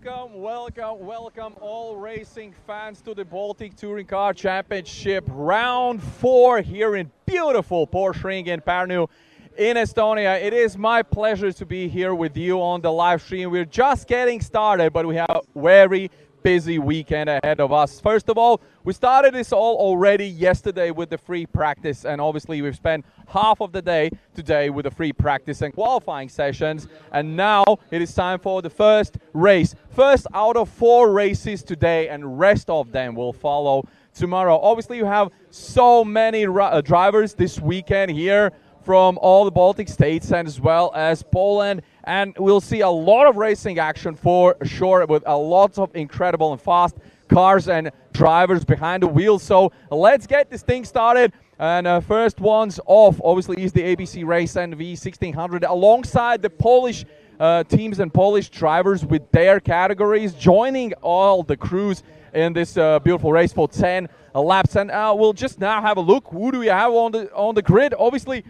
Welcome all racing fans to the Baltic Touring Car Championship round 4 here in beautiful Porschering in Parnu in Estonia. It is my pleasure to be here with you on the live stream. We're just getting started, but we have a very busy weekend ahead of us. First of all, we started this all already yesterday with the free practice, and obviously we've spent half of the day today with the free practice and qualifying sessions, and now it is time for the first race. First out of 4 races today, and rest of them will follow tomorrow. Obviously you have so many drivers this weekend here from all the Baltic states and as well as Poland, and we'll see a lot of racing action for sure, with a lot of incredible and fast cars and drivers behind the wheel. So let's get this thing started. And first ones off obviously is the ABC Race and V1600 alongside the Polish teams and Polish drivers with their categories, joining all the crews in this beautiful race for 10 laps. And we'll just now have a look. Who do we have on the grid? Obviously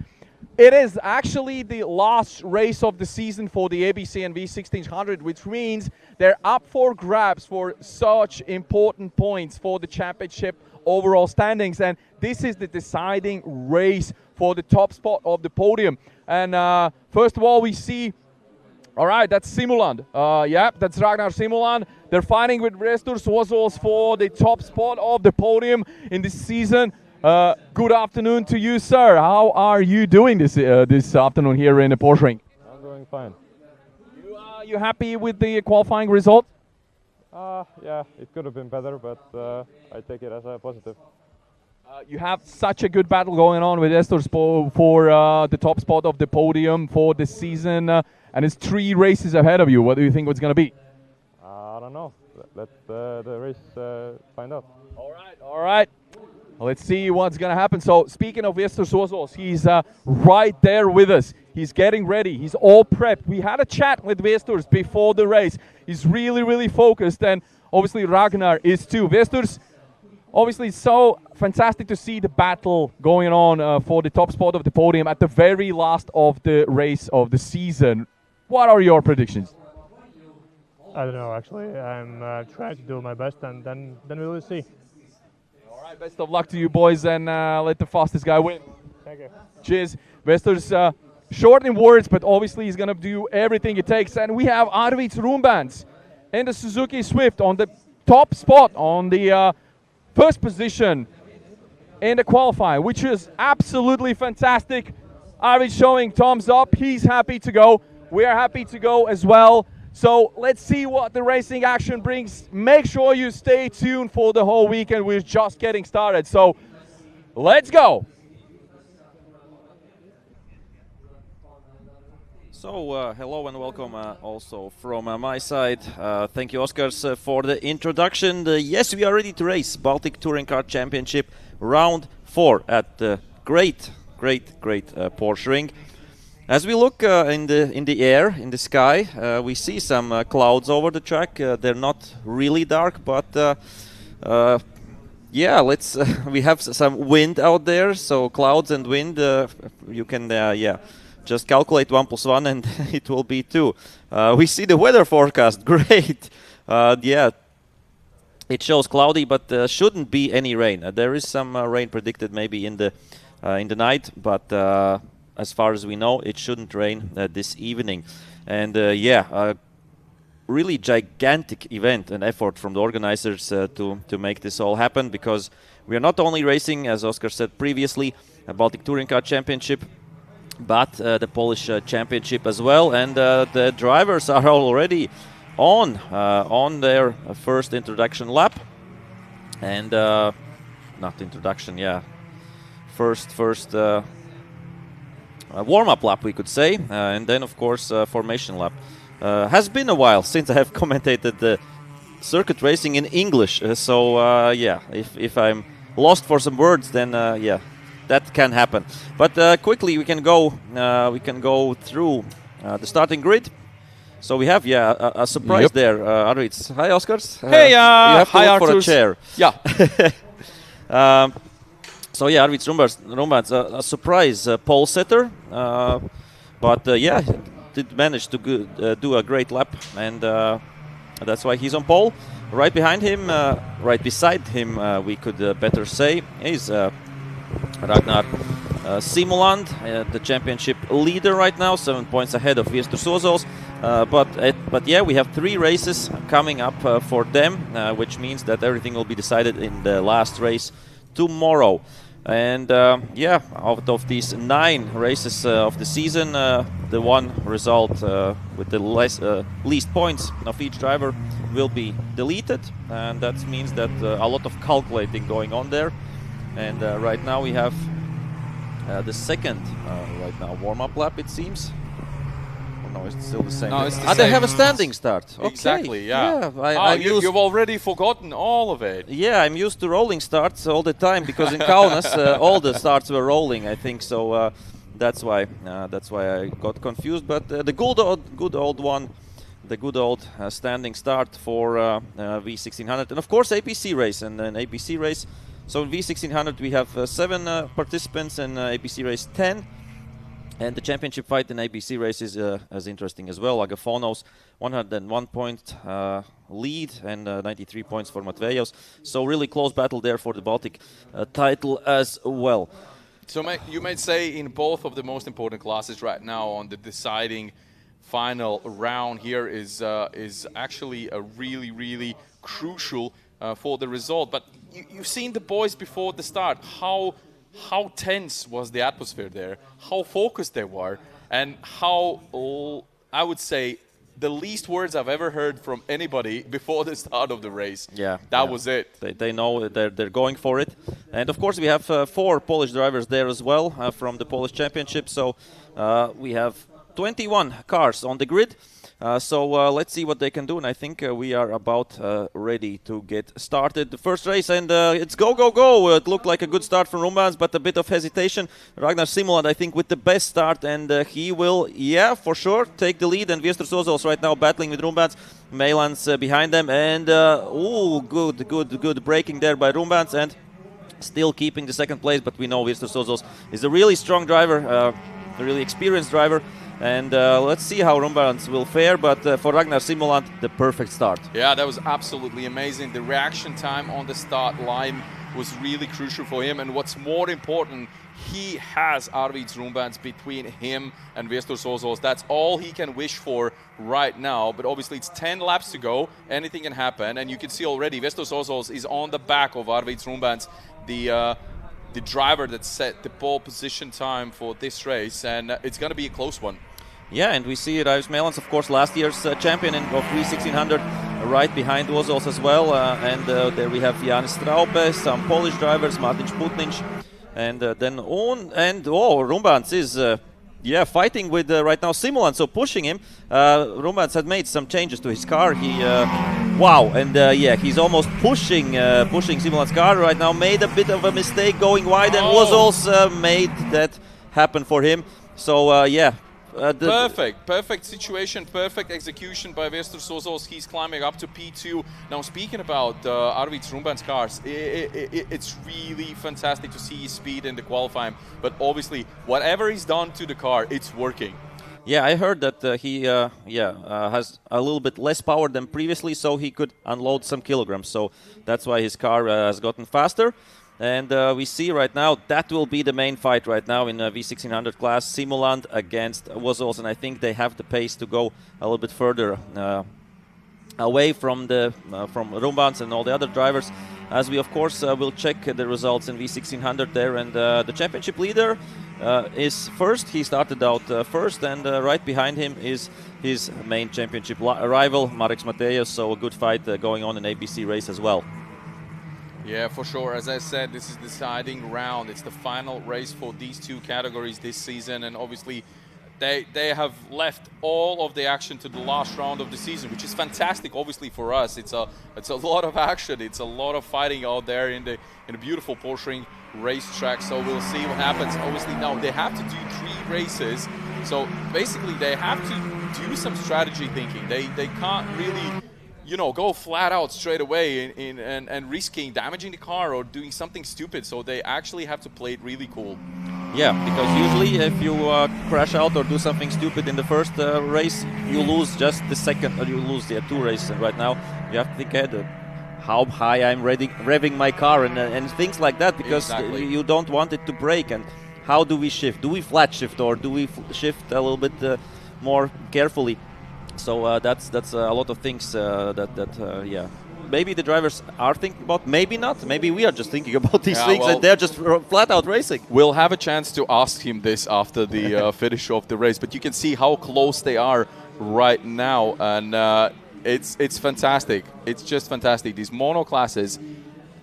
it is actually the last race of the season for the ABC and V1600, which means they're up for grabs for such important points for the championship overall standings. And this is the deciding race for the top spot of the podium. And first of all, we see, all right, that's Simuland. Yeah, that's Ragnar Simuland. They're fighting with Vestur Suosos for the top spot of the podium in this season. Good afternoon to you, sir. How are you doing this afternoon here in the Porschering? I'm doing fine. You happy with the qualifying result? Yeah, it could have been better, but I take it as a positive. You have such a good battle going on with Esther for the top spot of the podium for this season, and it's 3 races ahead of you. What do you think it's going to be? I don't know. Let the race find out. All right. Let's see what's going to happen. So, speaking of Vestur Suosos, he's right there with us. He's getting ready. He's all prepped. We had a chat with Vestur's before the race. He's really, really focused, and obviously Ragnar is too. Vestur's obviously so fantastic to see the battle going on for the top spot of the podium at the very last of the race of the season. What are your predictions? I don't know, actually. I'm trying to do my best, and then we will see. All right, best of luck to you boys, and let the fastest guy win. Thank you. Cheers. Vestur's short in words, but obviously he's going to do everything it takes. And we have Arvids Rumbans in the Suzuki Swift on the top spot, on the first position in the qualifying, which is absolutely fantastic. Arvids showing thumbs up. He's happy to go. We are happy to go as well. So let's see what the racing action brings. Make sure you stay tuned for the whole weekend. We're just getting started. So let's go. So hello and welcome also from my side. Thank you, Oskars, for the introduction. Yes, we are ready to race Baltic Touring Car Championship round 4 at the great Porschering. As we look in the air, in the sky, we see some clouds over the track. They're not really dark, but yeah, let's. We have some wind out there, so clouds and wind. You can yeah, just calculate 1 + 1, and it will be 2. We see the weather forecast. Great. Yeah, it shows cloudy, but shouldn't be any rain. There is some rain predicted, maybe in the night, but. As far as we know, it shouldn't rain this evening. And yeah, a really gigantic event and effort from the organizers to make this all happen, because we are not only racing, as Oskar said previously, a Baltic Touring Car Championship, but the Polish Championship as well. And the drivers are already on their first introduction lap. And not introduction, yeah, first warm-up lap, we could say, and then of course formation lap. Has been a while since I have commentated the circuit racing in English, so yeah, if I'm lost for some words, then yeah, that can happen. But quickly we can go through the starting grid. So we have, yeah, a surprise there. Arvids. Hi, Oskars. Hey, you have to hi, look for a chair. Yeah. So yeah, Arvids Rumbans, a surprise pole setter, but yeah, did manage to do a great lap, and That's why he's on pole. Right behind him, right beside him, we could better say, is Ragnar Simuland, the championship leader right now, 7 points ahead of Viestur Sozos. But yeah, we have 3 races coming up for them, which means that everything will be decided in the last race tomorrow. And yeah, out of these 9 races of the season, the one result with the least points of each driver will be deleted, and that means that a lot of calculating going on there. And right now we have the second right now warm-up lap, it seems. Oh, no, it's still the same. No, it's the They same. have a standing start. Okay. Exactly, yeah. I'm used, you've already forgotten all of it. yeah, I'm used to rolling starts all the time because in Kaunas all the starts were rolling, I think. So that's why I got confused. But the good old one, the good old standing start for V1600, and of course APC race and an APC race. So in V1600 we have 7 participants and APC race 10. And the championship fight in APC race is as interesting as well. Agafonos 101 point lead and 93 points for Matvejos. So really close battle there for the Baltic title as well. So you might say in both of the most important classes right now on the deciding final round here is actually a really crucial for the result. But you've seen the boys before the start, how tense was the atmosphere there, how focused they were, and how, I would say, the least words I've ever heard from anybody before the start of the race. Yeah, that was it. They know they're going for it. And of course we have 4 Polish drivers there as well from the Polish Championship. So we have 21 cars on the grid. So let's see what they can do, and I think we are about ready to get started. The first race, and it's go, go, go. It looked like a good start from Rumbans, but a bit of hesitation. Ragnar Simuland, I think, with the best start, and he will, yeah, for sure, take the lead. And Viestur Sozos right now battling with Rumbans. Mejlands behind them, and good braking there by Rumbans, and still keeping the second place. But we know Viestur Sozos is a really strong driver, a really experienced driver. And let's see how Rumbans will fare, but for Ragnar Simuland, the perfect start. Yeah, that was absolutely amazing. The reaction time on the start line was really crucial for him, and what's more important, he has Arvids Rumbans between him and Viestur Sozos. That's all he can wish for right now, but obviously it's 10 laps to go, anything can happen, and you can see already Viestur Sozos is on the back of Arvids Rumbans, the driver that set the pole position time for this race, and it's going to be a close one. Yeah, and we see Raivis Mejlands, of course, last year's champion of V1600, right behind Ozos as well. And there we have Janis Straupe, some Polish drivers, Martin Sputnic, and then Rumbans is fighting with right now Simuland, so pushing him. Rumbans had made some changes to his car. He he's almost pushing Simuland's car right now. Made a bit of a mistake going wide, and Ozos made that happen for him. So perfect situation, perfect execution by Viestur Sozos. He's climbing up to P2. Now, speaking about Arvids Rumbans cars, it's really fantastic to see his speed in the qualifying. But obviously, whatever he's done to the car, it's working. Yeah, I heard that he has a little bit less power than previously, so he could unload some kilograms. So that's why his car has gotten faster. And we see right now that will be the main fight right now in V1600 class. Simuland against Ozos, and I think they have the pace to go a little bit further away from Rumbans and all the other drivers. As we of course will check the results in V1600 there, and the championship leader is first. He started out first, and right behind him is his main championship rival Marek Matejos. So a good fight going on in ABC race as well. Yeah, for sure. As I said, this is the deciding round. It's the final race for these two categories this season, and obviously they have left all of the action to the last round of the season, which is fantastic. Obviously for us, it's a lot of action. It's a lot of fighting out there in the beautiful Porschering racetrack. So we'll see what happens. Obviously now they have to do 3 races, so basically they have to do some strategy thinking. They can't really, go flat out straight away and risking damaging the car or doing something stupid. So they actually have to play it really cool. Yeah, because usually if you crash out or do something stupid in the first race, you lose just the second, or you lose the 2 races. And right now, you have to think ahead how high I'm revving my car and things like that, because you don't want it to break. And how do we shift? Do we flat shift, or do we shift a little bit more carefully? So that's a lot of things yeah. Maybe the drivers are thinking about, maybe not. Maybe we are just thinking about these things, and they're just flat out racing. We'll have a chance to ask him this after the finish of the race, but you can see how close they are right now, and it's fantastic. It's just fantastic. These mono classes,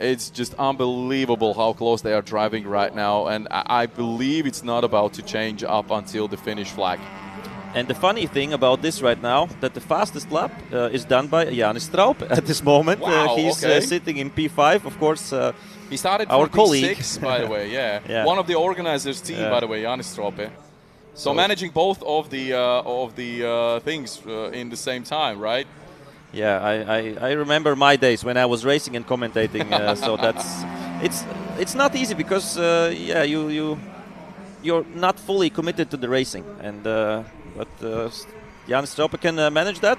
it's just unbelievable how close they are driving right now, and I believe it's not about to change up until the finish flag. And the funny thing about this right now, that the fastest lap is done by Jānis Straupe at this moment. Wow, he's sitting in P5, of course. He started our from colleague. P6, by the way, yeah. Yeah. One of the organizers' team, by the way, Jānis Straupe. So managing both of the things in the same time, right? Yeah, I remember my days when I was racing and commentating. So it's not easy, because you're not fully committed to the racing, and but Jānis Straupe can manage that,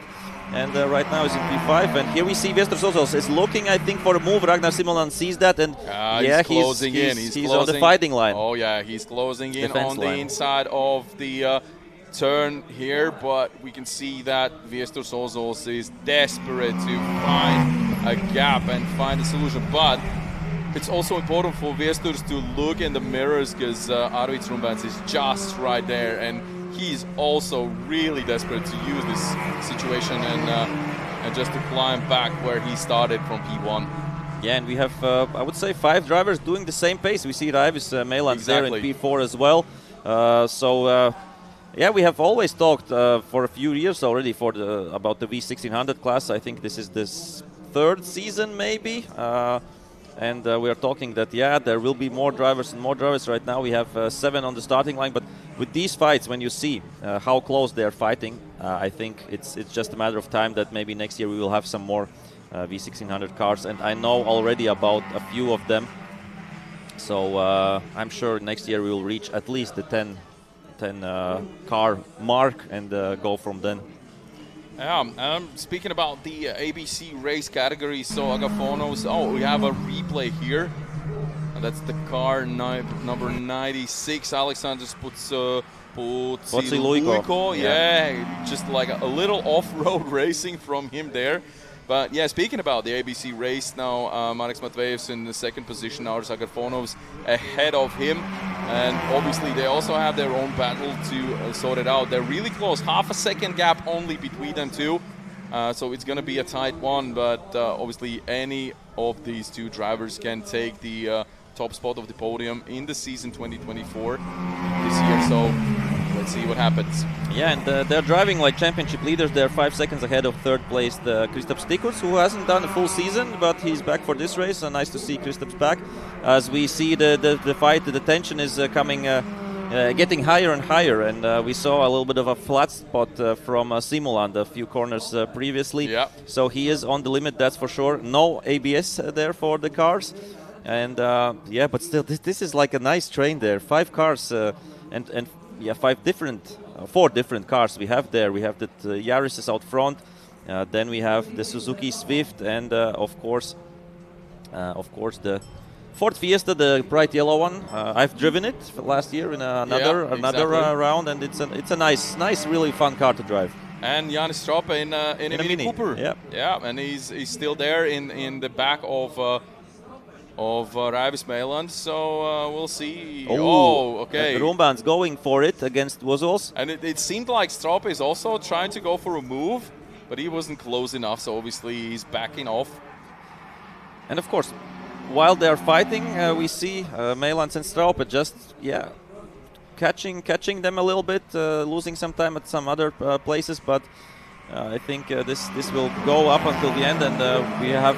and right now he's in P5, and here we see Viesturs Ozos is looking, I think, for a move. Ragnar Simolan sees that, and he's closing in. He's on the fighting line. Oh yeah, he's closing in Defense on line. the inside of the turn here, but we can see that Viesturs Ozos is desperate to find a gap and find a solution, but it's also important for Viesturs to look in the mirrors, because Arvids Rumbans is just right there, and he's also really desperate to use this situation and just to climb back where he started from P1. Yeah, and we have, I would say, 5 drivers doing the same pace. We see Raivis Meilans there in P4 as well. Yeah, we have always talked for a few years already about the V1600 class. I think this is this 3rd season, maybe. And we are talking that, yeah, there will be more drivers and more drivers. Right now we have 7 on the starting line, but with these fights, when you see how close they are fighting, I think it's just a matter of time that maybe next year we will have some more V1600 cars, and I know already about a few of them. So I'm sure next year we will reach at least the 10 car mark and go from then. Speaking about the ABC race category, so Agafonos, we have a replay here. That's the car number 96, Alexander Putsiluiko. Yeah, just like a little off-road racing from him there. But yeah, speaking about the ABC race now, Mareks Matvejev's in the 2nd position, Ars Agafonov's ahead of him. And obviously they also have their own battle to sort it out. They're really close, half a second gap only between them two. So it's going to be a tight one, but obviously any of these 2 drivers can take the top spot of the podium in the season 2024 this year. So let's see what happens. Yeah, and they're driving like championship leaders. They're 5 seconds ahead of 3rd place, Kristaps Stikurs, who hasn't done a full season, but he's back for this race. So nice to see Kristaps back. As we see the fight, the tension is getting higher and higher, and we saw a little bit of a flat spot from Simuland a few corners previously. Yeah. So he is on the limit, that's for sure. No ABS there for the cars. And yeah, but still, this is like a nice train there. 5 cars and yeah, 4 different cars we have there. We have the Yaris is out front. Then we have the Suzuki Swift, and of course the Ford Fiesta, the bright yellow one. I've driven it last year in another round, and it's a nice, really fun car to drive. And Jānis Straupe in a Mini Cooper. Yeah, and he's still there in the back of Raivis Meilans, so we'll see. Okay. Rumbans going for it against Wozos. And it seemed like Straupe is also trying to go for a move, but he wasn't close enough, so obviously he's backing off. And of course, while they're fighting, we see Meilans and Straupe just, catching them a little bit, losing some time at some other places, but I think this will go up until the end, and we have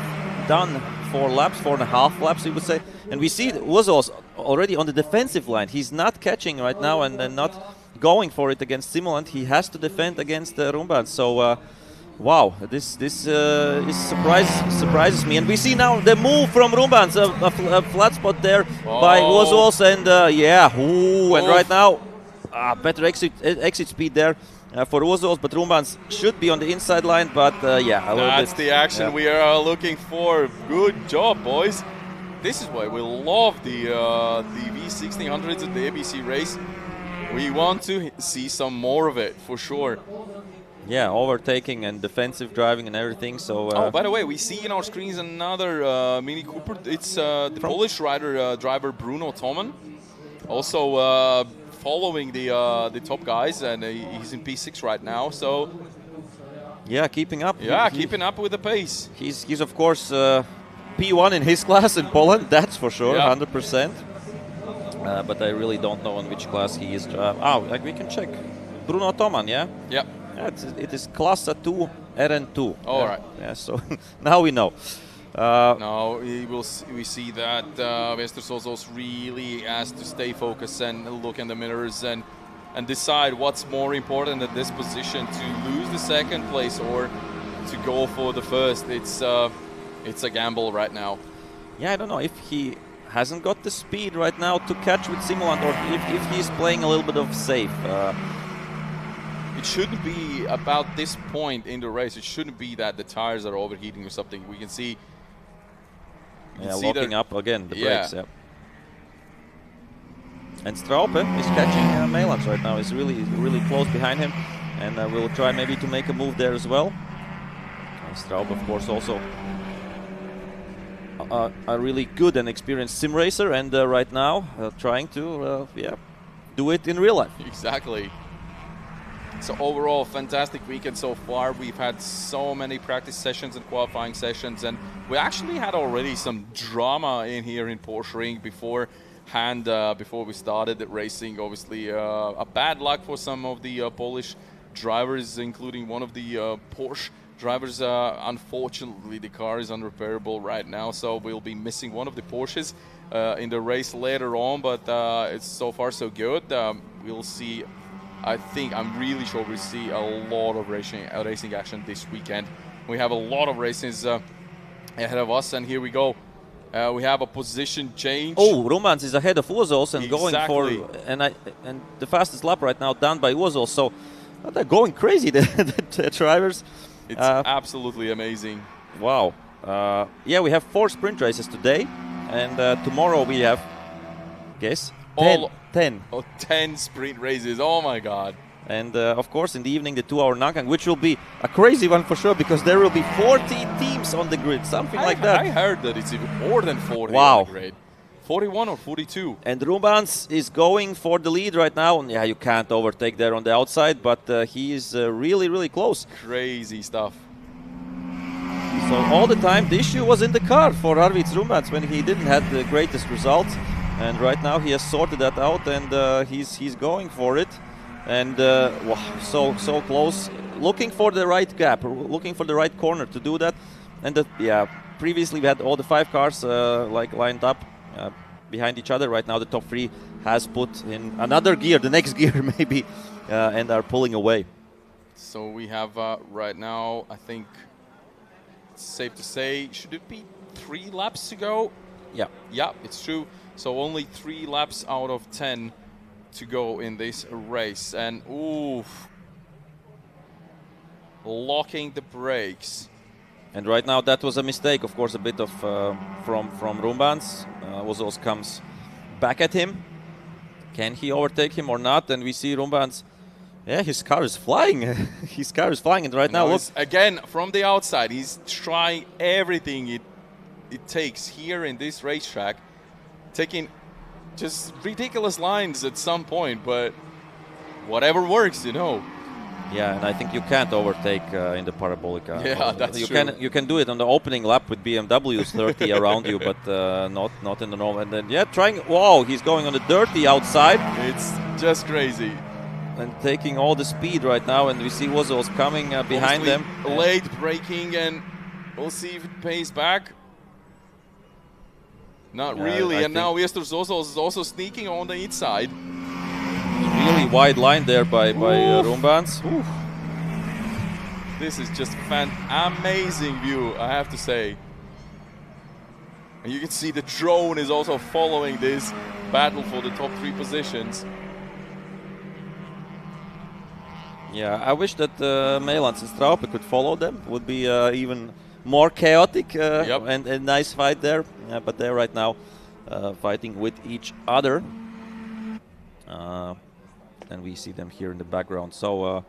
done 4.5 laps, we would say. And we see Wozos already on the defensive line. He's not catching right now and not going for it against Simulant. He has to defend against Rumbans. So Wow, this surprises me, and we see now the move from Rumbans, a flat spot there by Ozols, and yeah, and right now better exit speed there for Ozols, but Rumbans should be on the inside line, but yeah, that's the action we are looking for. Good job, boys. This is why we love the V1600s at the ABC race. We want to see some more of it for sure. Yeah, overtaking and defensive driving and everything. So. Oh, by the way, we see in our screens another Mini Cooper. It's the Polish driver Bruno Toman, also following the top guys, and he's in P6 right now. So. Yeah, keeping up. Yeah, keeping up with the pace. He's of course P1 in his class in Poland. That's for sure, 100%. But I really don't know on which class he is. Like we can check. Bruno Toman, yeah. Yeah. It is Class 2 RN2. All right. Yeah, so now we know. Now we see that Westersosos really has to stay focused and look in the mirrors and decide what's more important at this position, to lose the second place or to go for the first. It's a gamble right now. Yeah, I don't know if he hasn't got the speed right now to catch with Simulant, or if he's playing a little bit of safe. It shouldn't be about this point in the race. It shouldn't be that the tires are overheating or something. We can see. Locking up again the brakes. Yeah. And Straupe is catching Melans right now. He's really close behind him, and will try maybe to make a move there as well. And Straupe, of course, also a really good and experienced sim racer, and right now trying to do it in real life. Exactly. So overall, fantastic weekend so far. We've had so many practice sessions and qualifying sessions, and we actually had already some drama in here in Porschering beforehand, before we started racing. Obviously, a bad luck for some of the Polish drivers, including one of the Porsche drivers. Unfortunately, the car is unrepairable right now, so we'll be missing one of the Porsches in the race later on, but it's so far so good. We'll see. I'm really sure we'll see a lot of racing action this weekend. We have a lot of races ahead of us, and here we go. We have a position change. Oh, Rumans is ahead of Ozols and going for and the fastest lap right now done by Ozols. So they're going crazy, the drivers. It's absolutely amazing. Wow. Yeah, we have 4 sprint races today, and tomorrow we have, guess, 10. Oh, 10 sprint races. Oh my God. And of course in the evening the 2-hour Nagang, which will be a crazy one for sure, because there will be 40 teams on the grid, something like that. I heard that it's even more than 40 on the grid. 41 or 42. And Rumbans is going for the lead right now. And yeah, you can't overtake there on the outside, but he is really close. Crazy stuff. So all the time the issue was in the car for Arvids Rumbans when he didn't have the greatest results. And right now he has sorted that out, and he's going for it, and wow, so close, looking for the right gap, looking for the right corner to do that. And previously we had all the 5 cars lined up behind each other. Right now the top 3 has put in another gear, the next gear maybe, and are pulling away. So we have right now, I think it's safe to say, should it be 3 laps to go? Yeah, it's true. So only 3 laps out of 10 to go in this race. And locking the brakes. And right now that was a mistake, of course, a bit of from Rumbans. Ozols comes back at him. Can he overtake him or not? And we see Rumbans, yeah, his car is flying. His car is flying, and right now look. Again, from the outside, he's trying everything it takes here in this racetrack, taking just ridiculous lines at some point, but whatever works, you know. Yeah, and I think you can't overtake in the Parabolica. Yeah, that's true. You can do it on the opening lap with BMWs 30 around you, but not in the normal. And then trying. Wow, he's going on the dirty outside. It's just crazy. And taking all the speed right now, and we see Ozols coming behind them. Late braking, and we'll see if it pays back. Not really, and now Westersosos is also sneaking on the inside. Really wide line there by Rumbans. This is just an amazing view, I have to say. And you can see the drone is also following this battle for the top 3 positions. Yeah, I wish that Meilands and Straupe could follow them. Would be even more chaotic and a nice fight there. But they're right now fighting with each other. And we see them here in the background. So,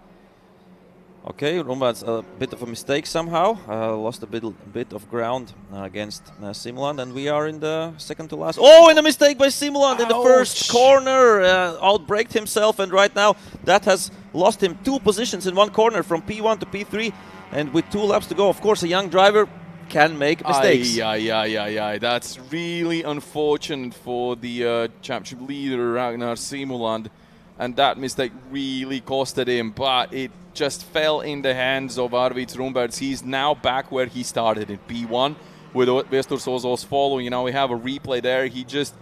okay, Rumban's a bit of a mistake somehow. Lost a bit of ground against Simuland, and we are in the second to last. Oh, and a mistake by Simuland in the first corner. Outbraked himself, and right now that has lost him 2 positions in one corner from P1 to P3. And with 2 laps to go, of course, a young driver can make mistakes. That's really unfortunate for the championship leader, Ragnar Simuland. And that mistake really costed him, but it just fell in the hands of Arvids Rumberts. He's now back where he started in P1 with Vestur Sozos following. You know, we have a replay there. He just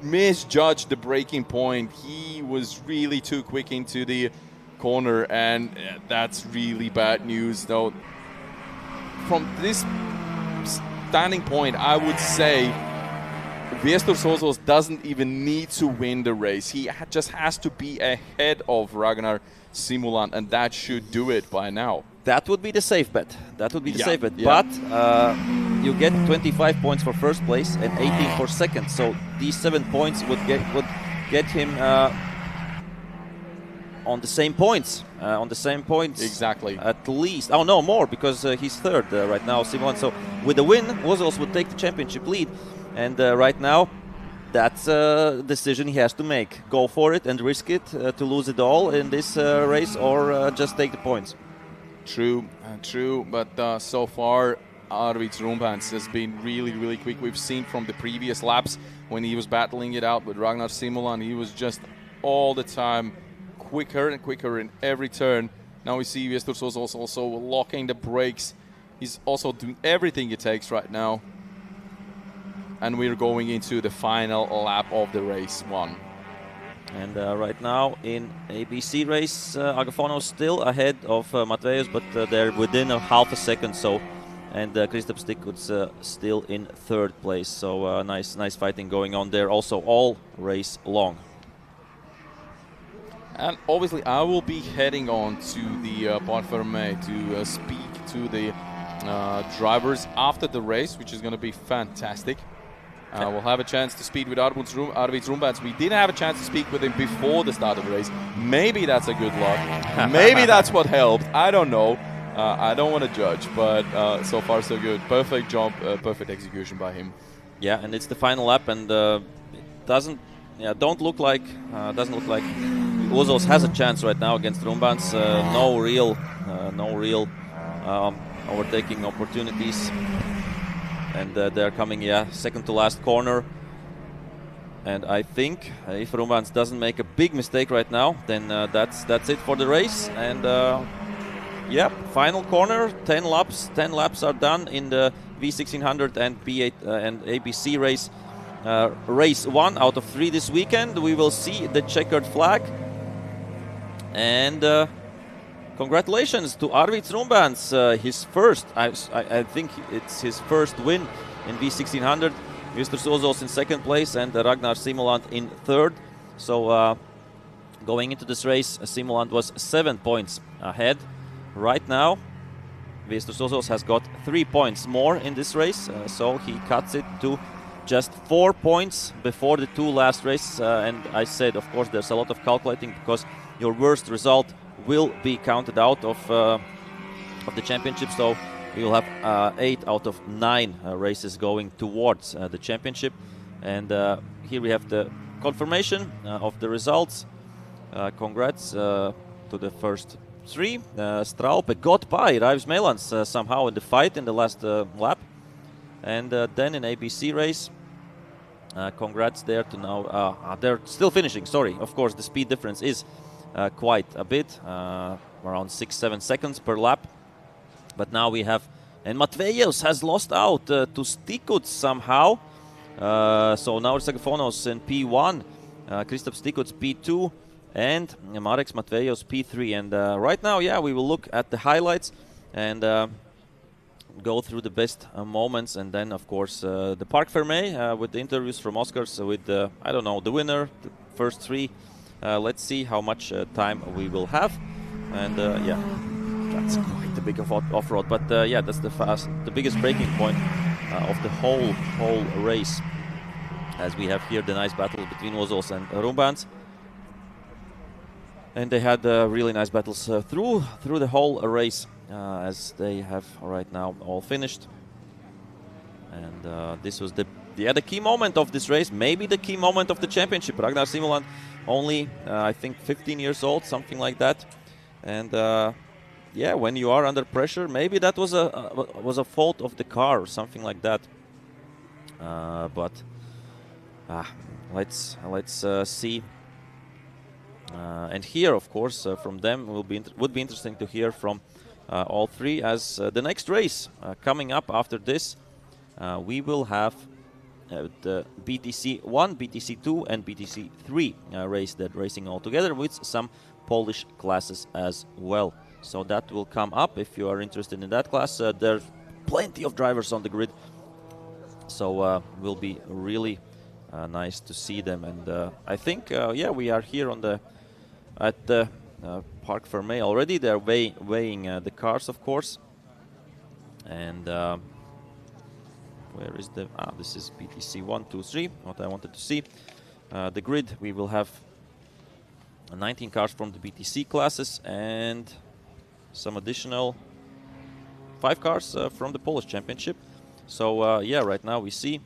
misjudged the braking point. He was really too quick into the corner, and that's really bad news. Though, from this standing point, I would say Vestur Sozos doesn't even need to win the race. He just has to be ahead of Ragnar Simuland, and that should do it by now. That would be the safe bet. That would be the safe bet. But you get 25 points for first place and 18 for second. So these 7 points would get him on the same points. Exactly. At least. Oh no, more, because he's third right now, Simuland. So with a win, Sozos would take the championship lead. And right now, that's a decision he has to make. Go for it and risk it to lose it all in this race, or just take the points. True. But so far, Arvids Rumbands has been really, really quick. We've seen from the previous laps when he was battling it out with Ragnar Simuland, he was just all the time quicker and quicker in every turn. Now we see Vestur Sozos also locking the brakes. He's also doing everything it takes right now. And we're going into the final lap of the race 1. And right now in ABC race, Agafono still ahead of Matveus, but they're within a half a second. So, and Kristaps Tikuts still in third place. So nice fighting going on there. Also all race long. And obviously, I will be heading on to the Parc Fermé to speak to the drivers after the race, which is going to be fantastic. We'll have a chance to speak with Arvids Rumbands. We didn't have a chance to speak with him before the start of the race. Maybe that's a good luck. Maybe that's what helped. I don't know. I don't want to judge, but so far so good. Perfect job, perfect execution by him. Yeah, and it's the final lap, and it doesn't look like Sozos has a chance right now against Rumbands. No real overtaking opportunities. And they're coming, second to last corner. And I think if Rumbands doesn't make a big mistake right now, then that's it for the race. And final corner, 10 laps. 10 laps are done in the V1600 and P8 and ABC race. Race 1 out of 3 this weekend. We will see the checkered flag. And congratulations to Arvids Rumbands, his first, I think it's his first win in V1600. Vestur Sozos in second place and Ragnar Simuland in third. So going into this race, Simuland was 7 points ahead. Right now, Vestur Sozos has got 3 points more in this race, so he cuts it to just 4 points before the 2 last races. And I said, of course, there's a lot of calculating because your worst result will be counted out of the championship. So we will have 8 out of 9 races going towards the championship. And here we have the confirmation of the results. Congrats to the first 3. Straupe got by Raivis Meilands somehow in the fight in the last lap. And then in ABC race, congrats there to now. They're still finishing, sorry. Of course, the speed difference is quite a bit, around 6-7 seconds per lap. But now we have, and Matveus has lost out to Stikuts somehow. So now it's Agafonos in P1, Kristaps Stikuts P2, and Mareks Matvejev's P3. And right now, yeah, we will look at the highlights and go through the best moments, and then of course the Parc Fermé with the interviews from Oscars with I don't know, the winner, the first three. Let's see how much time we will have, and yeah, that's quite a big off-road, but yeah, that's the biggest breaking point of the whole race, as we have here the nice battle between Ozos and Rumbans. And they had really nice battles through the whole race, as they have right now all finished. And this was the key moment of this race, maybe the key moment of the championship. Ragnar Simulan, only I think 15 years old, something like that. And yeah, when you are under pressure, maybe that was a fault of the car or something like that. But let's see. And here, of course, from them would be interesting to hear from all three, as the next race coming up after this, we will have the BTC 1, BTC 2 and BTC 3 race, that racing all together with some Polish classes as well. So that will come up if you are interested in that class. There's plenty of drivers on the grid, so will be really nice to see them. And I think yeah, we are here on at the Parc Fermé already. They're weighing the cars, of course. And where is the... this is BTC 1, 2, 3, what I wanted to see. The grid, we will have 19 cars from the BTC classes and some additional 5 cars from the Polish Championship. So yeah, right now we see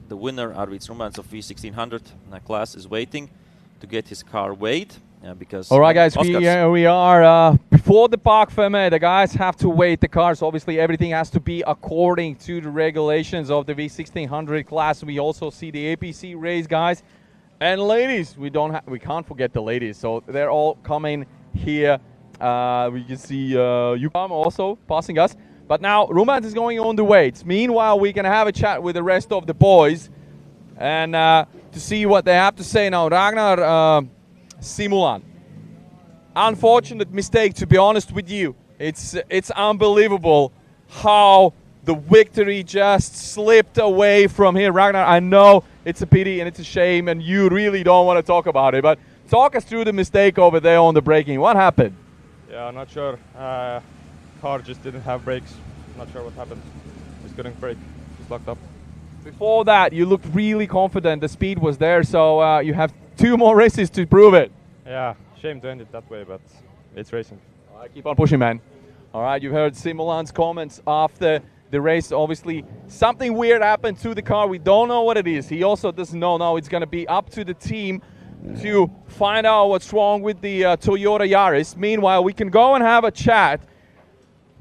the winner, Arvids Rumbans of V1600 class, is waiting to get his car weighed. Because all right, guys, we are before the Parc Fermé. The guys have to weight the cars. Obviously, everything has to be according to the regulations of the V1600 class. We also see the APC race, guys, and ladies. We can't forget the ladies. So they're all coming here. We can see Yukam also passing us. But now Rumbans is going on the weights. Meanwhile, we can have a chat with the rest of the boys and to see what they have to say now. Ragnar Simulan, unfortunate mistake, to be honest with you. It's unbelievable how the victory just slipped away from here. Ragnar, I know it's a pity and it's a shame and you really don't want to talk about it, but talk us through the mistake over there on the braking. What happened? Yeah, I'm not sure. Car just didn't have brakes. Not sure what happened. Just couldn't brake. Just locked up. Before that, you looked really confident. The speed was there, so you have 2 more races to prove it. Yeah, shame to end it that way, but it's racing. All right, keep on pushing, man. All right, you've heard Simulan's comments after the race. Obviously, something weird happened to the car. We don't know what it is. He also doesn't know. Now it's going to be up to the team to find out what's wrong with the Toyota Yaris. Meanwhile, we can go and have a chat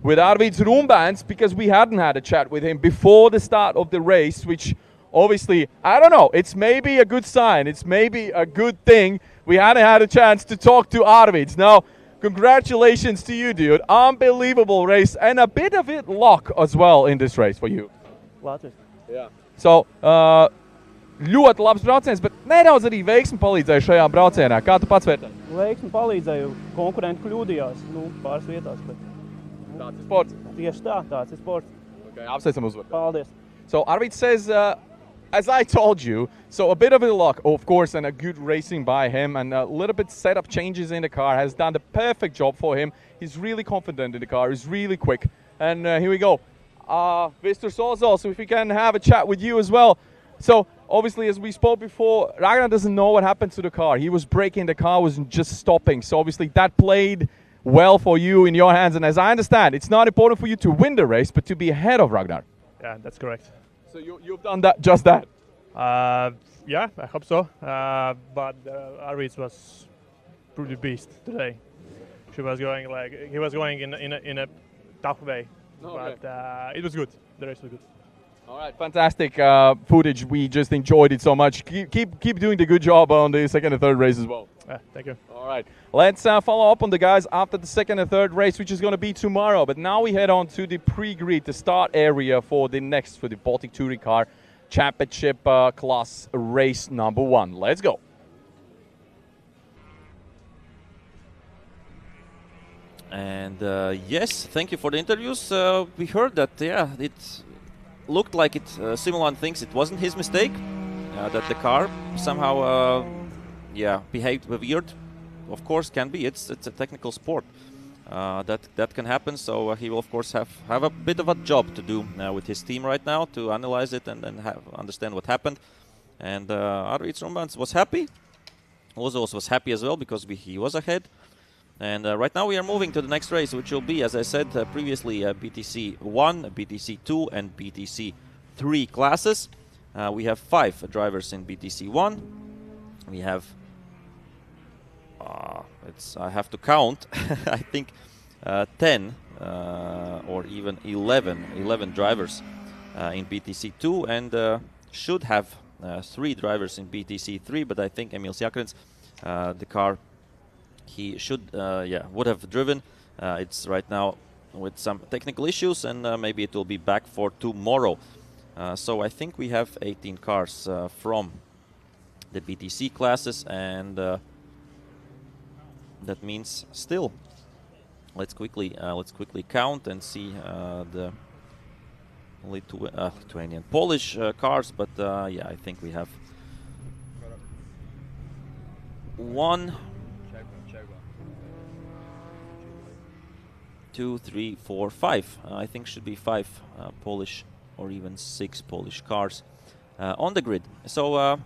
with Arvids Rumbans, because we hadn't had a chat with him before the start of the race, which obviously, I don't know, it's maybe a good sign. It's maybe a good thing we hadn't had a chance to talk to Arvids. Now, congratulations to you, dude. Unbelievable race, and a bit of it luck as well in this race for you. Latvijas. Yeah. So, ļoti labs brauciens, bet nedaudz arī veiksmi palīdzēja šajā braucienā. Kā tu pats vērtē? Veiksmi palīdzēja, konkurenti kļūdījās, pāris vietās, bet tāds ir sports. Tieši tā, tāds ir sports. Okay, apsveicam uzvaru. Paldies. So Arvids says, as I told you, so a bit of a luck, of course, and a good racing by him, and a little bit setup changes in the car has done the perfect job for him. He's really confident in the car. He's really quick. And here we go. Mr. Sozo, so if we can have a chat with you as well. So obviously, as we spoke before, Ragnar doesn't know what happened to the car. He was braking, the car was just stopping. So obviously that played well for you in your hands. And as I understand, it's not important for you to win the race, but to be ahead of Ragnar. Yeah, that's correct. So you've done that, just that? Yeah, I hope so. But Arvids was pretty beast today. He was going in a tough way. Okay. But it was good. The race was good. All right, fantastic footage. We just enjoyed it so much. Keep doing the good job on the second and third race as well. Thank you. All right, let's follow up on the guys after the second and third race, which is going to be tomorrow. But now we head on to the pre-grid, the start area for the Baltic Touring Car Championship class race number 1. Let's go. And yes, thank you for the interviews. We heard that, yeah, it looked like Simulan thinks it wasn't his mistake, that the car somehow, yeah, behaved weird. Of course, can be. It's a technical sport. That can happen. So he will, of course, have a bit of a job to do with his team right now to analyze it and understand what happened. And Arvids Rumbans was happy. Ozos was happy as well because he was ahead. And right now we are moving to the next race, which will be, as I said previously, BTC 1, BTC 2 and BTC 3 classes. We have 5 drivers in BTC 1. We have, I have to count, I think 10 or even 11 drivers in BTC 2 and should have 3 drivers in BTC 3, but I think Emil Siakrins, the car he would have driven. It's right now with some technical issues and maybe it will be back for tomorrow. So I think we have 18 cars from the BTC classes, and that means still let's quickly count and see the Lithuanian Polish cars, but yeah, I think we have 1, 2, 3, 4, 5. I think should be 5 Polish or even 6 Polish cars on the grid. So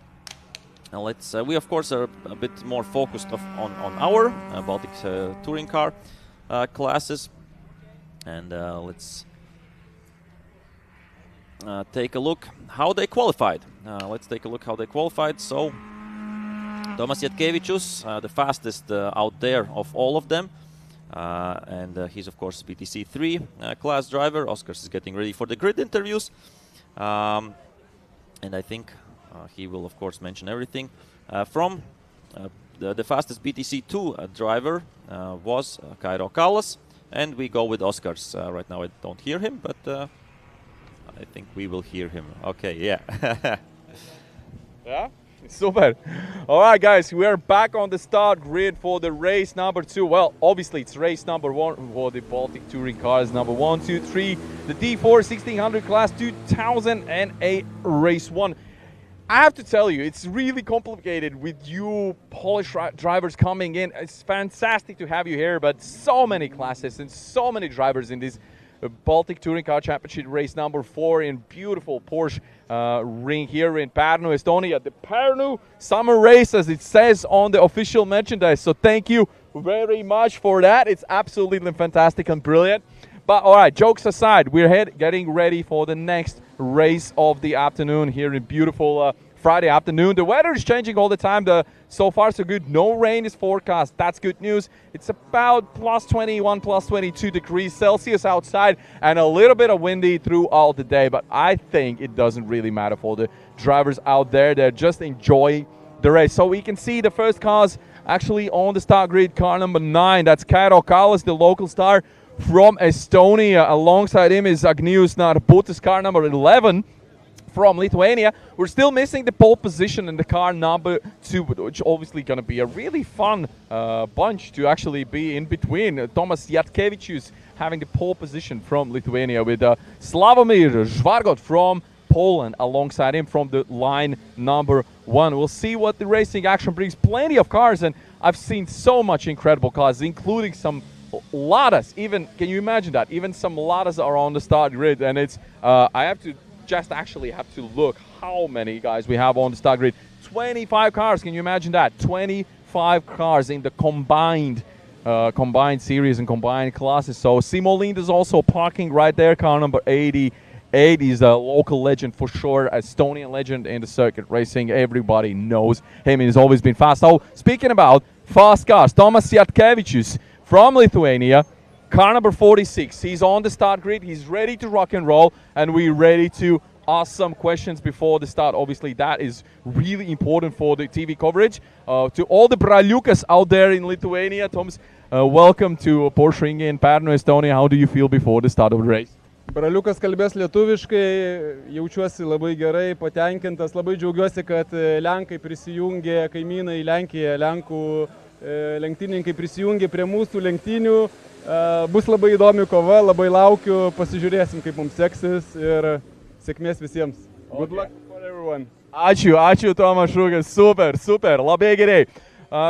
let's. We of course are a bit more focused on our Baltic touring car classes, and let's take a look how they qualified. Let's take a look how they qualified. So Tomas Jatkevičius, the fastest out there of all of them. And he's of course BTC 3 class driver. Oskars is getting ready for the grid interviews, and I think he will of course mention everything. From the fastest BTC 2 driver was Kairo Kallas, and we go with Oskars. Right now I don't hear him, but I think we will hear him. Okay, yeah. Yeah? Super. All right, guys, we are back on the start grid for the race number 2. Well, obviously, it's race number 1 for the Baltic Touring Cars. Number 1, 2, 3, the D4 1600 class 2008 race 1. I have to tell you, it's really complicated with you Polish drivers coming in. It's fantastic to have you here, but so many classes and so many drivers in this Baltic Touring Car Championship race number 4 in beautiful Porsche ring here in Parnu, Estonia. The Parnu Summer Race, as it says on the official merchandise. So thank you very much for that. It's absolutely fantastic and brilliant. But all right, jokes aside, we're getting ready for the next race of the afternoon here in beautiful Friday afternoon. The weather is changing all the time. So far so good. No rain is forecast. That's good news. It's about plus 21, plus 22 degrees Celsius outside and a little bit of windy throughout the day. But I think it doesn't really matter for the drivers out there. They're just enjoying the race. So we can see the first cars actually on the start grid. Car number 9, that's Kairo Kallas, the local star from Estonia. Alongside him is Agnius Narbutis, car number 11. From Lithuania. We're still missing the pole position in the car number 2, which obviously going to be a really fun bunch to actually be in between. Tomas Jatkevičius having the pole position from Lithuania with Slavomir Žvargot from Poland alongside him from the line number 1. We'll see what the racing action brings. Plenty of cars, and I've seen so much incredible cars, including some Ladas. Even, can you imagine that? Even some Ladas are on the start grid, and it's I have to look how many guys we have on the start grid. 25 cars, can you imagine that? 25 cars in the combined series and combined classes. So Simo Lind is also parking right there, car number 88. He's a local legend for sure, Estonian legend in the circuit racing. Everybody knows him, he's always been fast. So speaking about fast cars, Tomas Jatkevičius from Lithuania, car number 46. He's on the start grid. He's ready to rock and roll, and we're ready to ask some questions before the start. Obviously, that is really important for the TV coverage. To all the braliukas out there in Lithuania, Tomas, welcome to Porschering in Parnu, Estonia. How do you feel before the start of the race? Braliukas kalbės lietuviškai, jaučiuosi labai gerai, patenkintas, labai džiaugiuosi, kad Lenkai prisijungė, kaimynai Lenkija, Lenkų lenktynininkai prisijungė prie mūsų lenktynių. Bus labai įdomi kova, labai laukiu, pasižiūrėsim, kaip mums seksis ir sėkmės visiems. Good luck for everyone. Ačiū Tomas Šukas, super, labai gerai.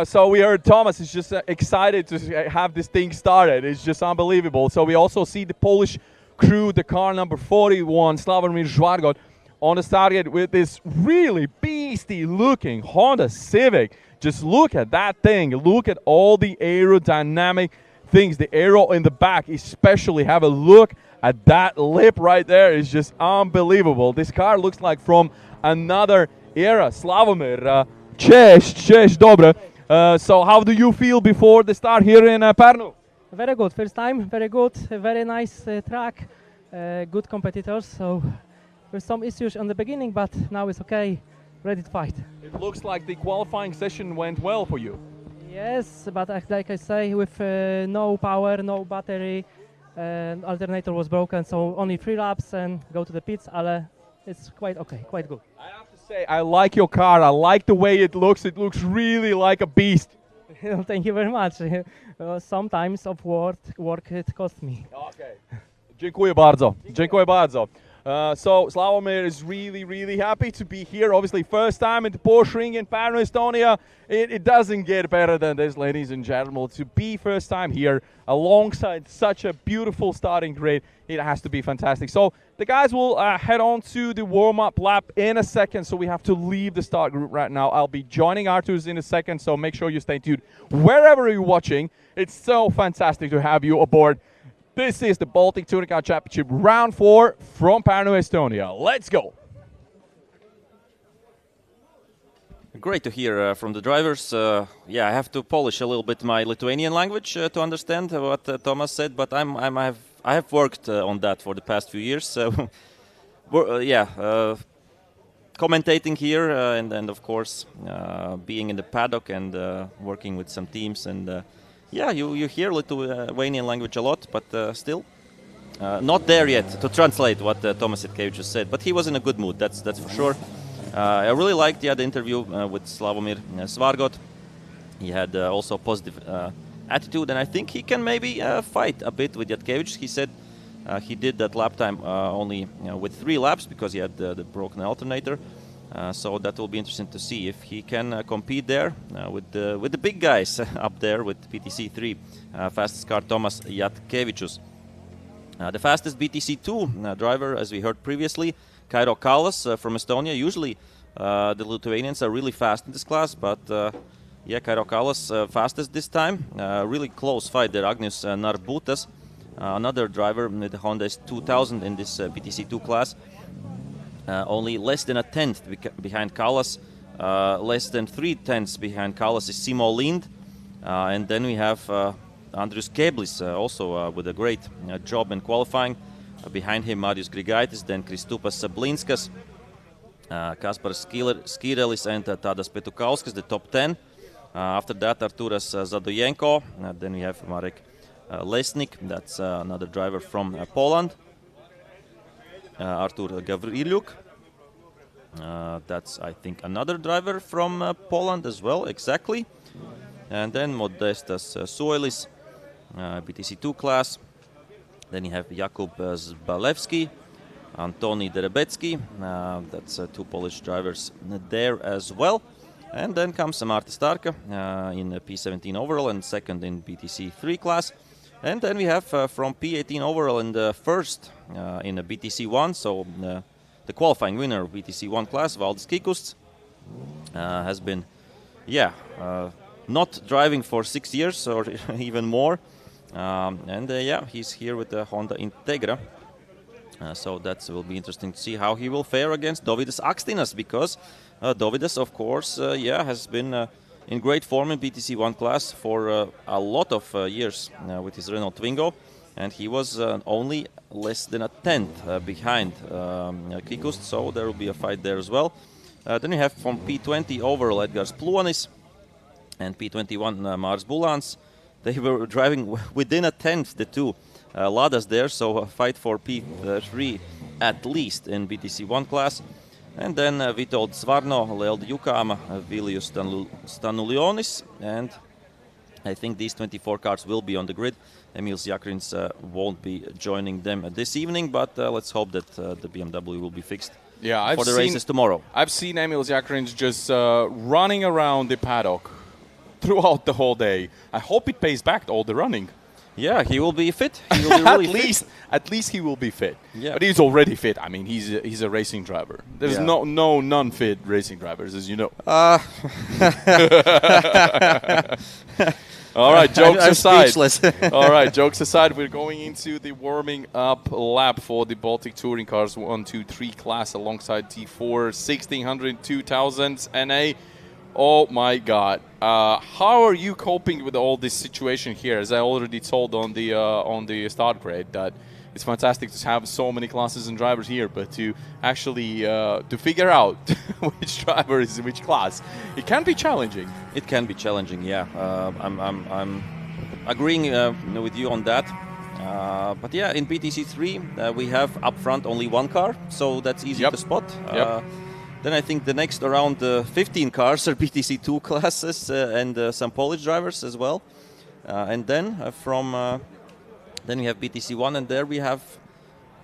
So we heard Thomas is just excited to have this thing started. It's just unbelievable. So we also see the Polish crew, the car number 41, Sławomir Żwargot, on the start with this really beastie looking Honda Civic. Just look at that thing. Look at all the aerodynamic things. The aero in the back, especially. Have a look at that lip right there. It's just unbelievable. This car looks like from another era. Sławomir, cześć, dobre. So how do you feel before the start here in Parnu? Very good. First time, very good. Very nice track. Good competitors. So there's some issues on the beginning, but now it's okay. Ready to fight. It looks like the qualifying session went well for you. Yes, but like I say, with no power, no battery, alternator was broken, so only 3 laps and go to the pits. Ale it's quite okay, quite good. I have to say, I like your car. I like the way it looks. It looks really like a beast. Thank you very much. Sometimes of work it cost me. Okay. Dziękuję bardzo. So Sławomir is really happy to be here. Obviously, first time in the Porschering in Parnu, Estonia. It doesn't get better than this, ladies and gentlemen. To be first time here alongside such a beautiful starting grid, it has to be fantastic. So the guys will head on to the warm-up lap in a second. So we have to leave the start group right now. I'll be joining Arturs in a second. So make sure you stay tuned wherever you're watching. It's so fantastic to have you aboard. This is the Baltic Touring Car Championship Round 4 from Parnu, Estonia. Let's go! Great to hear from the drivers. Yeah, I have to polish a little bit my Lithuanian language to understand what Thomas said, but I have worked on that for the past few years. So, commentating here and of course being in the paddock and working with some teams and. Yeah, you hear Lithuanian language a lot, but still not there yet to translate what Tomas Itkevicius said. But he was in a good mood, that's for sure. I really liked the interview with Sławomir Żwargot. He had also a positive attitude, and I think he can maybe fight a bit with Itkevicius. He said he did that lap time only with 3 laps because he had the broken alternator. So that will be interesting to see if he can compete there with the big guys up there with BTC 3 fastest car Tomas Itkevicius. The fastest BTC 2 driver, as we heard previously, Kairo Kallas from Estonia. Usually the Lithuanians are really fast in this class, but yeah, Kairo Kallas fastest this time. Really close fight there. Agnius Narbutas, another driver with the Honda S2000 in this BTC 2 class. Only less than a tenth behind Kallas, less than 3/10 behind Kallas is Simo Lind, and then we have Andrius Keblis also with a great job in qualifying. Behind him Marius Grigaitis, then Kristupas Sablinskas, Kasparas Skirelis and Tadas Petukauskas, the top 10. After that Arturas Zadojenko, then we have Marek Lesnik, that's another driver from Poland. Artur Gavrilyuk, that's I think another driver from Poland as well, exactly. And then Modestas Suolis, BTC2 class. Then you have Jakub Zbalewski, Antoni Derebecki, that's 2 Polish drivers there as well. And then comes Marta Starka in P17 overall and second in BTC3 class. And then we have from P18 overall in the first in a BTC1, so the qualifying winner of BTC1 class, Valdis Kikusts, has been, not driving for 6 years or even more. And he's here with the Honda Integra. So that will be interesting to see how he will fare against Dovydas Akstinas, because Dovydas, of course, has been in great form in BTC1 class for a lot of years with his Renault Twingo, and he was only less than a tenth behind Kikust, so there will be a fight there as well. Then we have from P20 overall Edgars Pluonis and P21 Mars Bulans. They were driving within a tenth, the 2 Ladas there, so a fight for P3 at least in BTC1 class. And then Vitold Svarno, Leeld Jukama, Vilius Stanulionis, and I think these 24 cars will be on the grid. Emil Ziakrins won't be joining them this evening, but let's hope that the BMW will be fixed for the races tomorrow. I've seen Emil Ziakrins just running around the paddock throughout the whole day. I hope it pays back all the running. Yeah, he will be fit. He will be really at least he will be fit. Yeah. But he's already fit. I mean, he's a racing driver. There's no non-fit racing drivers, as you know. All right, jokes aside. Speechless. All right, jokes aside, we're going into the warming up lap for the Baltic Touring Cars 1, 2, 3 class alongside T4 1600 2000s NA. Oh my God! How are you coping with all this situation here? As I already told on the start grid, that it's fantastic to have so many classes and drivers here, but to actually to figure out which driver is in which class, it can be challenging. It can be challenging, yeah. I'm agreeing with you on that. But yeah, in BTC 3 we have up front only one car, so that's easy to spot. Then I think the next around 15 cars are BTC 2 classes and some Polish drivers as well. And then then we have BTC 1, and there we have,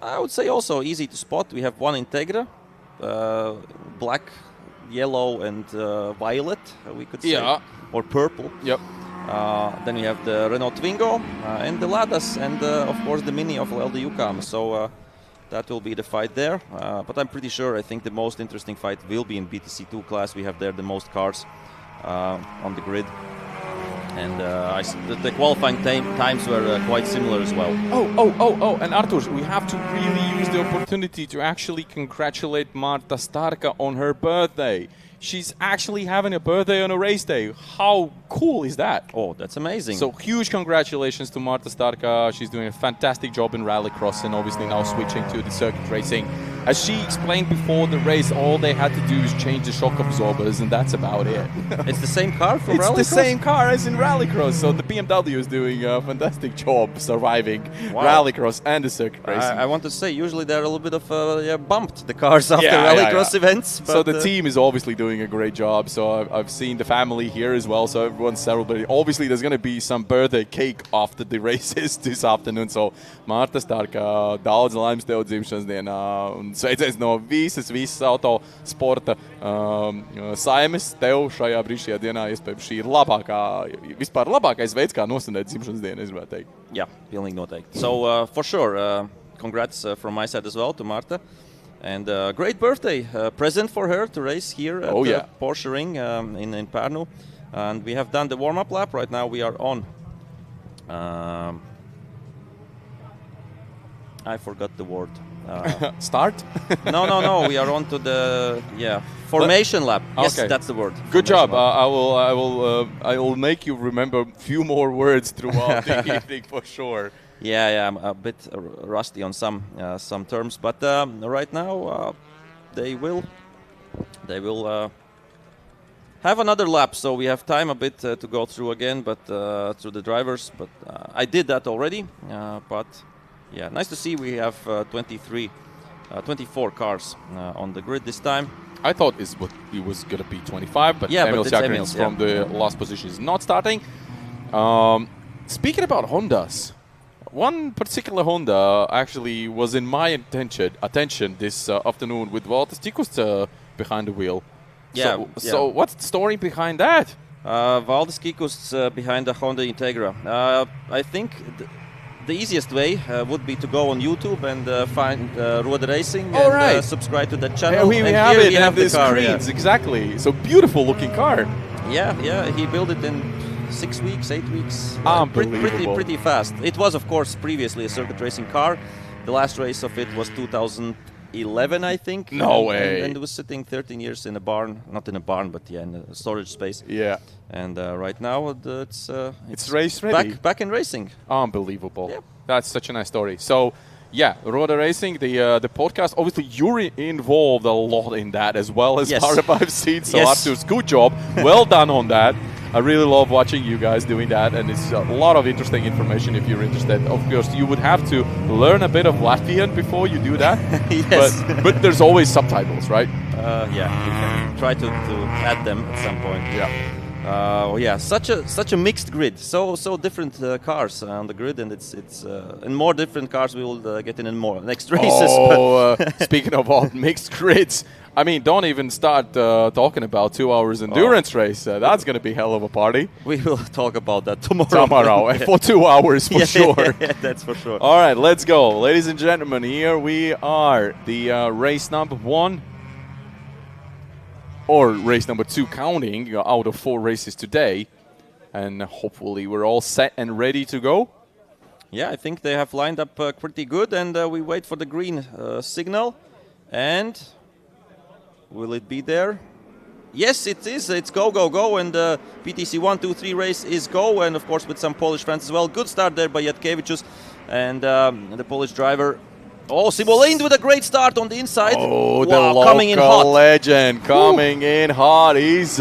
I would say, also easy to spot. We have one Integra, black, yellow, and violet, we could say, or purple. Yep. Then we have the Renault Twingo and the Ladas, and of course the Mini of LD UCAM. So that will be the fight there. But I'm pretty sure, I think the most interesting fight will be in BTC 2 class. We have there the most cars on the grid. And the qualifying times were quite similar as well. And Artur, we have to really use the opportunity to actually congratulate Marta Starka on her birthday. She's actually having a birthday on a race day. How cool is that? Oh, that's amazing. So huge congratulations to Marta Starka. She's doing a fantastic job in rallycross and obviously now switching to the circuit racing. As she explained before the race, all they had to do is change the shock absorbers, and that's about it. It's the same car for rallycross? It's the same car as in rallycross. So the BMW is doing a fantastic job surviving rallycross and the circuit racing. I want to say, usually they're a little bit of bumped, the cars after rallycross events. But so the team is obviously doing a great job. So I've seen the family here as well. So everyone's celebrating. Obviously, there's going to be some birthday cake after the races this afternoon. So Marta Starka, daudz laimes tev dzimšanas dienā. Un sveiciens no visas auto sporta saimes tev šajā brīžajā dienā. Iespējams, šī ir vispār labākais veids, kā nosvinēt dzimšanas dienu, es gribētu teikt. Yeah, pilnīgi noteikti. So for sure, congrats from my side as well to Marta. And great birthday present for her to race here at Porschering in Parnu. And we have done the warm-up lap. Right now we are on. I forgot the word. Start? No. We are on to the formation lap. Yes, that's the word. Good job. I will make you remember a few more words throughout the evening for sure. Yeah, I'm a bit rusty on some terms, but right now they will have another lap, so we have time a bit to go through again, but through the drivers. But I did that already. But yeah, nice to see we have 24 cars on the grid this time. I thought it was going to be 25, but Emil Ziakrins from the last position is not starting. Speaking about Hondas, one particular Honda actually was in my attention this afternoon with Valtas Kikus behind the wheel. So what's the story behind that? Valdas Kikus behind the Honda Integra. I think the easiest way would be to go on YouTube and find Road Racing and subscribe to that channel. We have it. We have the screens, exactly. So beautiful looking car. Yeah. He built it in 6 weeks, 8 weeks. Unbelievable. Pretty fast. It was, of course, previously a circuit racing car. The last race of it was 2011, I think. No way. And it was sitting 13 years in a barn. Not in a barn, but in a storage space. Yeah. And right now it's race ready. Back in racing. Unbelievable. Yep. That's such a nice story. So, yeah, Road Racing, the podcast, obviously you're involved a lot in that as well as far as I've seen. So, Artur's good job. Well done on that. I really love watching you guys doing that, and it's a lot of interesting information if you're interested. Of course, you would have to learn a bit of Latvian before you do that. Yes. But there's always subtitles, right? Yeah, you can try to add them at some point. Yeah. Yeah, such a mixed grid. So different cars on the grid, and it's and more different cars we will get in more next races. Oh, speaking of mixed grids, I mean, don't even start talking about 2 hours endurance race. That's going to be hell of a party. We will talk about that tomorrow. Yeah. For 2 hours for sure. Yeah, that's for sure. All right, let's go, ladies and gentlemen. Here we are, the race number 1. Or race number 2 counting out of 4 races today. And hopefully we're all set and ready to go. Yeah, I think they have lined up pretty good, and we wait for the green signal. And will it be there? Yes, it is. It's go, go, go. And BTC 1, 2, 3 race is go. And of course with some Polish fans as well. Good start there by Jatkevičius and the Polish driver. Oh, Simo Lind with a great start on the inside. Oh, the wow, local coming in hot. legend coming in hot. He's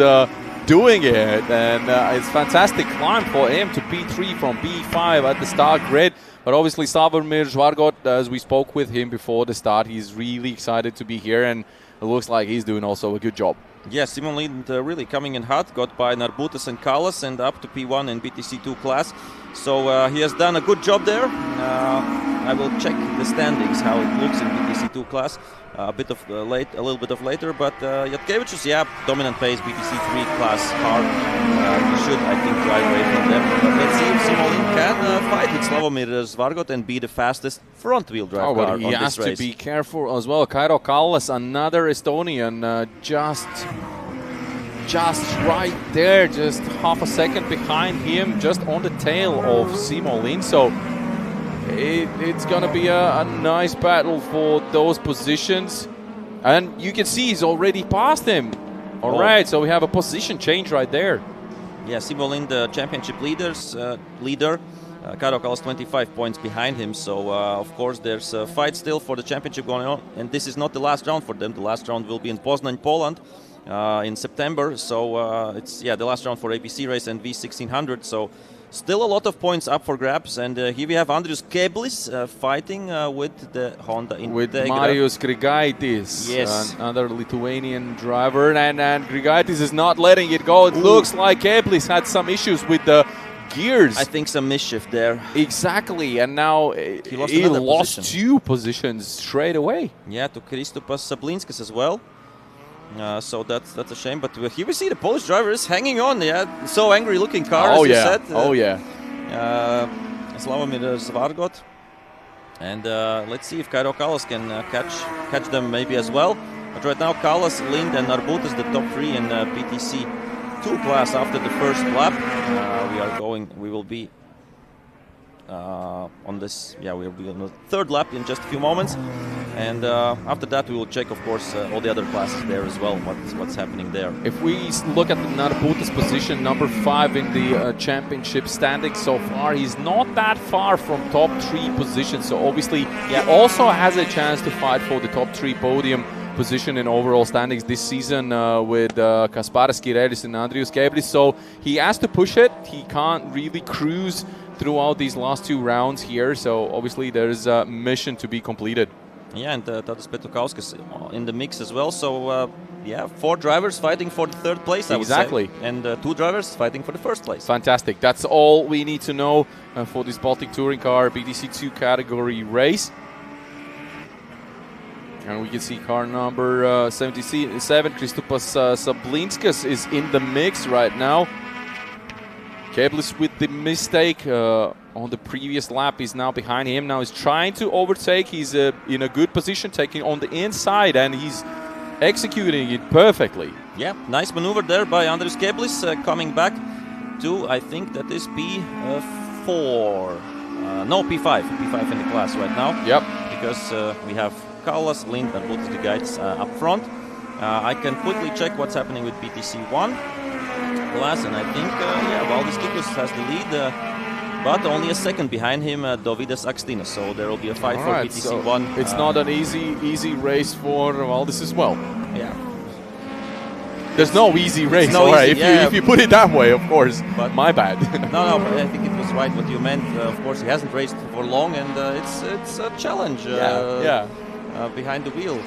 doing it, and it's fantastic climb for him to P3 from B5 at the start grid. But obviously Slavomir Žvargot, as we spoke with him before the start, he's really excited to be here, and it looks like he's doing also a good job. Yeah, Simon Lind really coming in hot, got by Narbutas and Kallas and up to P1 in BTC2 class. So he has done a good job there. I will check the standings, how it looks in BTC2 class a little bit of later. But Jatkevičius, yeah, dominant pace, BTC3 class car. He should, I think, drive away from them. But let's see if Simon Lind can fight with Slavomir Žvargot and be the fastest front-wheel drive car on this race. He has to be careful as well. Kairo Kallas, another Estonian, just right there, just half a second behind him, just on the tail of Simo Lind. So it's going to be a nice battle for those positions. And you can see he's already passed him. All right, so we have a position change right there. Yeah, Simo Lind, the championship leader. Kairo Kallas 25 points behind him. So, of course, there's a fight still for the championship going on. And this is not the last round for them. The last round will be in Poznan, Poland. In September, so it's the last round for APC race and V1600. So still a lot of points up for grabs, and here we have Andrius Keblis fighting with the Honda Integra. With Marius Grigaitis, yes, another Lithuanian driver, and Grigaitis is not letting it go. It looks like Keblis had some issues with the gears. I think some mischief there. Exactly, and now he lost 2 positions straight away. Yeah, to Kristupas Sablinskas as well. So that's a shame, but here we see the Polish driver is hanging on. Yeah, so angry looking car, as you said. Slavomir Žvargot, and let's see if Kairo Kallas can catch them maybe as well. But right now, Kallas, Lind, and Narbutas the top 3 in PTC 2 class after the first lap. We will be on this. Yeah, we will be on the 3rd lap in just a few moments. And after that, we will check, of course, all the other classes there as well, what's happening there. If we look at the Narbutas position, number 5 in the championship standings so far, he's not that far from top 3 positions. So obviously, he also has a chance to fight for the top 3 podium position in overall standings this season with Kasparas Kirelis and Andrius Keblis. So he has to push it. He can't really cruise throughout these last 2 rounds here. So obviously, there's a mission to be completed. Yeah, and Tadas Petukauskas in the mix as well. So, 4 drivers fighting for the 3rd place, I would say. And 2 drivers fighting for the 1st place. Fantastic. That's all we need to know for this Baltic Touring Car BTC2 category race. And we can see car number 77, Kristupas Sablinskas, is in the mix right now. Keblis with the mistake on the previous lap. He's now behind him. Now he's trying to overtake. He's in a good position, taking on the inside, and he's executing it perfectly. Yeah, nice maneuver there by Andrius Keblis, coming back to, I think that is P4. No, P5. P5 in the class right now. Yep. Because we have Kallas, Lind, and both the guys up front. I can quickly check what's happening with BTC1 class, and I think, Valdis Kikus has the lead, but only a second behind him, Dovydas Akstinas. So there will be a fight for BTC1. So it's not an easy race for Valdis as well. Yeah. There's no easy race, if you put it that way, of course. But my bad. No, but I think it was right what you meant. Of course, he hasn't raced for long, and it's a challenge. Behind the wheel,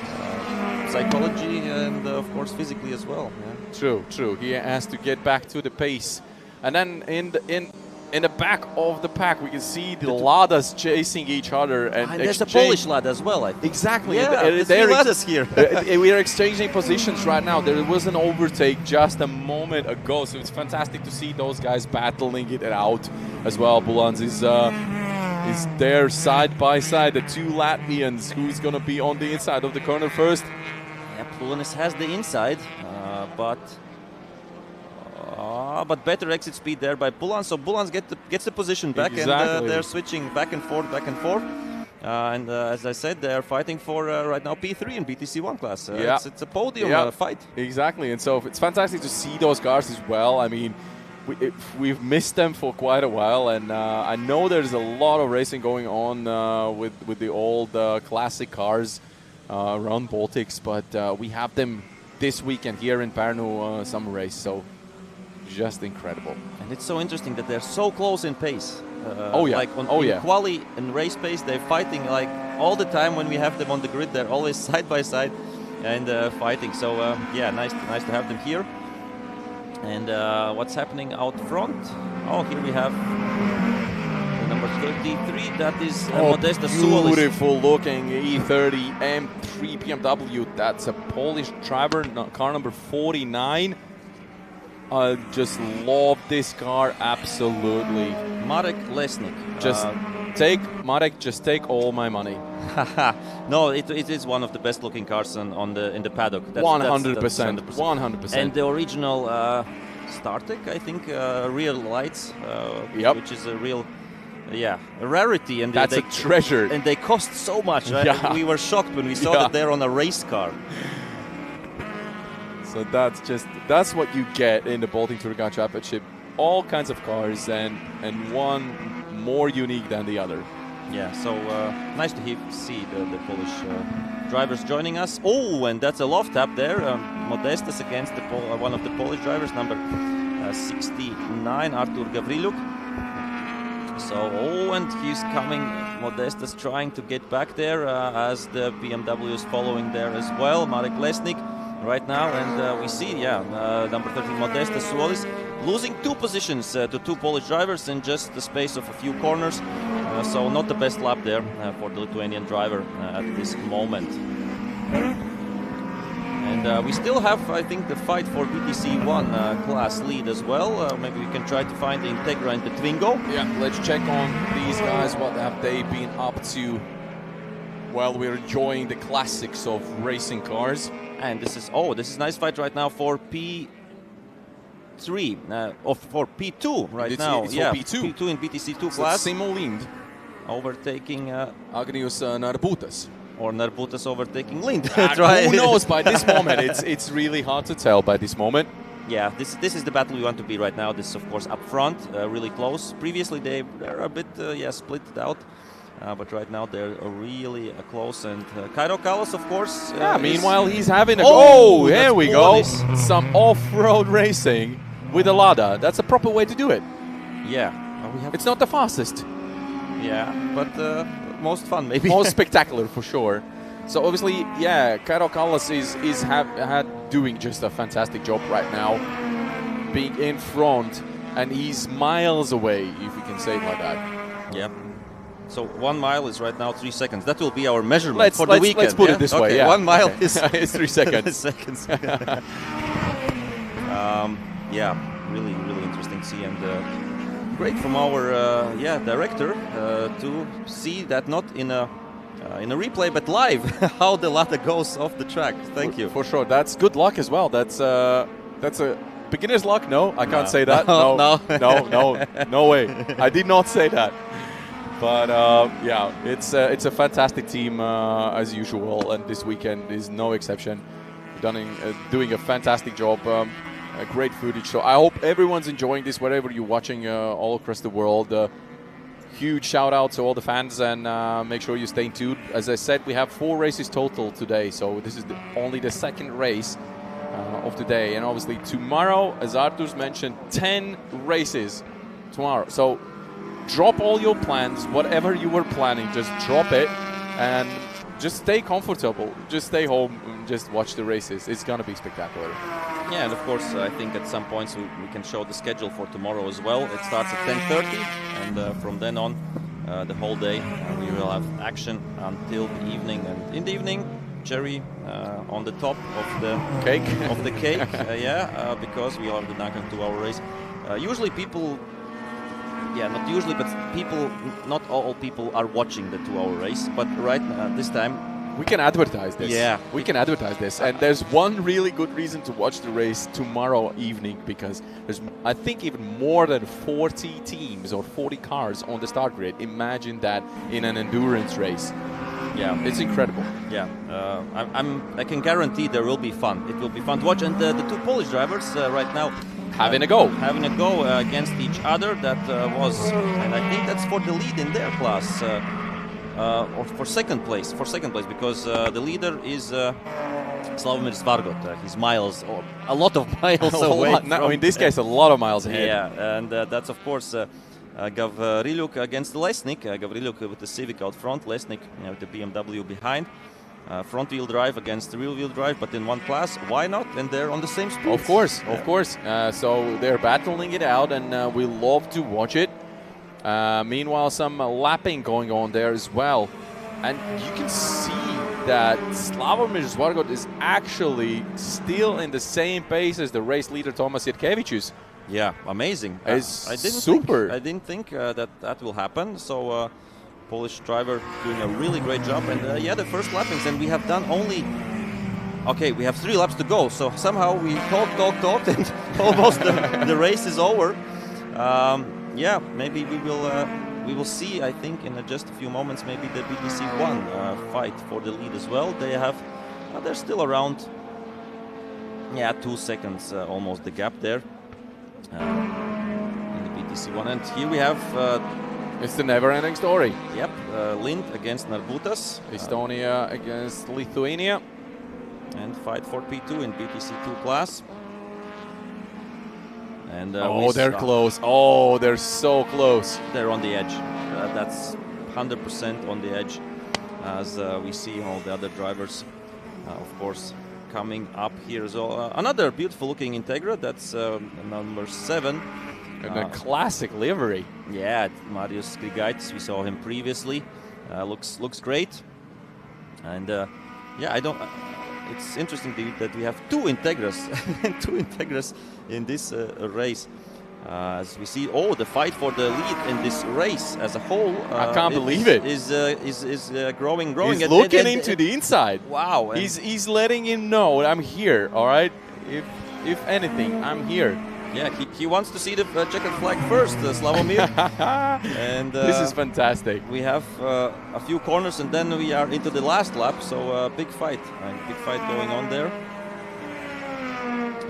psychology and of course physically as well. Yeah. True. He has to get back to the pace. And then in the back of the pack, we can see the Ladas chasing each other. And there's a Polish Lada as well, I think. Exactly. Yeah, there's two Ladas here. We are exchanging positions right now. There was an overtake just a moment ago, so it's fantastic to see those guys battling it out as well. Bulans is there side by side, the two Latvians. Who's going to be on the inside of the corner first? Yeah, Bulans has the inside, but better exit speed there by Bulans. So Bulans gets the position back, exactly. And they're switching back and forth. And as I said, they're fighting for right now P3 in BTC 1 class. It's a podium fight. Exactly, and so it's fantastic to see those cars as well. I mean, we've missed them for quite a while, and I know there's a lot of racing going on with the old classic cars around Baltics, but we have them this weekend here in Parnu Summer Race, so just incredible. And it's so interesting that they're so close in pace. Like on quali and race pace, they're fighting like all the time. When we have them on the grid, they're always side by side and fighting. So nice to have them here. And what's happening out front? Oh, here we have the number 33. That is Modesta Suolis. Beautiful looking E30 M3 BMW. That's a Polish driver, car number 49. I just love this car, absolutely. Marek Lesnik. Just take all my money. No, it is one of the best looking cars in the paddock. 100%. 100%. And the original Startek, I think, rear lights, which is a real rarity. And that's a treasure. And they cost so much. Yeah. We were shocked when we saw that they're on a race car. So that's what you get in the Baltic Touring Car Championship. All kinds of cars and one more unique than the other. Yeah, so nice to see the Polish drivers joining us. Oh, and that's a love tap there. Modestas against one of the Polish drivers, number 69, Artur Gavriluk. So, and he's coming. Modestas trying to get back there as the BMW is following there as well. Marek Lesnik right now, and we see, number 13 Modesta Suolis losing 2 positions to 2 Polish drivers in just the space of a few corners. So not the best lap there for the Lithuanian driver at this moment. And we still have, I think, the fight for BTC 1 class lead as well. Maybe we can try to find the Integra and the Twingo. Yeah, let's check on these guys. What have they been up to while we're enjoying the classics of racing cars? And this is nice fight right now for P3, or for P2 right now. It's for P2. P2 in BTC 2 class. Simo Lind overtaking Agnius Narbutas. Or Narbutas overtaking Lind. Who knows by this moment? It's really hard to tell by this moment. Yeah, this is the battle we want to be right now. This is, of course, up front, really close. Previously, they're a bit split out. But right now they're really close, and Kairo Kallas, of course. Meanwhile, he's having a here we go. Some off-road racing with a Lada. That's a proper way to do it. Yeah, it's not the fastest. Yeah, but most fun maybe. Most spectacular for sure. So obviously, Kairo Kallas is doing just a fantastic job right now, being in front, and he's miles away, if we can say it like that. Yeah. So 1 mile is right now 3 seconds. That will be our measurement for the weekend. Let's put it this way. Yeah. 1 mile is it's 3 seconds. Really interesting to see, and great from our director to see that not in a replay but live how the Lada goes off the track. Thank you. For sure. That's good luck as well. That's a beginner's luck. No, I can't say that. No way. I did not say that. But it's a fantastic team as usual, and this weekend is no exception. Doing a fantastic job, great footage. So I hope everyone's enjoying this wherever you're watching all across the world. Huge shout out to all the fans, and make sure you stay tuned. As I said, we have 4 races total today, so this is only the second race of the day, and obviously tomorrow, as Artur's mentioned, 10 races tomorrow. So drop all your plans, whatever you were planning, just drop it and just stay comfortable. Just stay home and just watch the races. It's going to be spectacular. Yeah, and of course, I think at some points we can show the schedule for tomorrow as well. It starts at 10:30, and from then on, the whole day, we will have action until the evening. And in the evening, cherry on the top of the cake. Because we are the Duncan 2-hour race. Usually people, not usually, but people, not all people are watching the 2-hour race. But right this time, we can advertise this. Yeah. We can advertise this. And there's one really good reason to watch the race tomorrow evening, because there's, I think, even more than 40 teams or 40 cars on the start grid. Imagine that in an endurance race. Yeah, it's incredible. Yeah, I can guarantee there will be fun. It will be fun to watch. And the two Polish drivers right now having a go against each other. That was, and I think that's for the lead in their class. Or for second place, because the leader is Slavomir Svargot. He's miles, or a lot of miles away. In this case, a lot of miles ahead. Yeah, and that's of course Gavrilyuk against Lesnik. Gavrilyuk with the Civic out front, Lesnik with the BMW behind. Front-wheel drive against the rear-wheel drive, but in one class. Why not? And they're on the same speed. Of course. So they're battling it out, and we love to watch it. Meanwhile, some lapping going on there as well. And you can see that Slavomir Svargot is actually still in the same pace as the race leader Tomas Jerkevičius. Yeah, amazing. It's I didn't think that will happen. So Polish driver doing a really great job. And the first lappings, and we have done only... Okay, we have 3 laps to go. So somehow we talked, and almost the race is over. Maybe we will see, I think, in just a few moments, maybe the BGT 1 fight for the lead as well. They're still around, 2 seconds, almost the gap there in the BGT 1. And here we have... it's the never-ending story. Yep, Lind against Narbutas. Estonia against Lithuania. And fight for P2 in BGT 2 class. And they're close. Oh, they're so close. They're on the edge. That's 100% on the edge, as we see all the other drivers, of course, coming up here as well. Another beautiful-looking Integra. That's number 7. And a classic livery. Yeah, Marius Grigaitis. We saw him previously. Looks great. And it's interesting that we have 2 Integras in this race. As we see, the fight for the lead in this race as a whole. I can't believe it. Is growing. He's looking into the inside. Wow. He's letting him know I'm here. All right. If anything, I'm here. Yeah, he wants to see the checkered flag first, Slavomir. And this is fantastic. We have a few corners, and then we are into the last lap. So big fight going on there.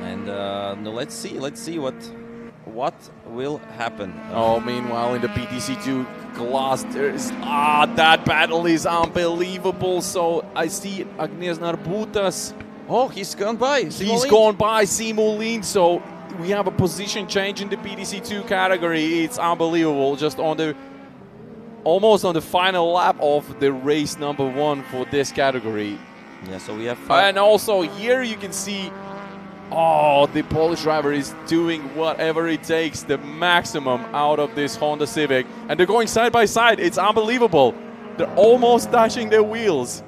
And let's see what will happen. Meanwhile in the BGT 2 class, that battle is unbelievable. So I see Agnieszka Narbutas. Oh, he's gone by. Simo Lind. So we have a position change in the BGT 2 category. It's unbelievable. Just almost on the final lap of the race number 1 for this category. Yeah, so we have... and also here you can see, the Polish driver is doing whatever it takes, the maximum out of this Honda Civic. And they're going side by side. It's unbelievable. They're almost touching their wheels.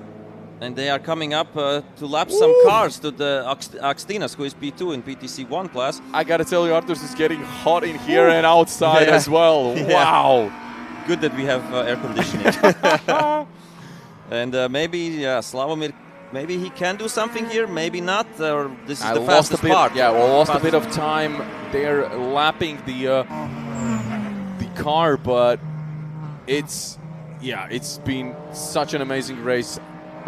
And they are coming up to lap some cars to the Akstinas, who is P2 in BGT 1 class. I gotta tell you, Arturs is getting hot in here and outside as well. Yeah. Wow. Good that we have air conditioning. And maybe Slavomir, maybe he can do something here, maybe not. Or this is the fastest part. Yeah, lost a bit of time. They're lapping the car, but it's been such an amazing race.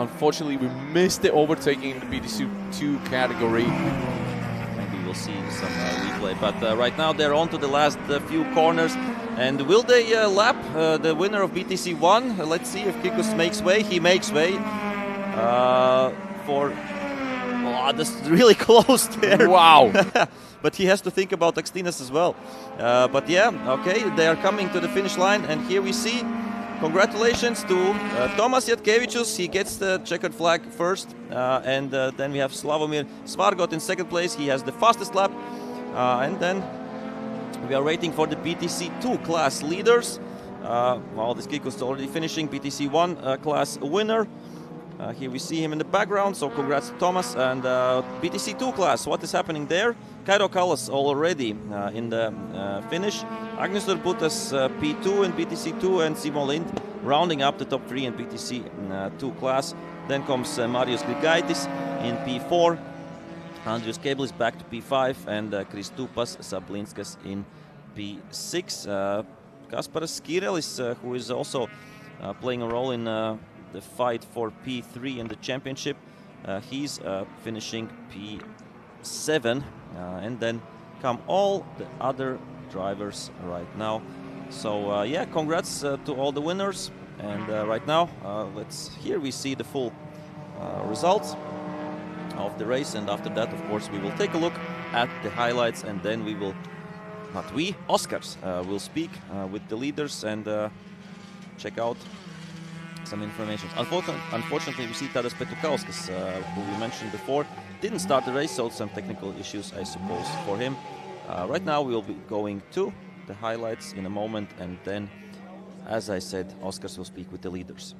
Unfortunately, we missed the overtaking in the BGT 2 category. Maybe we'll see some replay. But right now they're on to the last few corners. And will they lap the winner of BGT 1? Let's see if Kikus makes way. He makes way that's really close there. Wow. But he has to think about Akstinas as well. But yeah, okay, they are coming to the finish line. And here we see congratulations to Tomas Jatkevicius. He gets the checkered flag first, and then we have Slavomir Svargot in second place. He has the fastest lap, and then we are waiting for the BTC 2 class leaders. Well, this Kiko is already finishing. BTC 1 class winner. Here we see him in the background, so congrats to Thomas. And BTC 2 class, what is happening there? Kairo Kallas already in the finish. Agnes Urbutas P2 in BTC 2, and Simo Lind rounding up the top 3 in BTC 2 class. Then comes Marius Grigaitis in P4. Andrius Kebelis back to P5, and Kristupas Sablinskas in P6. Kasparas Skirelis, who is also playing a role in the fight for P3 in the championship, he's finishing P7, and then come all the other drivers right now. So yeah, congrats to all the winners. And right now, here we see the full results of the race, and after that, of course, we will take a look at the highlights, and then we will, not we, Oscars, will speak with the leaders and check out some information. Unfortunately, we see Tadas Petukauskas, who we mentioned before, didn't start the race, so some technical issues, I suppose, for him. Right now, we will be going to the highlights in a moment, and then, as I said, Oscars will speak with the leaders.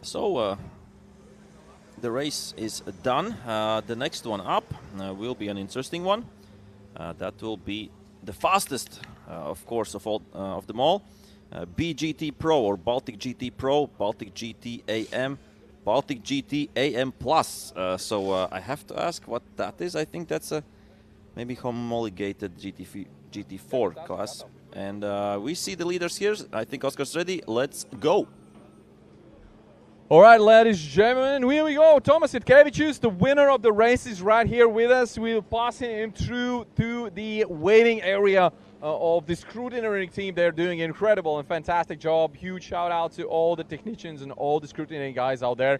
So the race is done. The next one up will be an interesting one. That will be the fastest, of course, of all of them all. BGT Pro or Baltic GT Pro, Baltic GT AM, Baltic GT AM Plus. So I have to ask what that is. I think that's a maybe homologated GT4 class. And we see the leaders here. I think Oscar's ready. Let's go. All right, ladies and gentlemen, here we go. Tomas Jatkevicius, the winner of the race, is right here with us. We'll pass him through to the waiting area of the scrutineering team. They're doing an incredible and fantastic job. Huge shout out to all the technicians and all the scrutineering guys out there.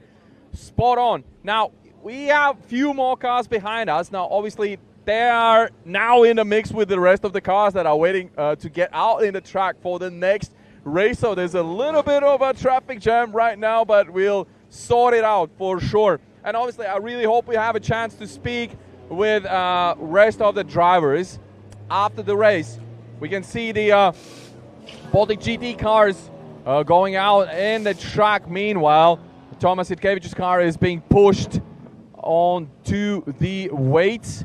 Spot on. Now, we have a few more cars behind us. Now, obviously, they are now in the mix with the rest of the cars that are waiting to get out in the track for the next race. So there's a little bit of a traffic jam right now, but we'll sort it out for sure. And obviously, I really hope we have a chance to speak with rest of the drivers after the race. We can see the Baltic GT cars going out in the track. Meanwhile, Tomas Jatkevicius' car is being pushed onto the weights.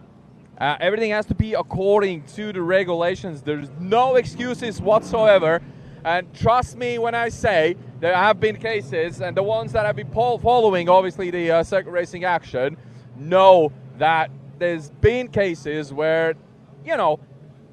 Everything has to be according to the regulations. There's no excuses whatsoever. And trust me when I say there have been cases, and the ones that have been following, obviously, the circuit racing action, know that there's been cases where, you know,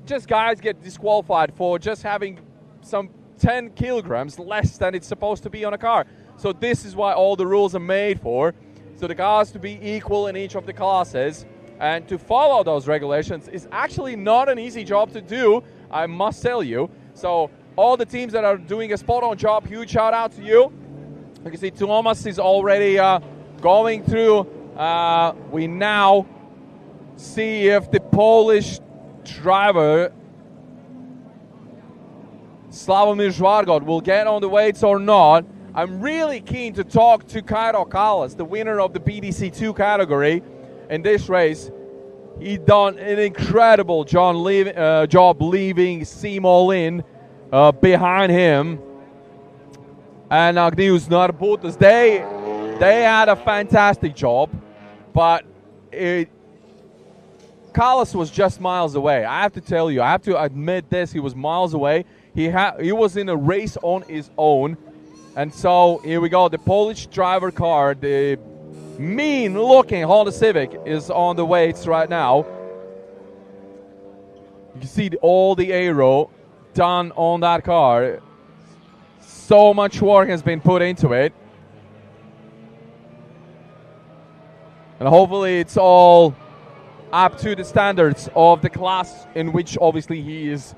just guys get disqualified for just having some 10 kilograms less than it's supposed to be on a car. So this is why all the rules are made for. So the cars to be equal in each of the classes, and to follow those regulations is actually not an easy job to do, I must tell you. So all the teams that are doing a spot-on job, huge shout out to you. You can see Thomas is already going through. We now see if the Polish driver Slavomir Žvargod will get on the weights or not. I'm really keen to talk to Kairo Kallas, the winner of the BDC2 category in this race. He done an incredible job leaving Simo in behind him. And Agnius Narbutas, they had a fantastic job, but Kallas was just miles away. I have to tell you, I have to admit this, he was miles away. He was in a race on his own. And so here we go, the Polish driver car, the mean-looking Honda Civic is on the weights right now. You can see all the aero done on that car. So much work has been put into it. And hopefully it's all up to the standards of the class in which obviously he is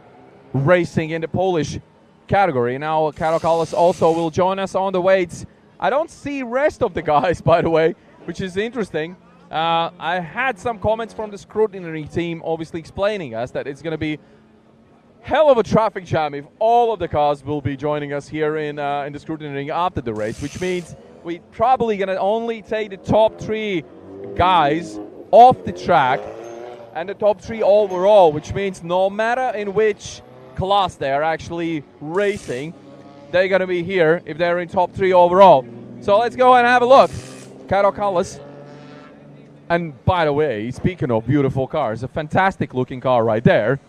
racing in the Polish category. Now Kairo Kallas also will join us on the weights. I don't see rest of the guys, by the way, which is interesting. I had some comments from the scrutiny team obviously explaining us that it's going to be hell of a traffic jam if all of the cars will be joining us here in the scrutiny ring after the race, which means we're probably going to only take the top 3 guys off the track and the top 3 overall, which means no matter in which class they are actually racing, they're going to be here if they're in top 3 overall. So let's go and have a look. Kairo Kallas. And by the way, speaking of beautiful cars, a fantastic looking car right there.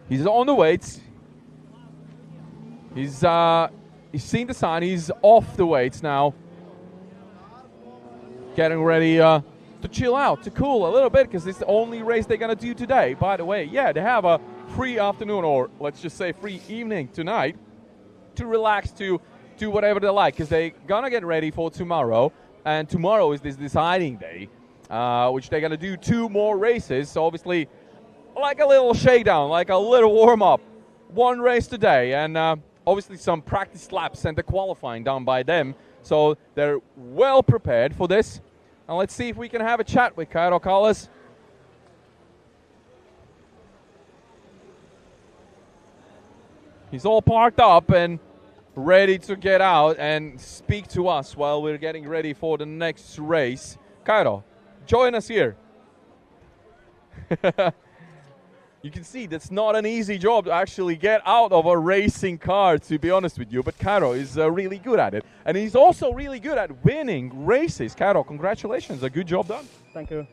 He's on the weights. He's seen the sign. He's off the weights now. Getting ready to chill out, to cool a little bit, because it's the only race they're going to do today. By the way, yeah, they have a free afternoon, or let's just say free evening tonight, to relax, to do whatever they like, because they're going to get ready for tomorrow. And tomorrow is this deciding day, which they're going to do 2 more races. So obviously, like a little shakedown, like a little warm-up. 1 race today, and obviously some practice laps and the qualifying done by them. So they're well prepared for this. And let's see if we can have a chat with Kairo Kallas. He's all parked up and ready to get out and speak to us while we're getting ready for the next race. Kairo, join us here. You can see that's not an easy job to actually get out of a racing car, to be honest with you, but Kairo is really good at it. And he's also really good at winning races. Kairo, congratulations, a good job done. Thank you.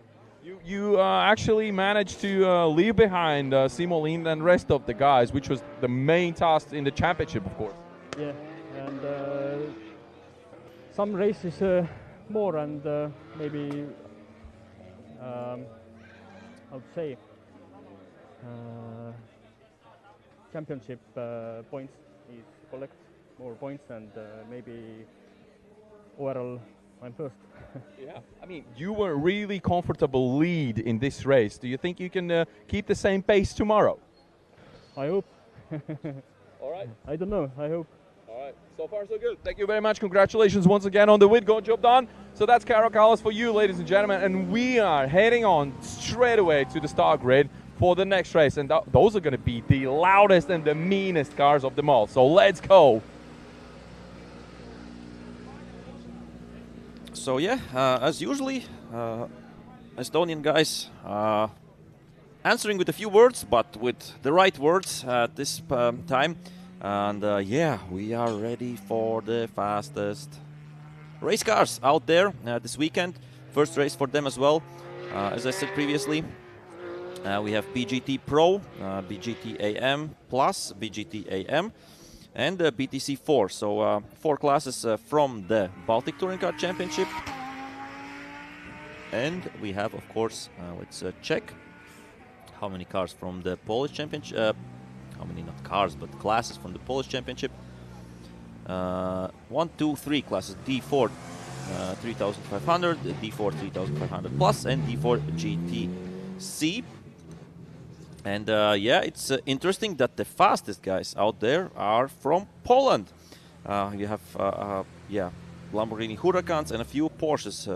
You actually managed to leave behind Simo Lind and rest of the guys, which was the main task in the championship, of course. Yeah, and some races more, and maybe I would say championship points is collect more points, and maybe overall I'm first. Yeah, I mean, you were really comfortable lead in this race. Do you think you can keep the same pace tomorrow? I hope. All right. I don't know, I hope. All right, so far so good. Thank you very much. Congratulations once again on the win. Good job done. So that's Kairo Kallas for you, ladies and gentlemen, and we are heading on straight away to the start grid for the next race, and those are going to be the loudest and the meanest cars of them all. So let's go. So yeah, as usually, Estonian guys answering with a few words, but with the right words at this time. And yeah, we are ready for the fastest race cars out there this weekend. First race for them as well. As I said previously, we have BGT Pro, BGT AM Plus, BGT AM, and BTC 4. So 4 classes from the Baltic Touring Car Championship. And we have, of course, let's check how many cars from the Polish Championship. How many, not cars, but classes from the Polish Championship. 1, 2, 3 classes. D4 3500, D4 3500 plus, and D4 GTC. And yeah, it's interesting that the fastest guys out there are from Poland. You have yeah, Lamborghini Huracans and a few Porsches,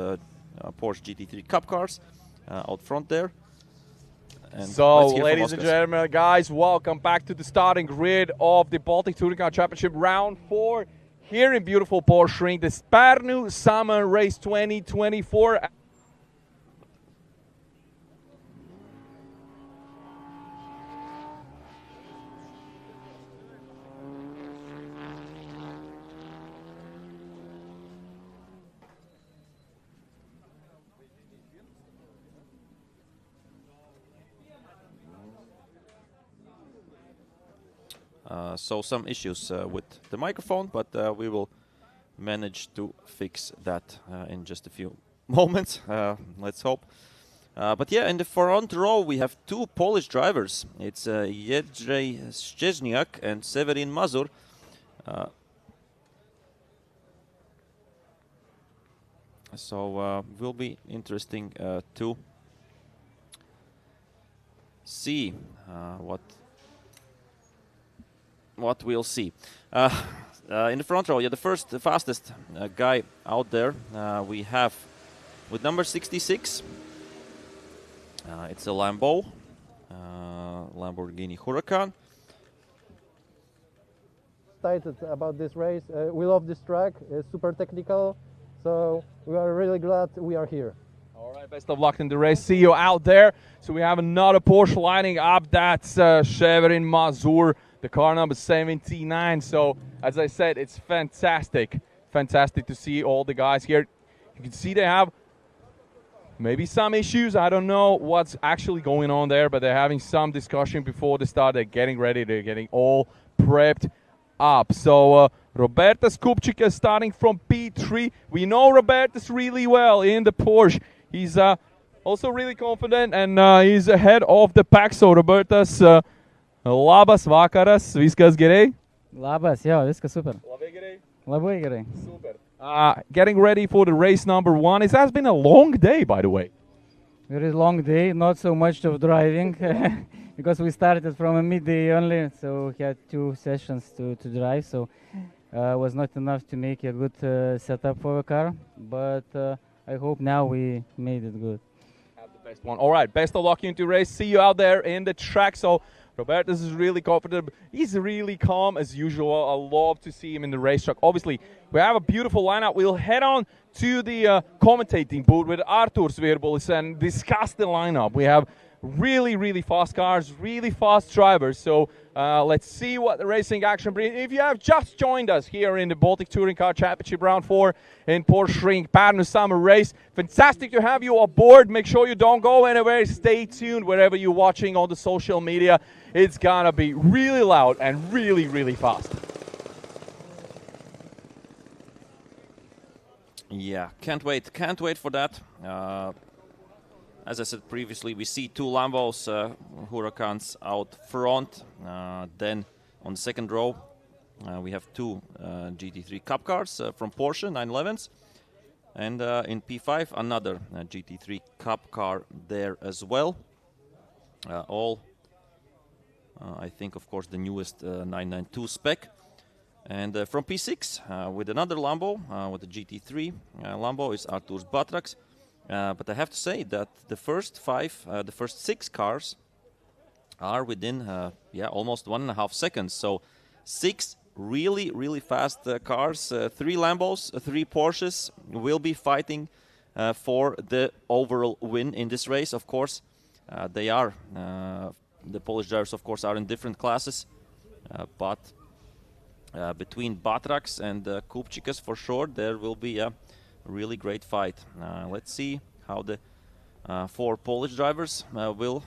Porsche GT3 Cup cars out front there. And so, let's hear from ladies and Oskars. gentlemen, guys, welcome back to the starting grid of the Baltic Touring Car Championship Round 4 here in beautiful Porschering, the Parnu Summer Race 2024. So some issues with the microphone, but we will manage to fix that in just a few moments. Let's hope. But yeah, in the front row we have two Polish drivers. It's Jędrzej Szczęsniak and Severin Mazur. So will be interesting to see what we'll see. In the front row, yeah, the fastest guy out there we have with number 66. It's a Lambo, Lamborghini Huracan. Excited about this race. We love this track. It's super technical, so we are really glad we are here. All right, best of luck in the race. See you out there. So we have another Porsche lining up. That's Severin Mazur, the car number 79. So as I said, it's fantastic to see all the guys here. You can see they have maybe some issues. I don't know what's actually going on there, but they're having some discussion before the start. They're getting ready. They're getting all prepped up. So Robertas Kupčika starting from P3. We know Robertas really well in the Porsche. He's also really confident, and he's ahead of the pack. So Robertas, labas vakaras, viskas gerai? Labas, jo, viskas super. Labai gerai. Labai gerai. Super. Getting ready for the race number 1. It has been a long day, by the way. Very long day, not so much of driving, because we started from a midday only, so we had 2 sessions to drive, so was not enough to make a good setup for the car, but I hope now we made it good. Have the best one. All right, best of luck into race. See you out there in the track. So Robertas is really confident. He's really calm as usual. I love to see him in the racetrack. Obviously, we have a beautiful lineup. We'll head on to the commentating booth with Artur Svirbulis and discuss the lineup. We have really fast cars, really fast drivers. So let's see what the racing action brings. If you have just joined us here in the Baltic Touring Car Championship Round 4 in Porschering, Parnu Summer Race, fantastic to have you aboard. Make sure you don't go anywhere. Stay tuned wherever you're watching on the social media. It's gonna be really loud and really fast. Yeah, can't wait for that. As I said previously, we see 2 Lambos, Huracans out front. Then on the second row, we have 2 GT3 Cup cars from Porsche 911s. And in P5, another GT3 Cup car there as well. All, I think, of course, the newest 992 spec. And from P6, with another Lambo, with the GT3 Lambo, is Arturs Batrax. But I have to say that the first 6 cars are within almost 1.5 seconds. So 6 really fast cars, 3 Lambos, 3 Porsches will be fighting for the overall win in this race. Of course, they are the Polish drivers, of course, are in different classes, but between Batrax and Kupčikas, for sure, there will be a really great fight. Let's see how the 4 Polish drivers will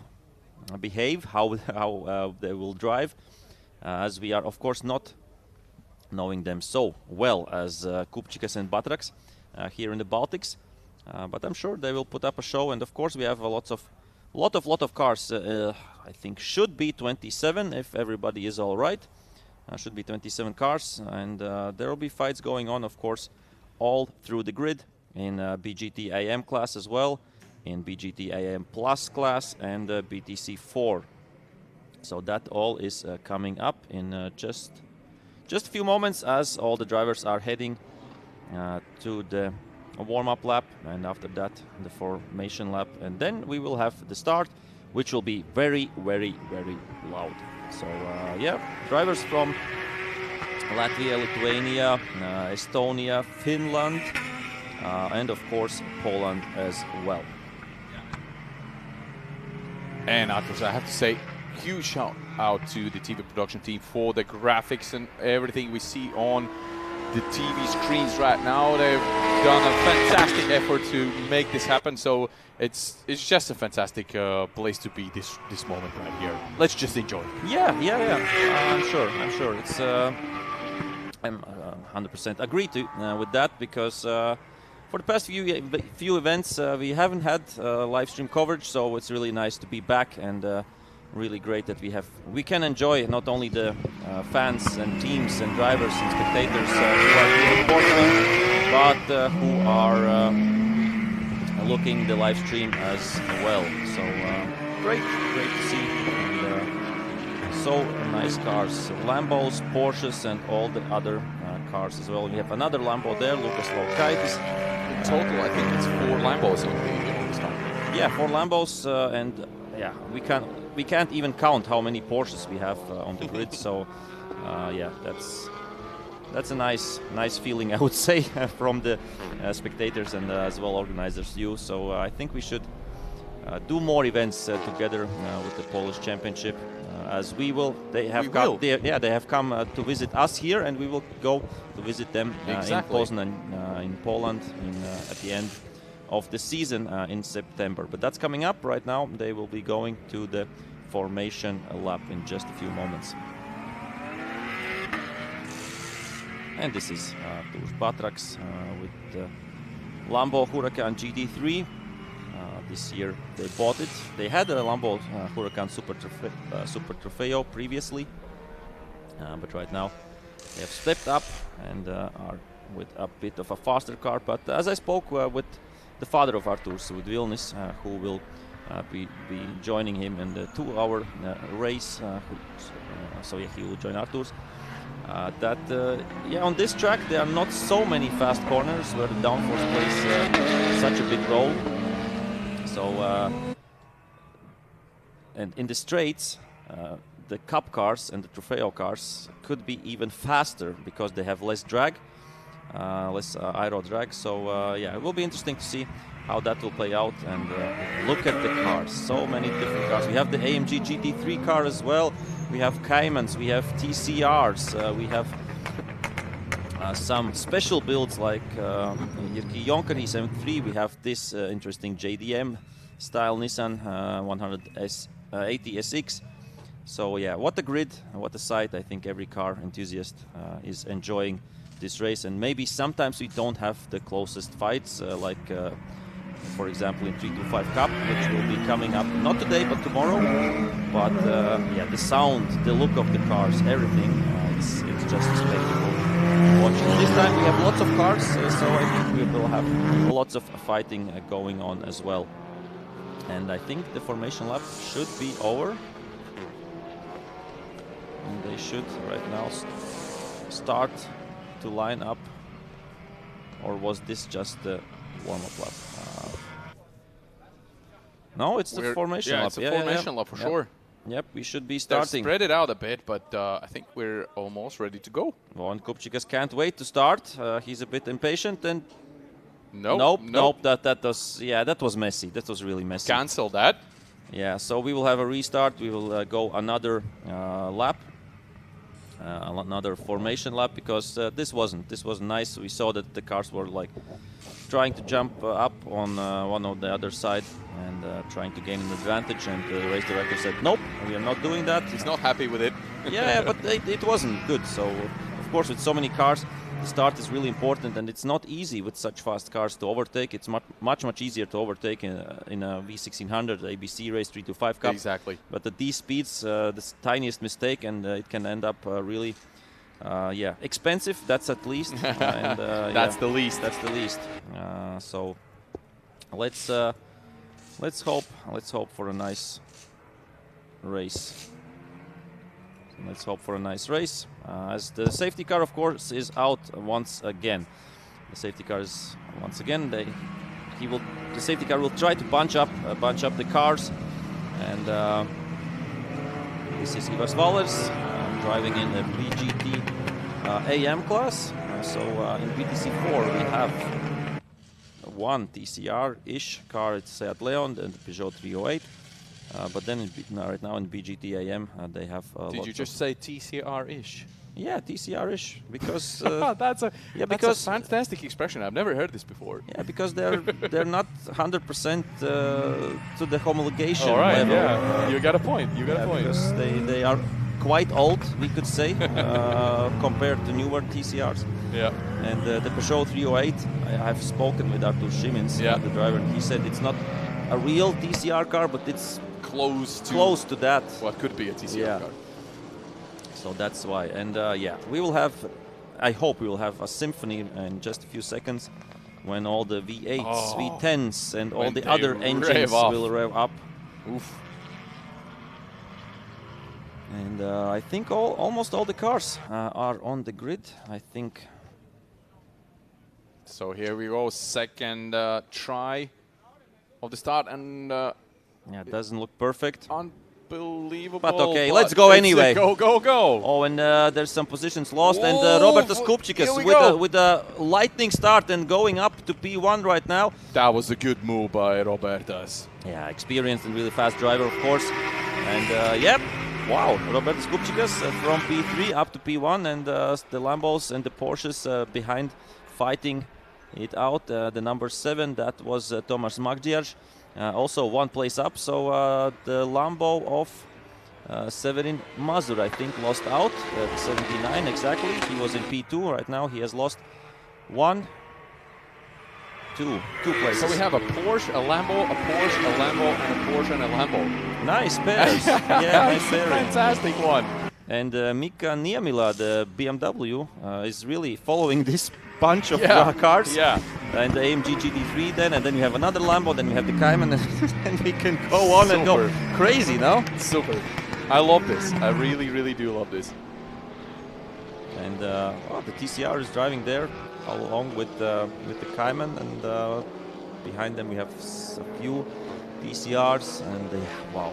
behave, how they will drive, as we are, of course, not knowing them so well as Kupčikas and Batrax here in the Baltics. But I'm sure they will put up a show, and of course we have a lot of cars. I think should be 27 if everybody is all right. Should be 27 cars, and there will be fights going on, of course, all through the grid in BGT AM class as well, in BGT AM Plus class, and BTC 4. So that all is coming up in just a few moments, as all the drivers are heading to the warm-up lap, and after that the formation lap, and then we will have the start which will be very, very, very loud. So yeah, drivers from Latvia, Lithuania, Estonia, Finland, and of course Poland as well. And Arturs, I have to say, huge shout out to the TV production team for the graphics and everything we see on the TV screens right now. They've done a fantastic effort to make this happen. So it's just a fantastic place to be this moment right here. Let's just enjoy it. Yeah. I'm sure. It's I'm 100% agree with that, because for the past few events we haven't had live stream coverage, so it's really nice to be back, and really great that we can enjoy not only the fans and teams and drivers and spectators who are here in Porschering, but who are looking the live stream as well. So great to see. So nice cars, Lambos, Porsches, and all the other cars as well. We have another Lambo there, Lucas Laukaitis. In total, I think it's 4 Lambos on the start. Yeah, 4 Lambos, and yeah, we can't even count how many Porsches we have on the grid. So yeah, that's a nice feeling, I would say, from the spectators and as well organizers' view. So I think we should do more events together with the Polish Championship, as we will. They have come to visit us here, and we will go to visit them in Poznan, in Poland, at the end of the season in September. But that's coming up right now. They will be going to the formation lap in just a few moments. And this is Arturs Batraks with the Lambo Huracan GT3. This year they bought it. They had a Lambo Huracan Super Trofeo previously, but right now they have stepped up and are with a bit of a faster car. But as I spoke with the father of Arturs, with Vilnis, who will be joining him in the 2-hour race, so yeah, he will join Arturs. Yeah, on this track there are not so many fast corners where the downforce plays such a big role. So, and in the straights, the Cup cars and the Trofeo cars could be even faster because they have less drag, less aero drag. So, yeah, it will be interesting to see how that will play out. And look at the cars, so many different cars. We have the AMG GT3 car as well. We have Caymans, we have TCRs, we have some special builds like Jyrki Jonkeri 73. We have this interesting JDM style Nissan 180 SX. So yeah, what a grid, what a sight. I think every car enthusiast is enjoying this race, and maybe sometimes we don't have the closest fights like for example in 325 Cup, which will be coming up not today but tomorrow. But yeah, the sound, the look of the cars, everything, it's just a spectacle. This time we have lots of cars, so I think we will have lots of fighting going on as well. And I think the formation lap should be over. And they should right now start to line up. Or was this just the warm-up lap? No, it's the formation lap. It's a formation lap for sure. Yep, we should be starting. They've spread it out a bit, but I think we're almost ready to go. Von Kupčikas can't wait to start. He's a bit impatient, and nope. That was messy. That was really messy. Cancel that. Yeah, so we will have a restart. We will go another lap, another formation lap, because this wasn't nice. We saw that the cars were like trying to jump up on one or the other side and trying to gain an advantage, and the race director said, nope, we are not doing that. He's not happy with it. Yeah, but it wasn't good. So, of course, with so many cars, the start is really important, and it's not easy with such fast cars to overtake. It's much easier to overtake in a V1600, ABC race, 325 Cup. Exactly. But at these speeds, the tiniest mistake, and it can end up really expensive. That's at least. And, that's the least. That's the least. So let's hope for a nice race. Let's hope for a nice race. As the safety car, of course, is out once again. The safety car is once again. The safety car will try to bunch up the cars, And this is Ivars Valers driving in the BGT AM class. So in BTC 4 we have one TCR-ish car, it's Seat Leon and the Peugeot 308. But then right now in BGT AM they have. Did you just say TCR-ish? Yeah, TCR-ish, because that's a fantastic expression. I've never heard this before. Yeah, because they're not 100% to the homologation All right, level. yeah, you got a point. You got a point. Because they are quite old, we could say, compared to newer TCRs. Yeah. And the Peugeot 308, I've spoken with Artur Šimins, the driver, and he said it's not a real TCR car, but it's close to that. What could be a TCR car. So that's why. And yeah, we will have, I hope we will have a symphony in just a few seconds when all the V8s, V10s, and all the other engines will rev up. Oof. And I think almost all the cars are on the grid, I think. So here we go, second try of the start, and yeah, it doesn't look perfect. Unbelievable. But okay, let's go anyway. Go, go, go. Oh, and there's some positions lost, and Robertas Kupčikas with a lightning start and going up to P1 right now. That was a good move by Robertas. Yeah, experienced and really fast driver, of course. And yep. Wow, Robertas Kupčikas from P3 up to P1, and the Lambos and the Porsches behind fighting it out. The number 7, that was Tomas Magdziarz, also one place up. So the Lambo of Severin Mazur, I think, lost out. 79 exactly. He was in P2. Right now he has lost two places. So we have a Porsche, a Lambo, a Porsche, a Lambo, and a Porsche and a Lambo. Nice pairs. Yeah, nice pairing. Fantastic one. And Mika Niemila, the BMW, is really following this bunch of cars. Yeah. And the AMG GT3 then, and then you have another Lambo, then we have the Cayman, and we can go on and go crazy, no? Super. I love this. I really, really do love this. And the TCR is driving there along with the Cayman, and behind them we have a few TCRs, and wow,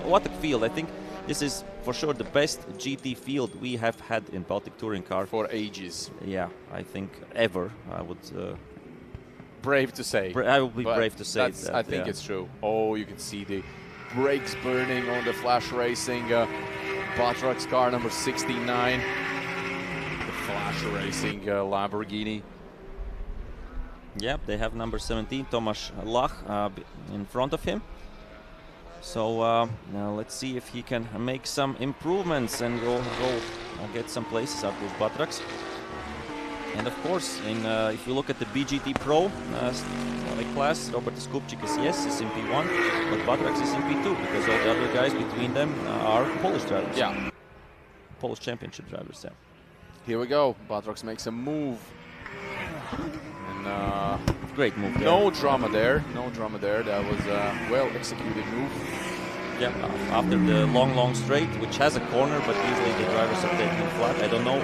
what a field. I think this is for sure the best GT field we have had in Baltic Touring Car. For ages. Yeah, I think ever, I would... brave to say. I would be brave to say that. I think it's true. Oh, you can see the brakes burning on the Flash Racing Batrax car number 69. The Flash Racing Lamborghini. Yep, they have number 17, Tomas Lach, in front of him. So now let's see if he can make some improvements and go get some places out with Batrax. And of course, if you look at the BGT Pro class, Robertas Kupčikas, yes, is in P1, but Batrax is in P2 because all the other guys between them are Polish drivers. Yeah. Polish championship drivers, yeah. Here we go. Batrax makes a move. And great move there. No drama there. No drama there. That was a well-executed move. Yeah, after the long straight, which has a corner, but usually the drivers are taking it flat. I don't know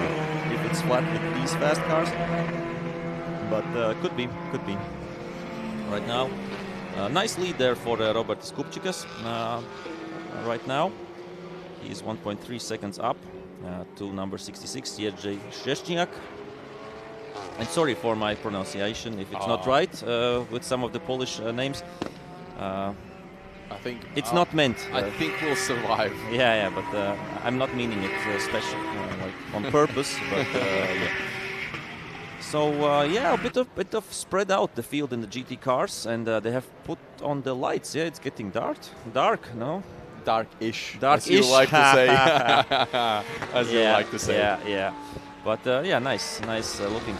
if it's flat with these fast cars, but could be. Right now, nice lead there for Robertas Kupčikas. Right now, he is 1.3 seconds up to number 66, Jerzy Szczesniak. And sorry for my pronunciation if it's not right with some of the Polish names. I think it's not meant. I think we'll survive. Yeah, but I'm not meaning it special, like on purpose. But yeah. So yeah, a bit of spread out the field in the GT cars, and they have put on the lights. Yeah, it's getting dark, no? Dark-ish, as you like to say. As you like to say. Yeah. But yeah, nice looking,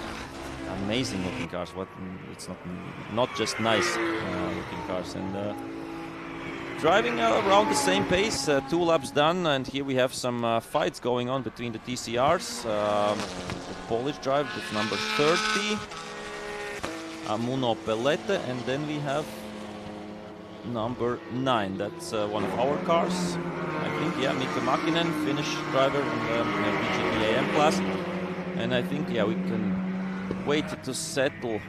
amazing looking cars. It's not just nice looking cars, and driving around the same pace. 2 laps done, and here we have some fights going on between the TCRs. The Polish driver, that's number 30, Amuno Pelete, and then we have number 9. That's one of our cars, I think. Yeah, Mika Makinen, Finnish driver in the BGT AM class. And I think, yeah, we can wait to settle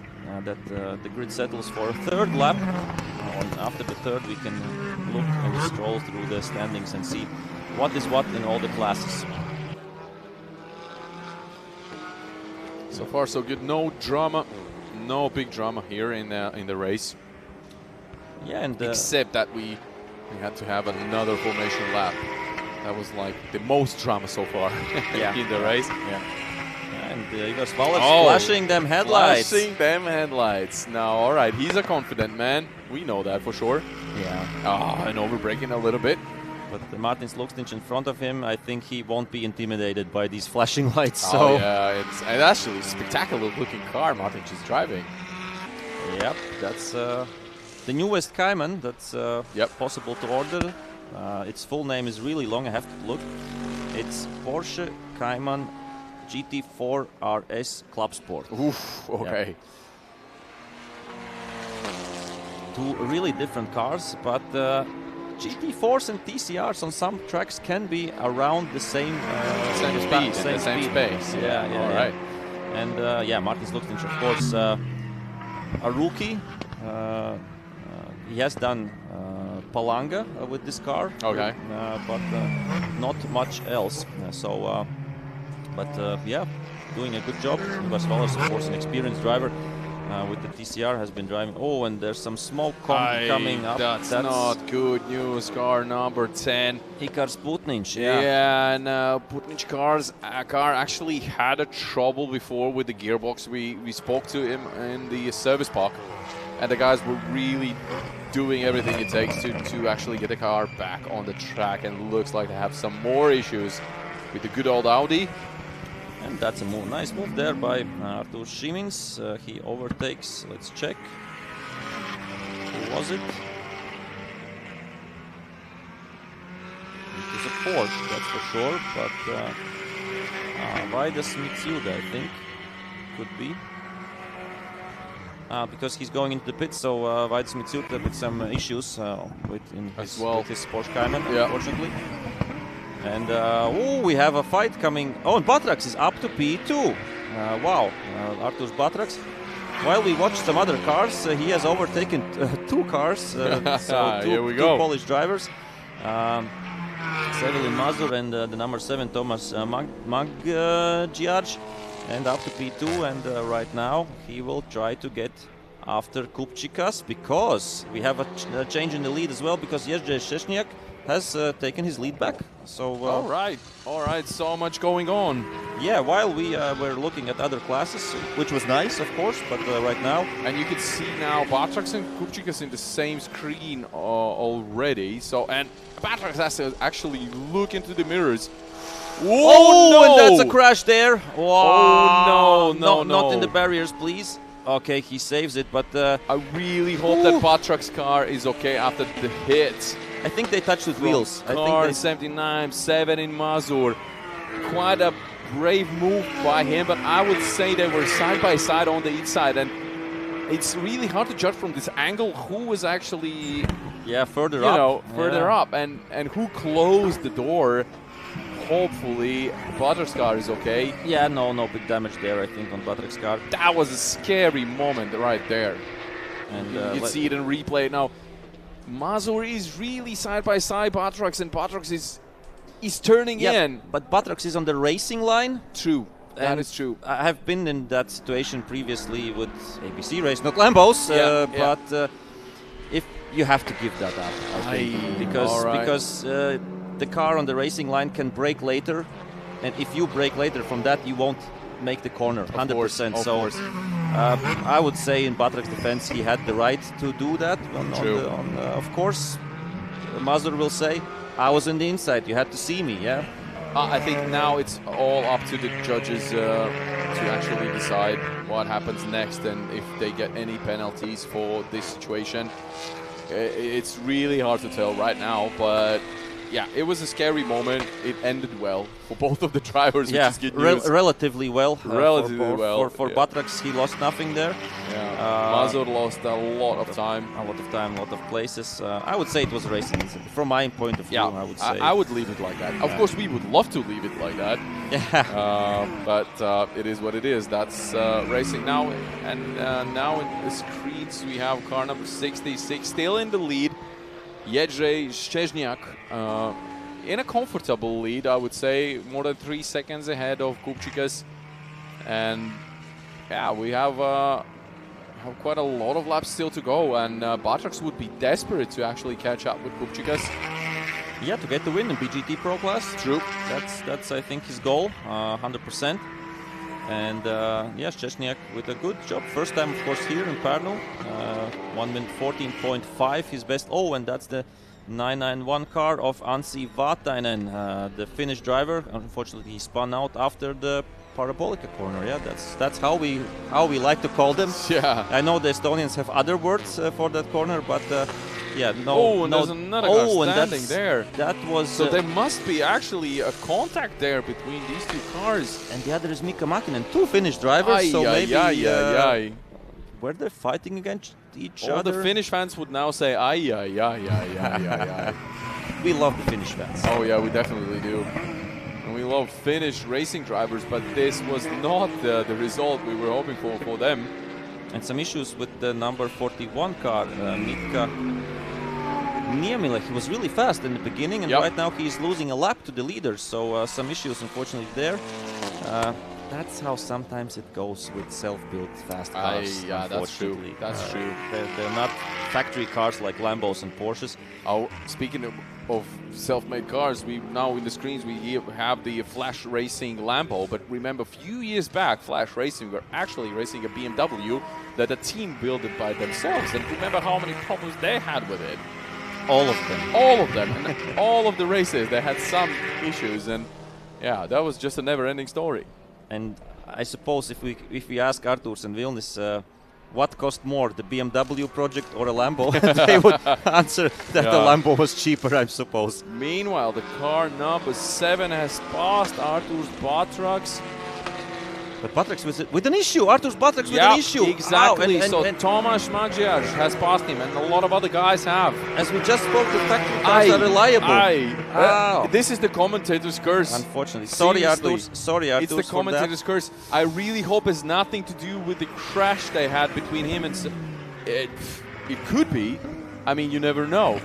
that the grid settles for a third lap. And after the third, we can look and stroll through the standings and see what is what in all the classes. So far, so good. No drama, no big drama here in the race. Yeah, and except that we had to have another formation lap. That was like the most drama so far in the race. Yeah. And Igor Svalov flashing them headlights. Flashing them headlights. Now, all right, he's a confident man. We know that for sure. Yeah. And overbraking a little bit. But Martin Slukstins in front of him, I think he won't be intimidated by these flashing lights. So. Oh, yeah, it's actually a spectacular looking car Martin is driving. Yep, that's the newest Cayman that's possible to order. Its full name is really long, I have to look. It's Porsche Cayman GT4 RS Club Sport. Oof, okay. Yep. Two really different cars, but GT4s and TCRs on some tracks can be around the same speed, the same space. Yeah, all right. And Martin Slukstins, of course, a rookie. He has done Palanga with this car, okay, but not much else. Doing a good job. Igor Svalov, of course, an experienced driver. With the TCR has been driving. Oh, and there's some smoke coming up. That's not good news. Car number 10. Ikar Sputnic. Yeah, and Sputnic car actually had a trouble before with the gearbox. We spoke to him in the service park, and the guys were really doing everything it takes to actually get the car back on the track. And looks like they have some more issues with the good old Audi. And that's a nice move there by Artur Šimins. He overtakes, let's check. Who was it? It was a Porsche, that's for sure, but Vaidas Mitsuda, I think, could be. Because he's going into the pits, so Vaidas Mitsuda with some issues with his Porsche Cayman, unfortunately. And we have a fight coming. Oh, and Batrax is up to P2. Wow, Arturs Batrax. While we watch some other cars, he has overtaken two cars. So two Polish drivers. Sevelin Mazur and the number 7 Thomas Magyarj. And up to P2. And right now he will try to get after Kupčikas, because we have a change in the lead as well, because Jerzy Szczesniak has taken his lead back. So all right, so much going on. Yeah, while we were looking at other classes, which was nice, of course, but right now, and you can see now Batrax and Kupčikas in the same screen already. So, and Batrax has to actually look into the mirrors. Oh no! And that's a crash there. Wow. Oh no, not in the barriers, please. Okay, he saves it, but I really hope that Batrax's car is okay after the hit. I think they touched with wheels. I think 79, 7 in Mazur. Quite a brave move by him, but I would say they were side by side on the inside, and it's really hard to judge from this angle who was actually further up and who closed the door. Hopefully Batrax's car is okay. Yeah, no big damage there, I think, on Batrax's car. That was a scary moment right there. And you see it in replay now. Mazur is really side by side Batrax, and Batrax is turning in. But Batrax is on the racing line. True, that is true. I have been in that situation previously with ABC Race, not Lambos, but if you have to give that up, I think, because the car on the racing line can brake later, and if you brake later from that, you won't make the corner 100%. So I would say in Batrax's defense, he had the right to do that. Of course, Mazur will say, I was on the inside, you had to see me, yeah? I think now it's all up to the judges to actually decide what happens next and if they get any penalties for this situation. It's really hard to tell right now, but yeah, it was a scary moment. It ended well for both of the drivers, yeah, which is good news. relatively well. Relatively well. For yeah. BaTCC, he lost nothing there. Yeah. Mazur lost a lot of time. A lot of places. I would say it was racing. From my point of view, Yeah, I would say. I would leave it like that. Of course, we would love to leave it like that. Yeah. But it is what it is. That's racing now. And now in the screens, we have car number 66 still in the lead. Jędrzej Szczęsniak in a comfortable lead, I would say, more than 3 seconds ahead of Kupčikas. And yeah, we have quite a lot of laps still to go, and BaTCC would be desperate to actually catch up with Kupčikas. Yeah, to get the win in BGT Pro class. True. That's I think his goal, 100%. And yeah, Szczęsniak with a good job. First time, of course, here in Parnu. 1 minute 14.5, his best. Oh, and that's the 991 car of Anssi Vatainen, the Finnish driver. Unfortunately, he spun out after the Parabolica corner. Yeah, that's how we like to call them. Yeah. I know the Estonians have other words for that corner, but yeah, no. Oh, and there's another guy standing there. That was. So there must be actually a contact there between these two cars. And the other is Mika Mäkinen, two Finnish drivers. So maybe were they fighting against each All other? the Finnish fans would now say, ay, ay, ay, ay, ay, ay, ay. We love the Finnish fans. Oh yeah, we definitely do. And we love Finnish racing drivers, but this was not the result we were hoping for them. And some issues with the number 41 car, Mitka Niemila. He was really fast in the beginning, and right now he's losing a lap to the leaders. So some issues, unfortunately, there. That's how sometimes it goes with self-built fast cars. Yeah, that's true. That's true. They're not factory cars like Lambos and Porsches. Oh, speaking of self-made cars, we now in the screens we have the Flash Racing Lambo. But remember, a few years back, Flash Racing were actually racing a BMW that a team built it by themselves. And remember how many problems they had with it. All of them. All of them. And all of the races, they had some issues. And yeah, that was just a never-ending story. And I suppose if we ask Arturs and Vilnis what cost more, the BMW project or a Lambo, they would answer that the Lambo was cheaper, I suppose. Meanwhile, the car number 7 has passed Arturs BaTCC. But BaTCC with an issue. Arturs BaTCC with an issue. Exactly. So Tomasz Magyar has passed him, and a lot of other guys have. As we just spoke, the factory cars are reliable. This is the commentator's curse. Unfortunately. Sorry, Arturs. Sorry, Arturs. It's the commentator's curse. I really hope it's nothing to do with the crash they had between him and... It could be. I mean, you never know.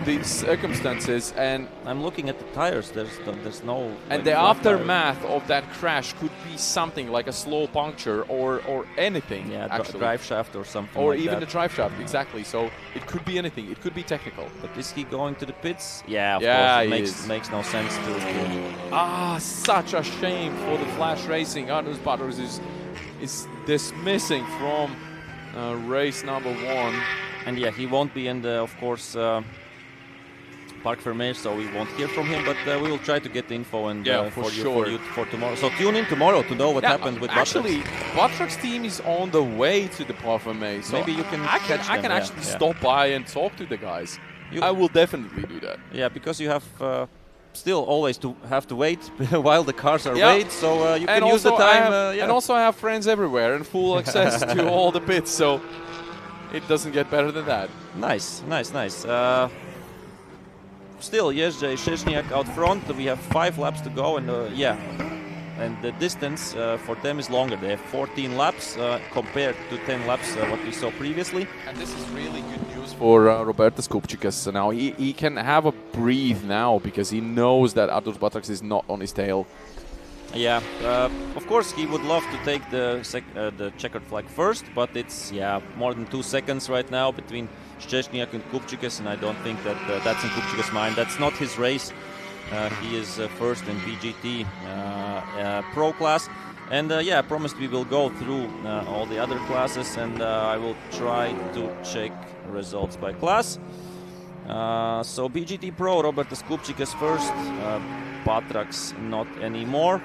The circumstances, and I'm looking at the tires. There's no. And the aftermath of that crash could be something like a slow puncture or anything. Yeah, actually. Drive shaft or something. Or like even that. the drive shaft, exactly. So it could be anything. It could be technical. But is he going to the pits? Yeah, of course. It makes no sense to. Such a shame for the Flash Racing. Arturs BaTCC is dismissing from race number 1. And yeah, he won't be in the, of course. Park Vermeer, so we won't hear from him, but we will try to get the info and for you for tomorrow. So tune in tomorrow to know what happened with BaTCC. Actually, BaTCC's team is on the way to the Park Vermeer, so maybe you can catch them. I can actually stop by and talk to the guys. I will definitely do that. Yeah, because you have still always to have to wait while the cars are wait, so you can use the time. And also I have friends everywhere and full access to all the pits, so it doesn't get better than that. Nice. Still, Jędrzej Szczęsniak out front. We have 5 laps to go, and and the distance for them is longer. They have 14 laps compared to 10 laps what we saw previously. And this is really good news for Robertas Kupčikas. Now he can have a breathe now because he knows that Arturs BaTCC is not on his tail. Yeah, of course he would love to take the checkered flag first, but it's more than 2 seconds right now between Szczęsniak and Kupčikas, and I don't think that that's in Kupčikas' mind. That's not his race. He is first in BGT Pro class, and I promised we will go through all the other classes, and I will try to check results by class. So BGT Pro, Robertas Kupčikas first, BaTCC not anymore.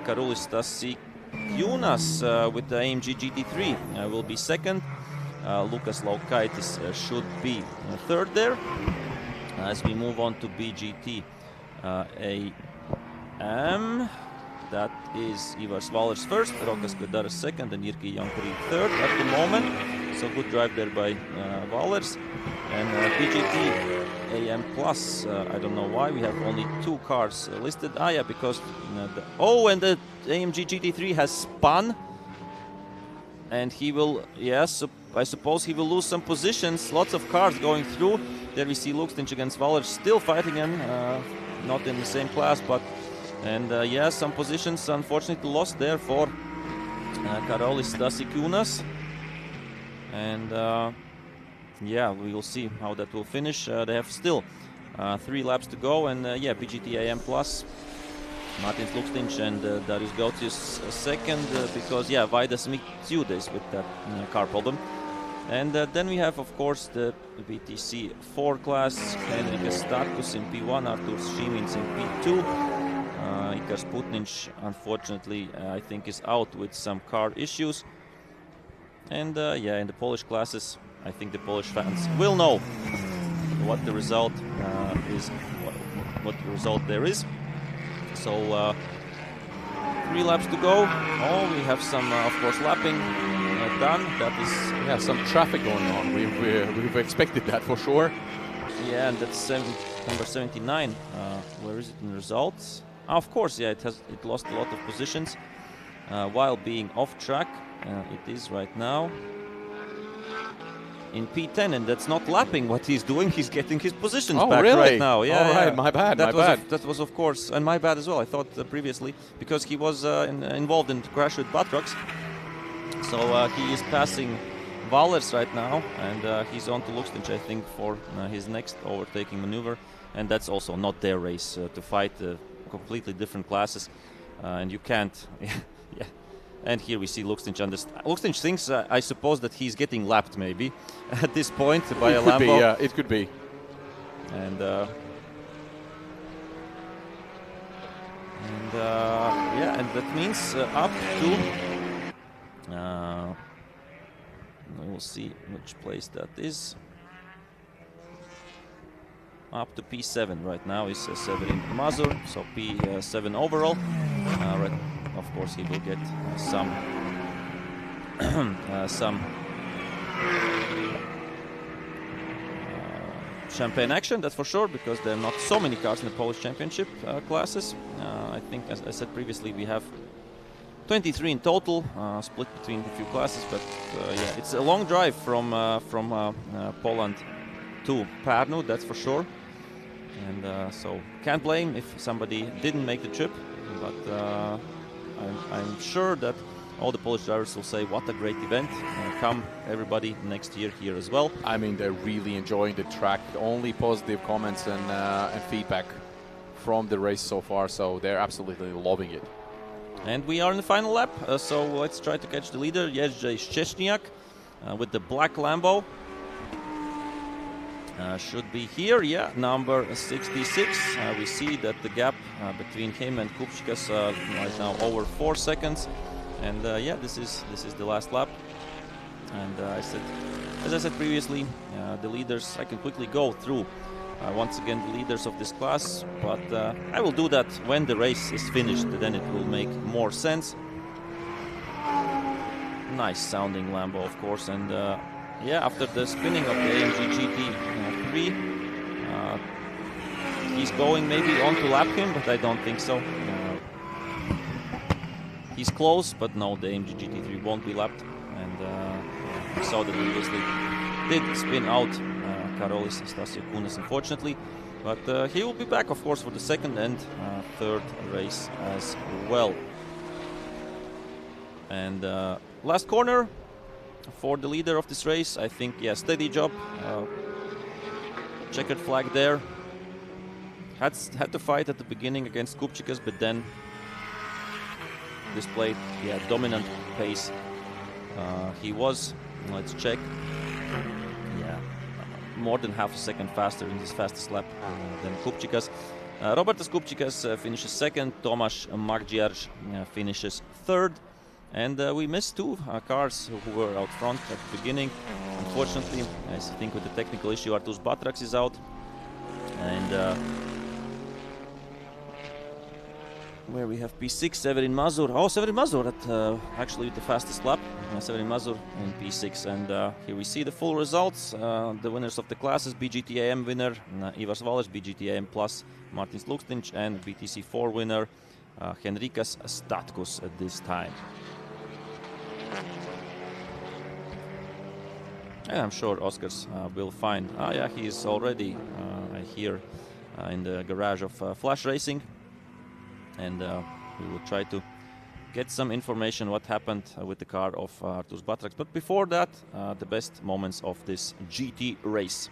Karulis Stasikiūnas with the AMG GT3 will be second. Lukas Laukaitis should be third there. as we move on to BGT AM. That is Ivars Valers first, Rokas Kadaras second, and Jyrki Jankari third at the moment. So good drive there by Valers. And BGT AM Plus, I don't know why we have only 2 cars listed. Yeah, because and the AMG GT3 has spun, and he will, yes, I suppose he will lose some positions. Lots of cars going through. There we see Lukstinch against Valers still fighting him, not in the same class, but yeah, some positions unfortunately lost there for Karolis Dasikunas. And yeah, we will see how that will finish. They have still 3 laps to go, and yeah, BGT AM Plus, Martins Lukstinch and Darius Gautius second, because yeah, Vaidas Mitsiudes with that car problem. And then we have, of course, the BTC 4 class, Henrikas Starkus in P1, Artur Šimins in P2. Ikar Sputnic, unfortunately, I think is out with some car issues. And yeah, in the Polish classes, I think the Polish fans will know what the result is, what the result there is. So 3 laps to go. Oh, we have some, of course, lapping done. That is, yeah, some traffic going on. We've expected that for sure. Yeah, and that's number 79. Where is it in the results? Of course, yeah, it lost a lot of positions while being off track. It is right now in P10, and that's not lapping what he's doing. He's getting his positions back right now. Yeah, all right, yeah. my bad, That was, of course, and my bad as well. I thought previously, because he was involved in the crash with Batrox. So he is passing Valers right now, and he's on to Lukstinch, I think, for his next overtaking maneuver. And that's also not their race to fight completely different classes, and you can't. Yeah. And here we see Lukstinch. Lukstinch thinks, I suppose, that he's getting lapped maybe at this point by a Lambo. Be, yeah, it could be. And yeah, and that means up to. We'll see which place that is. Up to P7 right now is Severin Mazur, so P7 overall. Right, of course, he will get some champagne action, that's for sure, because there are not so many cars in the Polish Championship classes. I think, as I said previously, we have 23 in total, split between a few classes. But yeah, it's a long drive from Poland to Parnu, that's for sure. And so can't blame if somebody didn't make the trip, but I'm sure that all the Polish drivers will say what a great event. Come everybody next year here as well. I mean, they're really enjoying the track. Only positive comments and feedback from the race so far, so they're absolutely loving it. And we are in the final lap, so let's try to catch the leader, Jerzy Szczesniak, with the black Lambo. Should be here, yeah, number 66. We see that the gap between him and Kupčikas right now over 4 seconds. And yeah, this is the last lap. And as I said previously, the leaders, I can quickly go through once again the leaders of this class, but I will do that when the race is finished, then it will make more sense. Nice sounding Lambo, of course, and yeah, after the spinning of the AMG GT3, he's going maybe on to lap him, but I don't think so. He's close, but no, the AMG GT3 won't be lapped. And we saw that he obviously did spin out Karolis Stasiakunas, unfortunately. But he will be back, of course, for the second and third race as well. And last corner for the leader of this race, I think, yeah, steady job. Checkered flag there. Had to fight at the beginning against Kupčikas, but then displayed, yeah, dominant pace. He was, let's check, yeah, more than half a second faster in his fastest lap than Kupčikas. Robertas Kupčikas finishes second, Tomasz Magdziarz finishes third. And we missed two cars who were out front at the beginning. Unfortunately, I think with the technical issue, Artūrs Batrax is out. And where we have P6, Severin Mazur. Oh, Severin Mazur at actually the fastest lap. Severin Mazur in P6. And here we see the full results. The winners of the classes: BGT AM winner Ivars Valers, BGT AM Plus Martins Lukstinč, and BTC 4 winner Henrikas Statkus at this time. And I'm sure Oskars will find. Yeah, he is already here in the garage of Flash Racing. And we will try to get some information what happened with the car of Artūrs Batraks. But before that, the best moments of this GT race.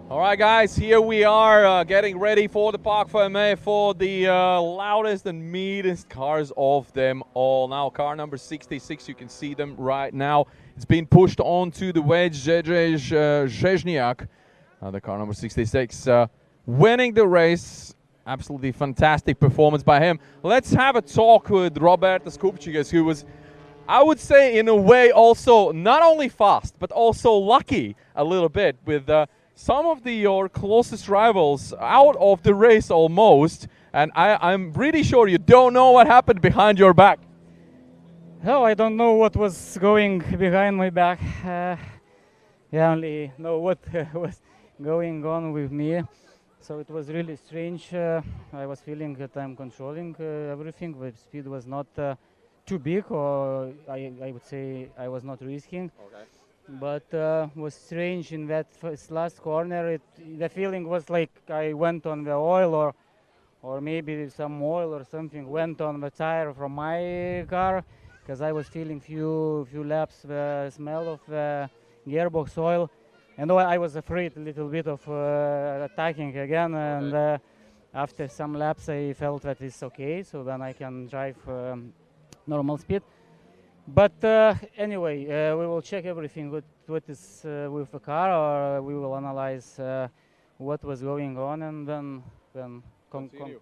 All right, guys, here we are getting ready for the Parc Fermé for the loudest and meanest cars of them all. Now, car number 66, you can see them right now. It's been pushed onto the wedge. Jędrzej Rzeźniak, the car number 66, winning the race. Absolutely fantastic performance by him. Let's have a talk with Roberta Skupčikas, who was, I would say, in a way also not only fast, but also lucky a little bit with some of your closest rivals out of the race almost. And I'm pretty sure you don't know what happened behind your back. No, I don't know what was going behind my back. I only know what was going on with me. So it was really strange. I was feeling that I'm controlling everything. The speed was not too big, or I would say I was not risking. Okay. But was strange in that last corner. The feeling was like I went on the oil, or maybe some oil or something went on the tire from my car, because I was feeling few laps the smell of the gearbox oil. And I was afraid a little bit of attacking again, and after some laps I felt that it's okay, so then I can drive normal speed. But anyway, we will check everything what is with the car, or we will analyze what was going on, and then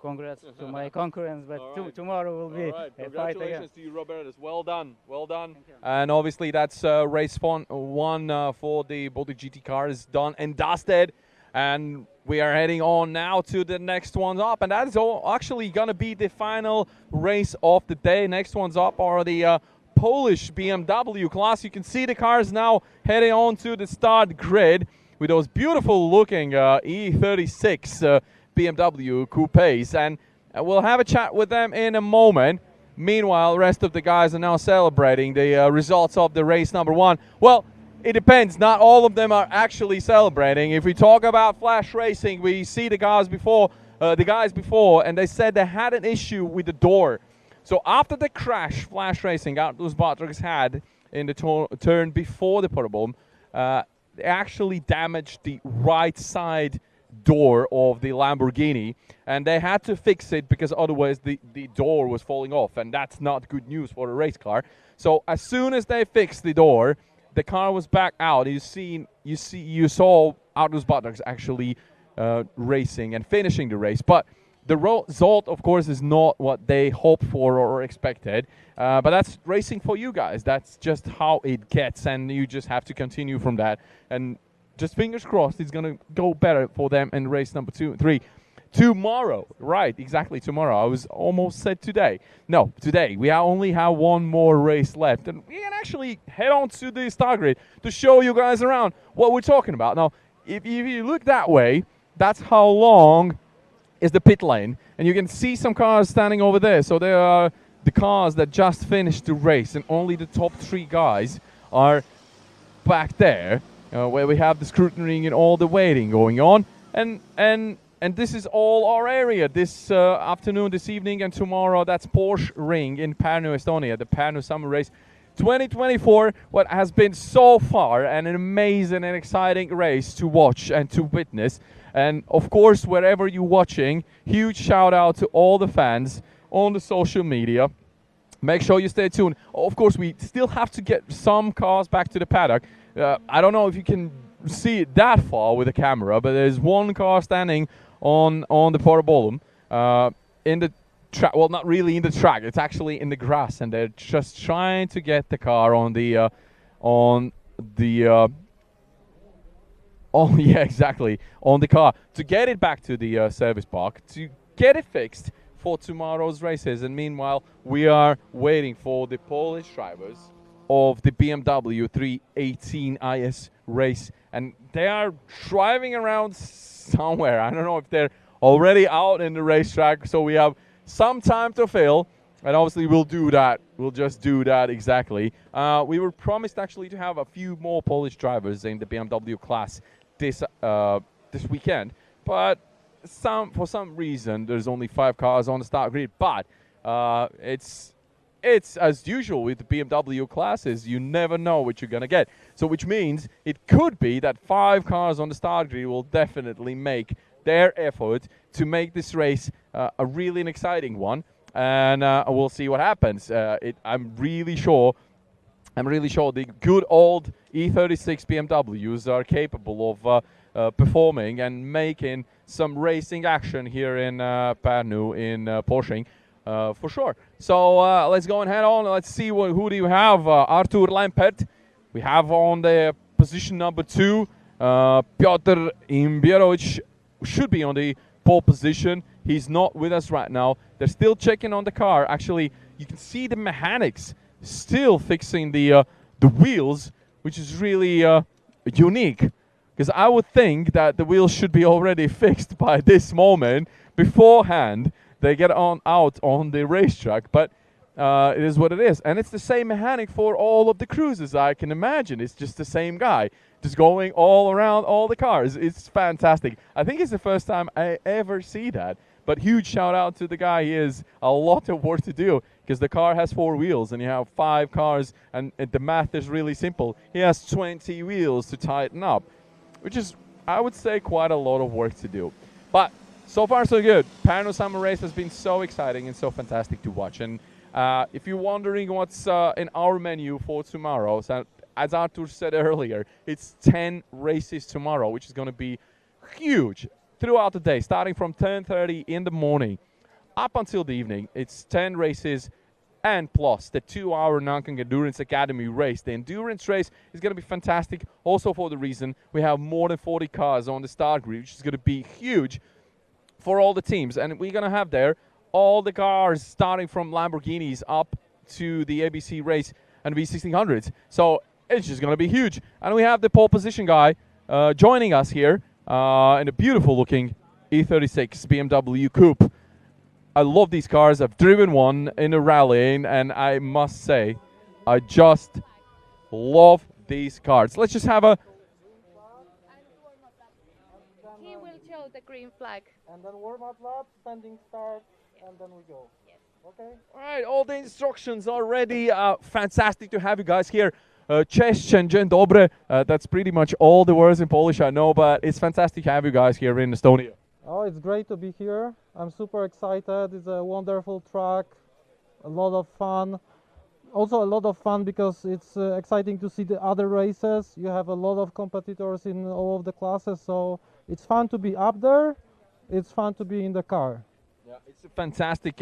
congrats to my concurrents, but right. Tomorrow will be a fight again. Congratulations to you, Robert. Well done, well done. And obviously that's race one for the Baltic GT car is done and dusted, and we are heading on now to the next ones up, and that is actually going to be the final race of the day. Next ones up are the Polish BMW class. You can see the cars now heading on to the start grid with those beautiful looking E36 BMW coupes, and we'll have a chat with them in a moment. Meanwhile, the rest of the guys are now celebrating the results of the race number one. Well, it depends. Not all of them are actually celebrating. If we talk about Flash Racing, we see the guys before, and they said they had an issue with the door. So after the crash Flash Racing, Artūrs Batraks had in the turn before the problem, they actually damaged the right side door of the Lamborghini, and they had to fix it because otherwise the door was falling off, and that's not good news for a race car. So as soon as they fixed the door, the car was back out. You saw Artūrs Batraks actually racing and finishing the race, but the result, of course, is not what they hoped for or expected, but that's racing for you guys. That's just how it gets, and you just have to continue from that. And just fingers crossed it's going to go better for them in race number 2 and 3. Tomorrow, right, exactly, tomorrow. I was almost said today. No, today. We only have one more race left. And we can actually head on to the start grid to show you guys around what we're talking about. Now, if you look that way, that's how long is the pit lane. And you can see some cars standing over there. So there are the cars that just finished the race. And only the top 3 guys are back there, where we have the scrutineering and all the waiting going on. And this is all our area this afternoon, this evening, and tomorrow. That's Porschering in Parnu, Estonia, the Parnu Summer Race 2024. What has been so far an amazing and exciting race to watch and to witness. And of course, wherever you're watching, huge shout out to all the fans on the social media. Make sure you stay tuned. Of course, we still have to get some cars back to the paddock. I don't know if you can see it that far with the camera, but there's one car standing on the Parabolum in the track. Well, not really in the track. It's actually in the grass, and they're just trying to get the car on the oh yeah, exactly, on the car to get it back to the service park to get it fixed for tomorrow's races. And meanwhile, we are waiting for the Polish drivers of the BMW 318 IS race, and they are driving around somewhere. I don't know if they're already out in the racetrack, so we have some time to fill, and obviously we'll do that. We'll just do that exactly. We were promised actually to have a few more Polish drivers in the BMW class this weekend, but for some reason there's only 5 cars on the start grid. But it's as usual with the BMW classes, you never know what you're gonna get. So which means it could be that 5 cars on the start grid will definitely make their effort to make this race a really exciting one. And we'll see what happens. I'm really sure the good old E36 BMWs are capable of performing and making some racing action here in Parnu, in Porschering, for sure. So let's go and head on. Let's see who do you have. Artur Lampert. We have on the position number 2. Piotr Imbierovic should be on the pole position. He's not with us right now. They're still checking on the car. Actually, you can see the mechanics still fixing the wheels, which is really unique. Because I would think that the wheels should be already fixed by this moment beforehand they get out on the racetrack. But it is what it is. And it's the same mechanic for all of the cruises, I can imagine. It's just the same guy, just going all around all the cars. It's fantastic. I think it's the first time I ever see that. But huge shout out to the guy. He has a lot of work to do because the car has 4 wheels and you have 5 cars, and the math is really simple. He has 20 wheels to tighten up, which is, I would say, quite a lot of work to do. But so far so good. Parnu Summer Race has been so exciting and so fantastic to watch. And if you're wondering what's in our menu for tomorrow, so as Artur said earlier, it's 10 races tomorrow, which is going to be huge throughout the day, starting from 10:30 in the morning up until the evening. It's 10 races and plus the 2-hour Nankang Endurance Academy race. The endurance race is going to be fantastic also for the reason we have more than 40 cars on the start grid, which is going to be huge for all the teams. And we're going to have there all the cars starting from Lamborghinis up to the ABC race and V1600s. So it's just going to be huge. And we have the pole position guy joining us here in a beautiful looking E36 BMW Coupe. I love these cars. I've driven one in a rally, and I must say, I just love these cars. Let's just have a... He will show the green flag. And then warm-up lap, standing start, and then we go. Yes. Okay? All right, all the instructions are ready. Fantastic to have you guys here. Cześć and dzień dobry. That's pretty much all the words in Polish I know, but it's fantastic to have you guys here in Estonia. Oh, it's great to be here. I'm super excited. It's a wonderful track, a lot of fun. Also a lot of fun because it's exciting to see the other races. You have a lot of competitors in all of the classes, so it's fun to be up there. It's fun to be in the car. Yeah, it's a fantastic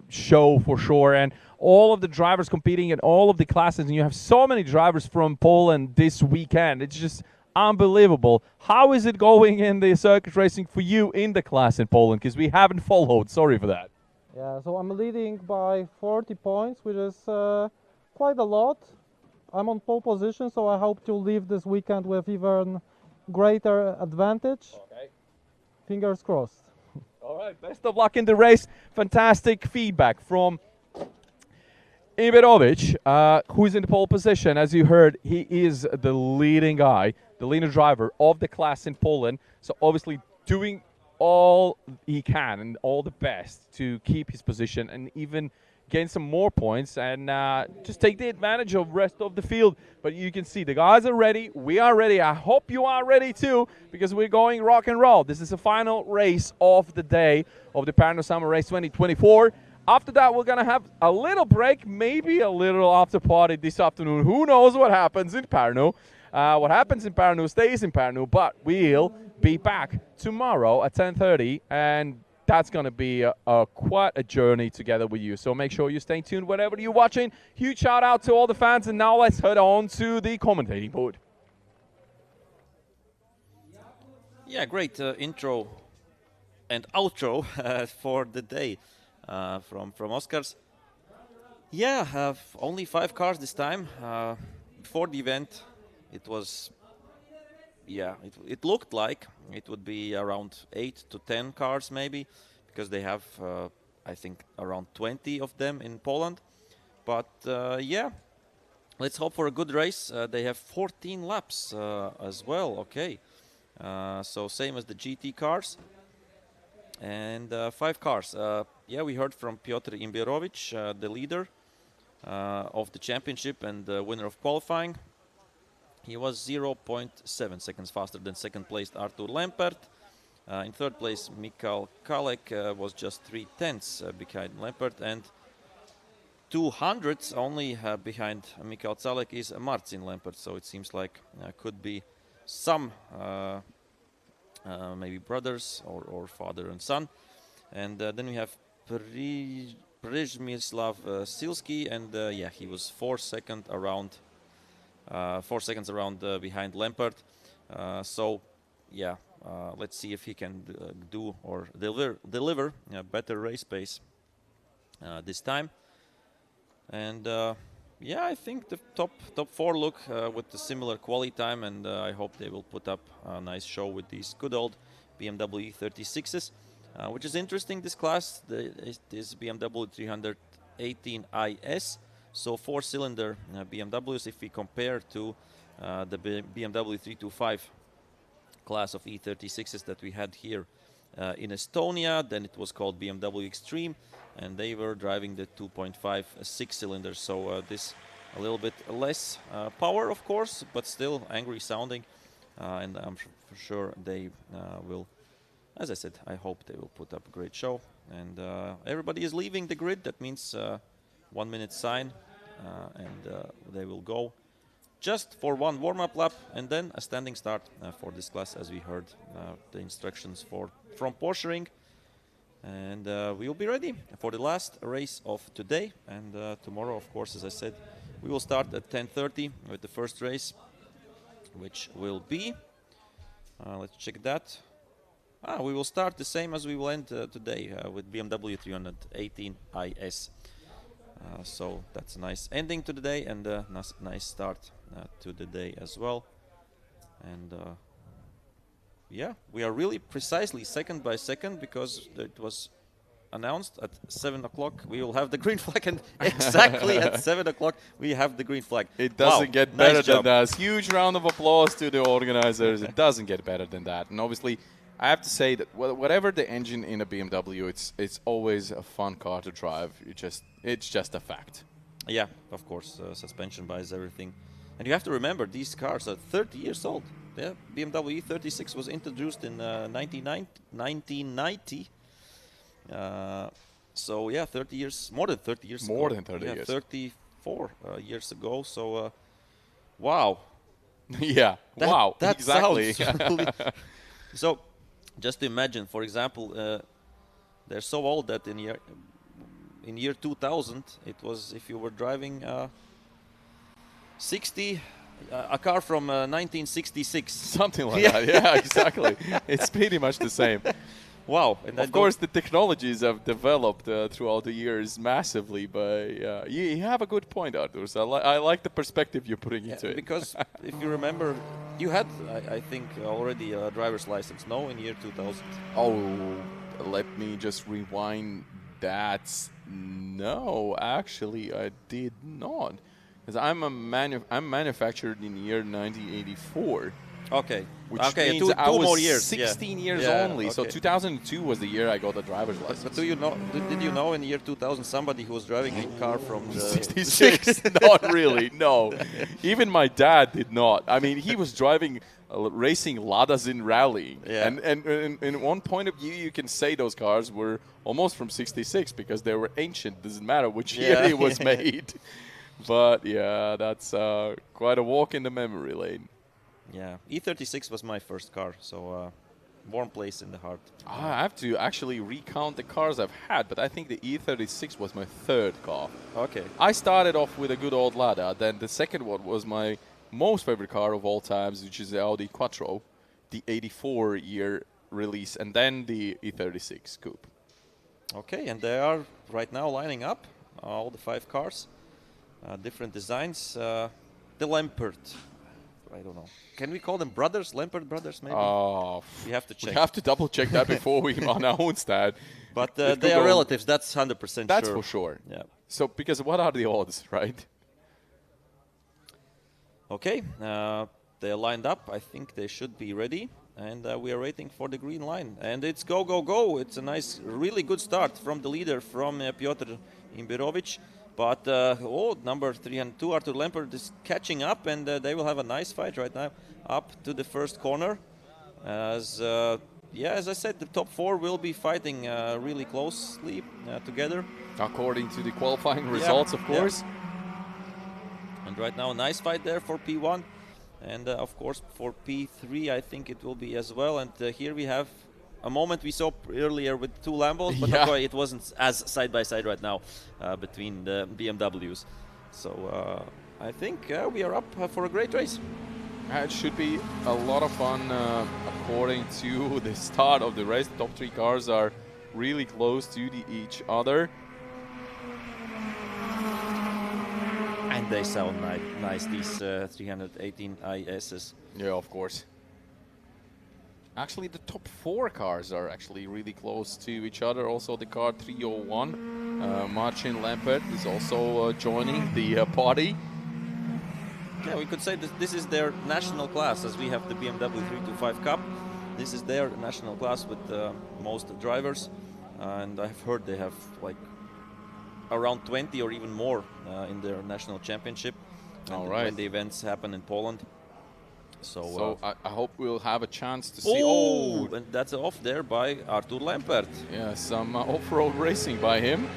show for sure, and all of the drivers competing in all of the classes, and you have so many drivers from Poland this weekend. It's just unbelievable. How is it going in the circuit racing for you in the class in Poland? Because we haven't followed. Sorry for that. Yeah, so I'm leading by 40 points, which is quite a lot. I'm on pole position, so I hope to leave this weekend with even greater advantage. Okay. Fingers crossed. All right, best of luck in the race. Fantastic feedback from Iberovic, who's in the pole position. As you heard, he is the leading guy, the leading driver of the class in Poland. So obviously doing all he can and all the best to keep his position and even gain some more points and just take the advantage of the rest of the field. But you can see the guys are ready. We are ready. I hope you are ready too, because we're going rock and roll. This is the final race of the day of the Parnu Summer Race 2024. After that, we're going to have a little break, maybe a little after party this afternoon. Who knows what happens in Parnu? What happens in Parnu stays in Parnu, but we'll be back tomorrow at 10:30, and that's going to be quite a journey together with you. So make sure you stay tuned wherever you're watching. Huge shout out to all the fans, and now let's head on to the commentating board. Yeah, great intro and outro for the day from Oscars. Yeah, only 5 cars this time. Before the event, it was, yeah, it looked like it would be around 8 to 10 cars maybe, because they have, I think, around 20 of them in Poland. But yeah, let's hope for a good race. They have 14 laps as well, okay. So same as the GT cars. And 5 cars. Yeah, we heard from Piotr Imbirovic, the leader of the championship and the winner of qualifying. He was 0.7 seconds faster than second placed Artur Lempert. In third place, Mikhail Kalek was just 0.3 behind Lempert, and 200ths only behind Mikhail Kalek is Marcin Lempert. So it seems like could be some maybe brothers or father and son. And then we have Przemysław Silski, and yeah, he was 4 seconds around. 4 seconds around behind Lempert. So, yeah, let's see if he can do or deliver a better race pace this time. And yeah, I think the top 4 look with the similar quality time, and I hope they will put up a nice show with these good old BMW 36s, which is interesting. This class is BMW 318 IS. So 4-cylinder BMWs, if we compare to the BMW 325 class of E36s that we had here in Estonia, then it was called BMW Extreme, and they were driving the 2.5 6-cylinder. So this a little bit less power, of course, but still angry sounding. And I'm for sure they will, as I said, I hope they will put up a great show. And everybody is leaving the grid. That means 1 minute sign, and they will go just for 1 warm-up lap and then a standing start for this class, as we heard the instructions from Porschering. And we will be ready for the last race of today. And tomorrow, of course, as I said, we will start at 10:30 with the first race, which will be, let's check that. We will start the same as we will end today with BMW 318 IS. So that's a nice ending to the day and a nice start to the day as well. And yeah, we are really precisely second by second, because it was announced at 7 o'clock we will have the green flag, and exactly at 7 o'clock we have the green flag. It doesn't get better nice than job. that. Huge round of applause to the organizers. It doesn't get better than that. And obviously, I have to say that whatever the engine in a BMW, it's always a fun car to drive. It's just a fact. Yeah, of course, suspension buys everything. And you have to remember, these cars are 30 years old. The BMW E36 was introduced in 1990. So yeah, 30 years, more than 30 years ago. More than 30 years. 34 years ago. So wow. Yeah, wow, that exactly. Sounds really so just to imagine, for example, they're so old that in year 2000, it was, if you were driving 60 a car from 1966. Something like that, yeah, exactly. It's pretty much the same. Wow. And of course, the technologies have developed throughout the years massively, but you have a good point, Artur. So I like the perspective you're putting into it. Because if you remember, you had, I think, already a driver's license, no, in year 2000? Oh, let me just rewind that. No, actually, I did not. Because I'm manufactured in the year 1984. Okay. Which okay, means two I was more years. 16 years yeah, only. okay. So 2002 was the year I got the driver's license. But do you know? Did you know in the year 2000 somebody who was driving a car from the 66? Not really. No. Even my dad did not. I mean, he was driving racing Ladas in rallying. Yeah. And in one point of view, you can say those cars were almost from 66 because they were ancient. Doesn't matter which year it was made. But yeah, that's quite a walk in the memory lane. Yeah, E36 was my first car, so warm place in the heart. I have to actually recount the cars I've had, but I think the E36 was my third car. Okay. I started off with a good old Lada, then the second one was my most favorite car of all times, which is the Audi Quattro, the 84-year release, and then the E36 Coupe. Okay, and they are right now lining up, all the 5 cars, different designs. The Lampert. I don't know. Can we call them brothers? Lampert brothers, maybe? We have to check. We have to double check that before we announce that. But they are relatives. That's 100% sure. That's for sure. Yeah. So, because what are the odds, right? Okay. They are lined up. I think they should be ready. And we are waiting for the green line. And it's go, go, go. It's a nice, really good start from the leader, from Piotr Imbirovic. But, number 302, Artur Lampert, is catching up, and they will have a nice fight right now up to the first corner. As I said, the top 4 will be fighting really closely together. According to the qualifying results, of course. Yeah. And right now, a nice fight there for P1. And, of course, for P3, I think it will be as well. And here we have a moment we saw earlier with 2 Lambos, but okay, it wasn't as side-by-side right now between the BMWs. So I think we are up for a great race. It should be a lot of fun according to the start of the race. The top 3 cars are really close to each other. And they sound nice, these 318 ISs. Yeah, of course. Actually, the top 4 cars are actually really close to each other. Also, the car 301, Marcin Lampert, is also joining the party. Yeah, we could say that this is their national class, as we have the BMW 325 Cup. This is their national class with most drivers. And I've heard they have like around 20 or even more in their national championship. All right. When the events happen in Poland. So I hope we'll have a chance to see. Oh, and that's off there by Artur Lampert. Yeah, some off-road racing by him.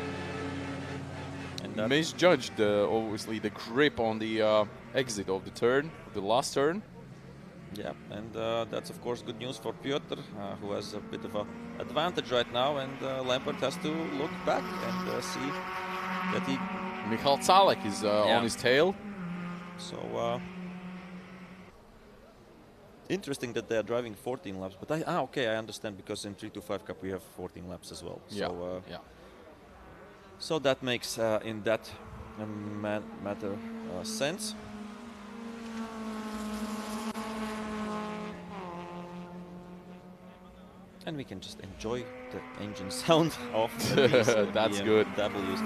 And misjudged, obviously, the grip on the exit of the turn, the last turn. Yeah, and that's of course good news for Piotr, who has a bit of an advantage right now, and Lampert has to look back and see that he... Michal Zalek is on his tail. So... interesting that they are driving 14 laps, but okay, I understand, because in 325 Cup we have 14 laps as well. So, so that makes in that matter sense. And we can just enjoy the engine sound of these That's good. BMWs,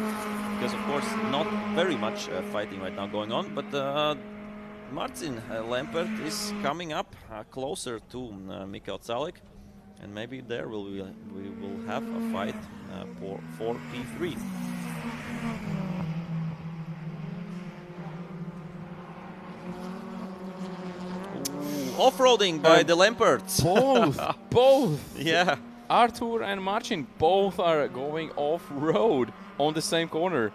because of course not very much fighting right now going on, but Marcin Lampert is coming up closer to Michal Zalek, and maybe there we will have a fight for P3. Off-roading by the Lamperts. Both. Yeah. Artur and Marcin both are going off-road on the same corner.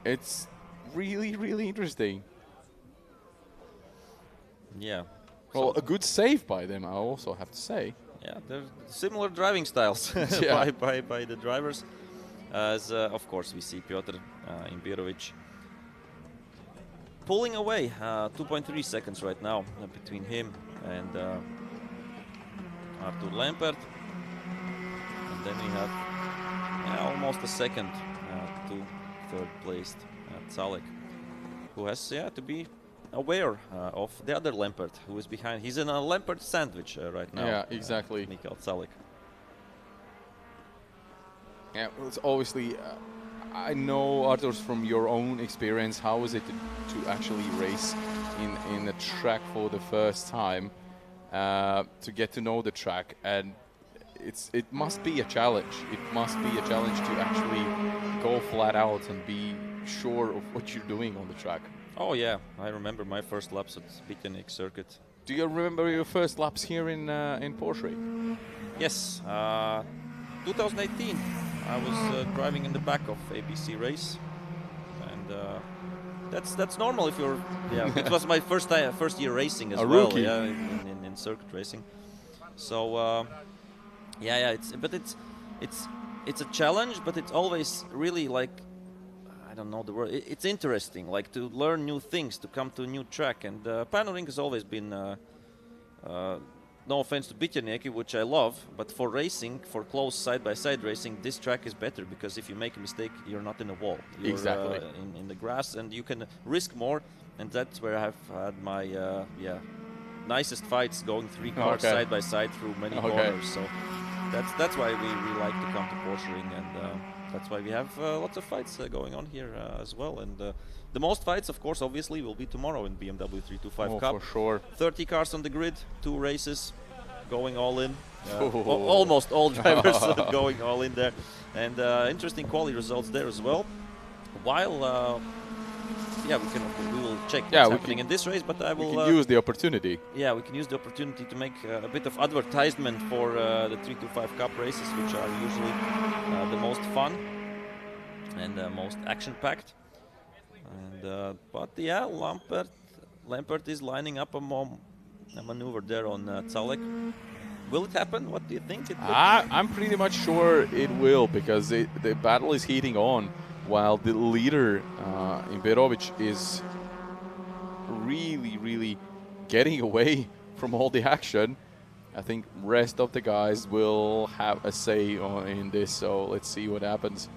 It's really, really interesting. Yeah. Well, a good save by them, I also have to say. Yeah, they're similar driving styles by the drivers. As of course we see Piotr Imbirovic pulling away. 2.3 seconds right now between him and Artur Lempert. And then we have almost a second to third placed Zalek, who has to be aware of the other Lempert who is behind. He's in a Lempert sandwich right now. Yeah, exactly. Mikael Zalek. Yeah, well, it's obviously, I know, Arturs, from your own experience, how is it to actually race in a track for the first time, to get to know the track, and it must be a challenge. It must be a challenge to actually go flat out and be sure of what you're doing on the track. Oh yeah, I remember my first laps at BTNX circuit. Do you remember your first laps here in Porschering? Yes, 2018. I was driving in the back of ABC Race, and that's normal if you're. Yeah, it was my first year racing as a well. Rookie. Yeah, in circuit racing. So it's a challenge, but it's always really like, I don't know the word. It's interesting, like to learn new things, to come to a new track. And Pärnu has always been, no offense to BTNX, which I love, but for racing, for close side-by-side racing, this track is better because if you make a mistake, you're not in a wall. You're exactly in the grass, and you can risk more. And that's where I've had my nicest fights, going 3 cars side by side through many corners. So that's why we like to come to Porschering, and that's why we have lots of fights going on here as well. And the most fights, of course, obviously, will be tomorrow in BMW 325 Cup. For sure. 30 cars on the grid, 2 races, going all in. Almost all drivers going all in there. And interesting quality results there as well. While, we will check what's happening in this race, but I will... We can use the opportunity. Yeah, we can use the opportunity to make a bit of advertisement for the 325 Cup races, which are usually the most fun and most action-packed. And but yeah, Lempert is lining up a maneuver there on Zalek. Will it happen? What do you think? I'm pretty much sure it will, because the battle is heating on, while the leader Imberovic is really getting away from all the action. I think rest of the guys will have a say in this, so let's see what happens.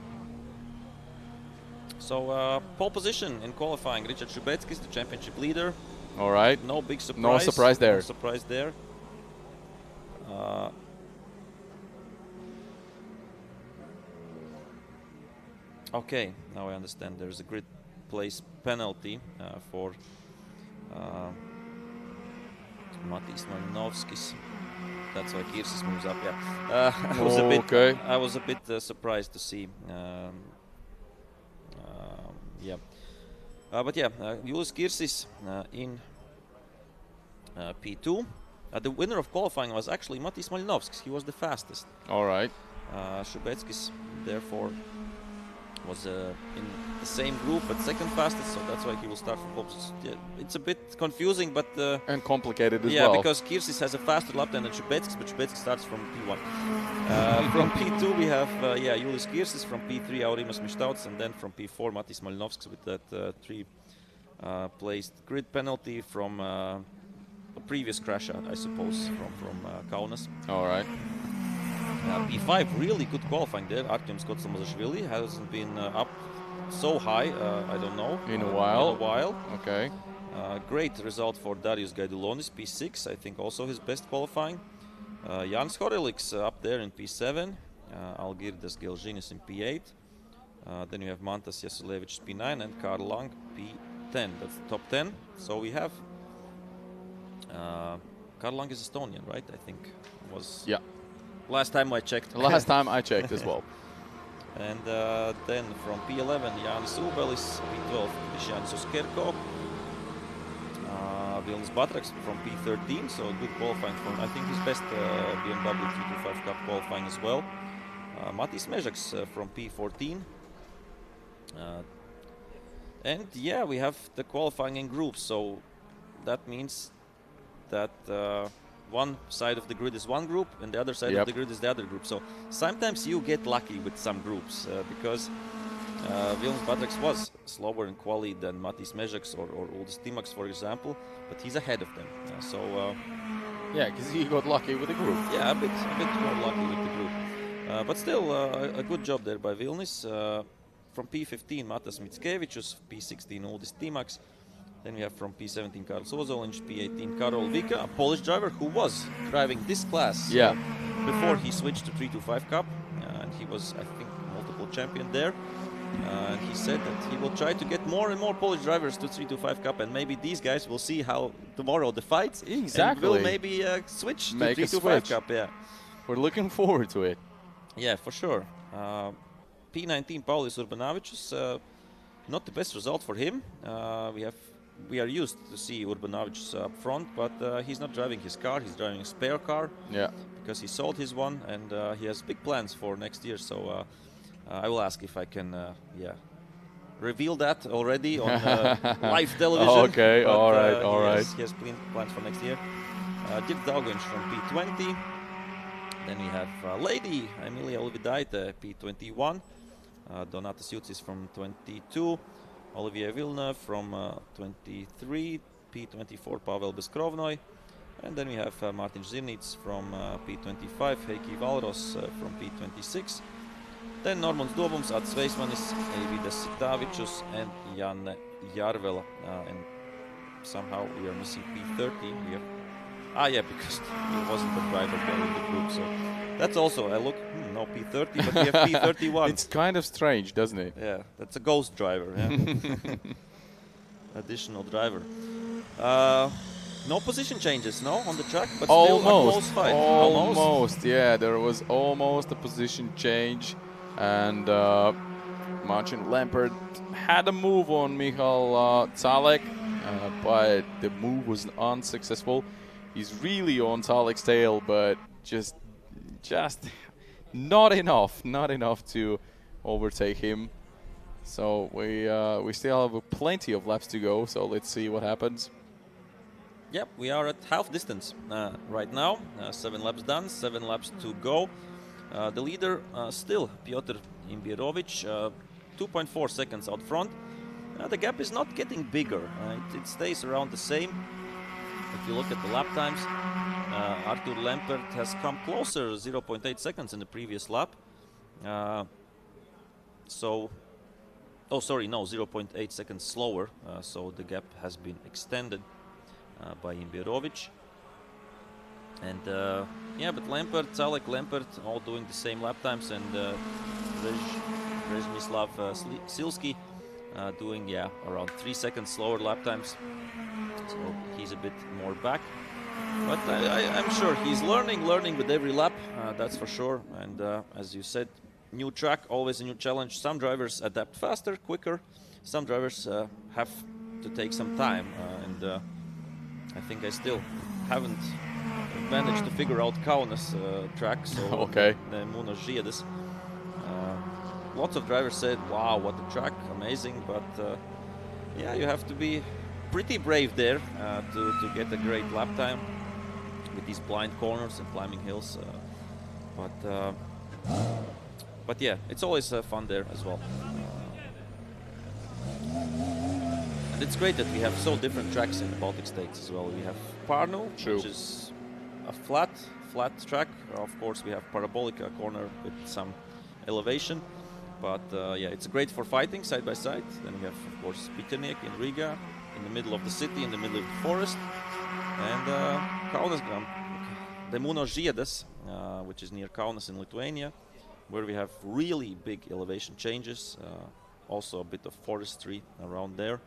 So pole position in qualifying, Richard Šubeckis, the championship leader. All right. No big surprise. No surprise there. No surprise there. Okay, now I understand. There's a grid place penalty for Matis Malinovskis. That's why Kirsis moves up. Yeah, I was a bit surprised to see. But yeah, Julius Kirsis in P2. The winner of qualifying was actually Matis Malinovskis. He was the fastest. All right. Šubeckis, therefore, was in the same group but second fastest, so that's why he will start from pole position. Yeah, it's a bit confusing, but and complicated as well. Yeah, because Kirsis has a faster lap than Šubeckis, but Šubeckis starts from P1. From P2 we have Julius Kirsis, from P3 Aurimas Mištauts, and then from P4 Matis Malinovskis with that 3 placed grid penalty from a previous crash, I suppose, from Kaunas. All right. P5, really good qualifying there. Artyom Skotsamazashvili hasn't been up so high, I don't know. In a while. Okay. Great result for Darius Gaidulonis, P6, I think also his best qualifying. Jans Horeliks up there in P7. Algirdas Gelžinis in P8. Then you have Mantas Jasulevic P9 and Karl Lang P10. That's the top 10. So we have Karl Lang is Estonian, right? I think was. Yeah. Last time I checked. Last time I checked as well. And then from P11, Jānis Ubelis, P12, Krišjānis Oskerko, Vilnis Batraks from P13, so good qualifying from, I think, his best BMW 325 Cup qualifying as well. Matis Mežaks from P14. And yeah, we have the qualifying in groups, so that means that one side of the grid is one group and the other side of the grid is the other group. So sometimes you get lucky with some groups because Vilnis Batraks was slower in quali than Matis Mezhaks or Uldis Timacs, for example, but he's ahead of them. Yeah, because he got lucky with the group. Yeah, a bit more lucky with the group. But still, a good job there by Vilnis. From P15, Matas Mickevičius, P16, Uldis Timacs. Then we have from P17, Karls Ozoliņš, P18, Karol Vika, a Polish driver who was driving this class before he switched to 325 Cup. And he was, I think, multiple champion there. And he said that he will try to get more and more Polish drivers to 325 Cup, and maybe these guys will see how tomorrow the fights and will maybe switch to 325 Cup. Yeah, we're looking forward to it. Yeah, for sure. P19 Paulis Urbanavičius, not the best result for him. We are used to see Urbanavičius up front, but he's not driving his car. He's driving a spare car. Yeah, because he sold his one, and he has big plans for next year. So. I will ask if I can, reveal that already on live television. Okay, but, all right. He has plans for next year. Dirk Daugaņš from P20. Then we have lady Emilia Olividaite, P21. Donatas Jucis from 22. Olivier Villeneuve from 23. P24 Pavel Beskrovnoi. And then we have Martin Zirnits from P25. Heikki Valros from P26. Then Normons Dobums, Ats Veismanis, Eividas Sitavičius, and Janne Jarvela. And somehow we are missing P30 here. Because he wasn't the driver there in the group. So that's also, I look, no P30, but we have P31. It's kind of strange, doesn't it? Yeah, that's a ghost driver. Yeah. Additional driver. No position changes, no, on the track, but still a close fight. Almost, yeah, there was almost a position change. And Marcin Lampert had a move on Michal Zalek, but the move was unsuccessful. He's really on Zalek's tail, but just not enough to overtake him. So we still have plenty of laps to go. So let's see what happens. Yep, we are at half distance right now. 7 laps done, 7 laps to go. The leader still Piotr Imbierovic, 2.4 seconds out front. The gap is not getting bigger. It stays around the same. If you look at the lap times, Artur Lampert has come closer, 0.8 seconds in the previous lap. 0.8 seconds slower. So the gap has been extended by Imbierovic. And but Lampert, Zalek, Lampert, all doing the same lap times, and Brezhmislav Silski doing around 3 seconds slower lap times. So he's a bit more back, but I'm sure he's learning with every lap. That's for sure. And as you said, new track, always a new challenge. Some drivers adapt faster, quicker. Some drivers have to take some time, and I think I still haven't managed to figure out Kaunas track, so okay. The Muno Žiedis. Lots of drivers said, wow, what a track, amazing, but you have to be pretty brave there to get a great lap time with these blind corners and climbing hills. But yeah, it's always fun there as well. And it's great that we have so different tracks in the Baltic states as well. We have Parnu, which is a flat track. Of course, we have Parabolica corner with some elevation. But it's great for fighting side by side. Then we have, of course, Pitenik in Riga, in the middle of the city, in the middle of the forest. And Kaunas, Demuno Žiedas, which is near Kaunas in Lithuania, where we have really big elevation changes. Also a bit of forestry around there.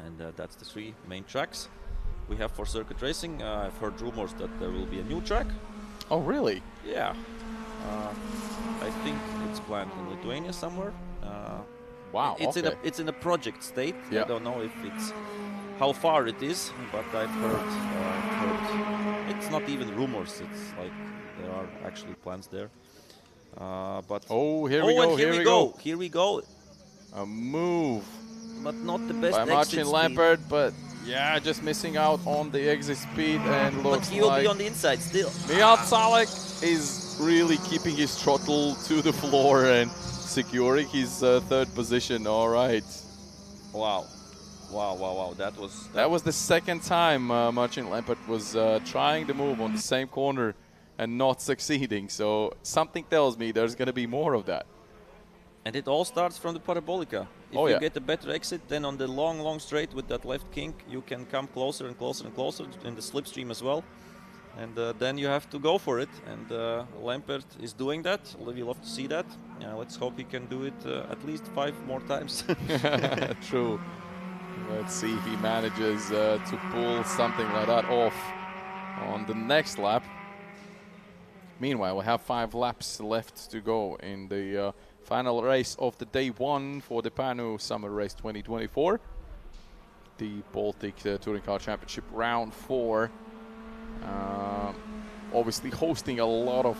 And that's the 3 main tracks we have for circuit racing. I've heard rumors that there will be a new track. Oh, really? Yeah. I think it's planned in Lithuania somewhere. Wow. It's in a project state. Yeah. I don't know if it's how far it is, but I've heard it's not even rumors. It's like there are actually plans there. But here we go. A move. But not the best by Marcin exit Lampert, but just missing out on the exit speed, and looks but he will like be on the inside still. Michal Zalek is really keeping his throttle to the floor and securing his third position. All right. Wow. Wow, wow, wow. That was the second time Marcin Lampert was trying to move on the same corner and not succeeding. So something tells me there's going to be more of that. And it all starts from the parabolica. If you get a better exit, then on the long, long straight with that left kink, you can come closer and closer and closer in the slipstream as well. And then you have to go for it. And Lampert is doing that. We love to see that. Let's hope he can do it at least 5 more times. True. Let's see if he manages to pull something like that off on the next lap. Meanwhile, we have 5 laps left to go in the final race of the day 1 for the Parnu Summer Race 2024. The Baltic Touring Car Championship round 4. Obviously hosting a lot of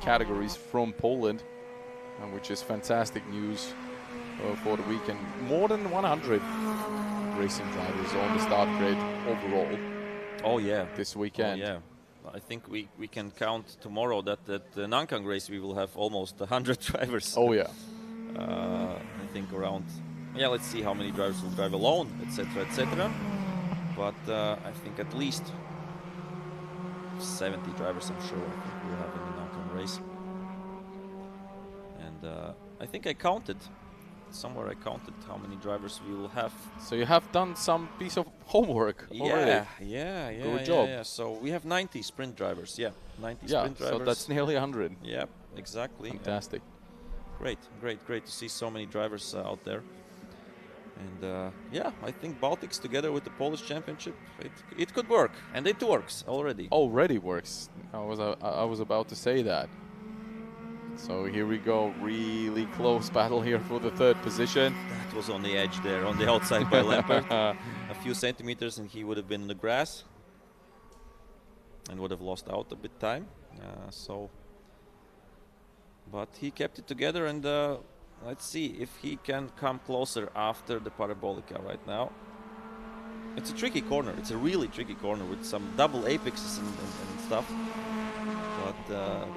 categories from Poland, which is fantastic news for the weekend. More than 100 racing drivers on the start grid overall. Oh yeah, this weekend. Oh, yeah. I think we can count tomorrow that the Nankang race we will have almost 100 drivers. Oh yeah. I think around. Yeah, let's see how many drivers will drive alone, etc., etc. But I think at least 70 drivers, I'm sure, I think we'll have in the Nankang race. And I think I counted. Somewhere I counted how many drivers we will have. So you have done some piece of homework already. Yeah. Good job. Yeah. So we have 90 sprint drivers. Yeah, 90 sprint drivers. So that's nearly 100. Yeah, exactly. Fantastic. Great to see so many drivers out there. And yeah, I think Baltics together with the Polish Championship, it could work, and it works already. Already works. I was about to say that. So here we go, really close battle here for the 3rd position. That was on the edge there, on the outside by Lampert. A few centimeters and he would have been in the grass and would have lost out a bit time. But he kept it together, and let's see if he can come closer after the parabolica right now. It's a tricky corner. It's a really tricky corner with some double apexes and stuff. But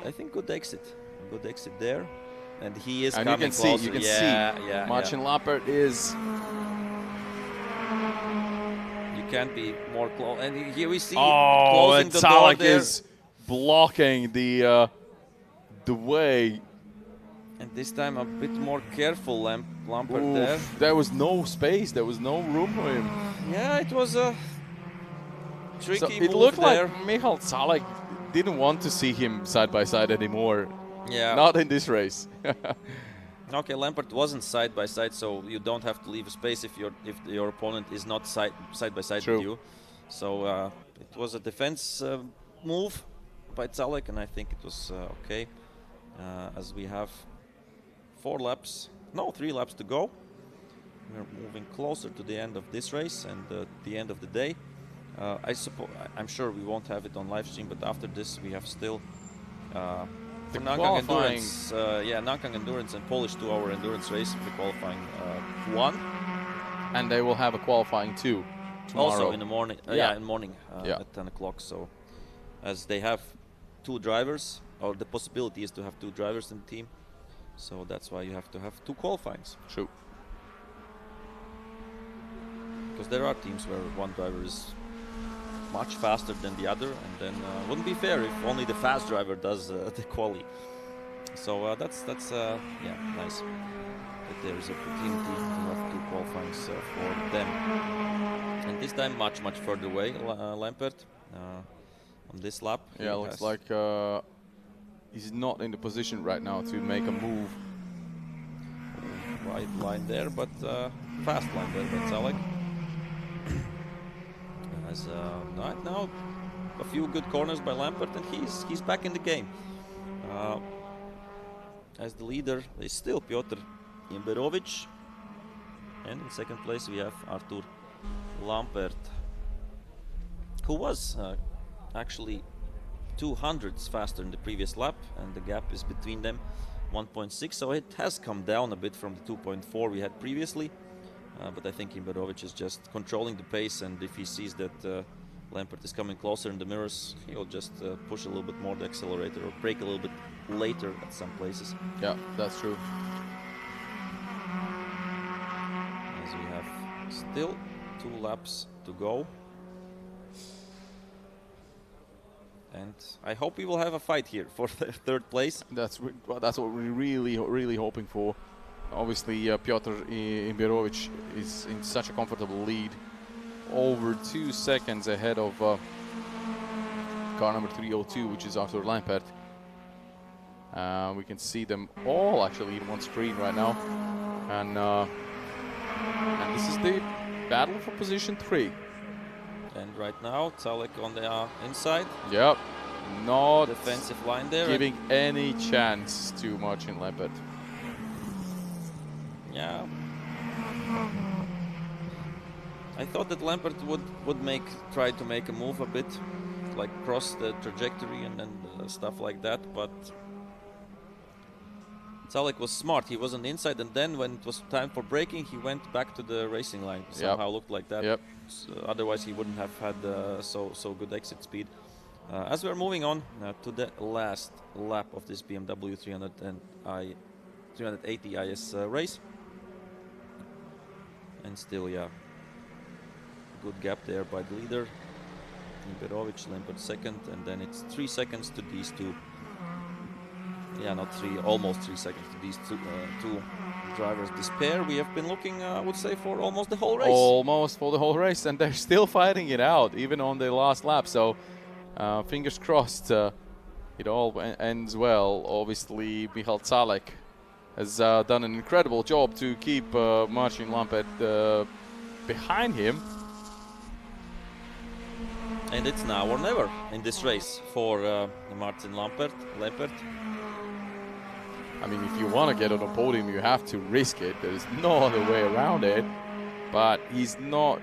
I think good exit. Good exit there, and he is and coming closer. You can see Marcin Lampert is. You can't be more close. And here we see. And the door there. is blocking the way. And this time a bit more careful, Lampert there. There was no space. There was no room for him. Yeah, it was a tricky move. It looked there. like Michal Zalek didn't want to see him side by side anymore. Yeah. Not in this race. Okay, Lampert wasn't side by side, so you don't have to leave a space if your opponent is not side by side with you. So it was a defense move by Zalek, and I think it was okay. As we have 3 laps to go. We're moving closer to the end of this race and the end of the day. I'm sure we won't have it on live stream, but after this we have still the Nankang Endurance, Nankang Endurance and Polish 2-hour endurance race, the qualifying 1. And they will have a qualifying 2 tomorrow. Also in the morning, in the morning at 10 o'clock. So as they have 2 drivers, or the possibility is to have 2 drivers in the team, so that's why you have to have 2 qualifyings. True. Because there are teams where one driver is much faster than the other, and then wouldn't be fair if only the fast driver does the quali. So that's nice that there is opportunity to have 2 qualifyings for them. And this time much further away, Lampert on this lap. Yeah, looks like he's not in the position right now to make a move. Right line there, but fast line there by Zalek. As right now, a few good corners by Lampert, and he's back in the game. As the leader is still Piotr Imberovic, and in 2nd place we have Artur Lampert, who was actually 200ths faster in the previous lap, and the gap is between them 1.6, so it has come down a bit from the 2.4 we had previously. But I think Imberovic is just controlling the pace, and if he sees that Lampert is coming closer in the mirrors, he'll just push a little bit more the accelerator or brake a little bit later at some places. Yeah, that's true. As we have still 2 laps to go. And I hope we will have a fight here for the 3rd place. That's what we're really hoping for. Obviously, Piotr Imbirovic is in such a comfortable lead, over 2 seconds ahead of car number 302, which is Artur Lampert. We can see them all actually in one screen right now, and this is the battle for position 3. And right now, Zalek on the inside. Yep, not defensive line there, giving any chance to Marcin Lampert. Yeah. I thought that Lampert would try to make a move a bit, like cross the trajectory and stuff like that, but Zalek was smart. He was on the inside, and then when it was time for braking, he went back to the racing line. Somehow looked like that. Yep. So otherwise, he wouldn't have had so good exit speed. As we are moving on to the last lap of this BMW 380 IS race, and still, yeah, good gap there by the leader, Imbirovic, Lampert 2nd, and then it's 3 seconds to these 2. Yeah, not 3, almost 3 seconds to these two drivers. This pair we have been looking, I would say, for almost the whole race. Almost for the whole race, and they're still fighting it out, even on the last lap. So fingers crossed it all ends well. Obviously, Michal Zalek has done an incredible job to keep Marcin Lampert behind him. And it's now or never in this race for Marcin Lampert. I mean, if you want to get on a podium, you have to risk it. There is no other way around it. But he's not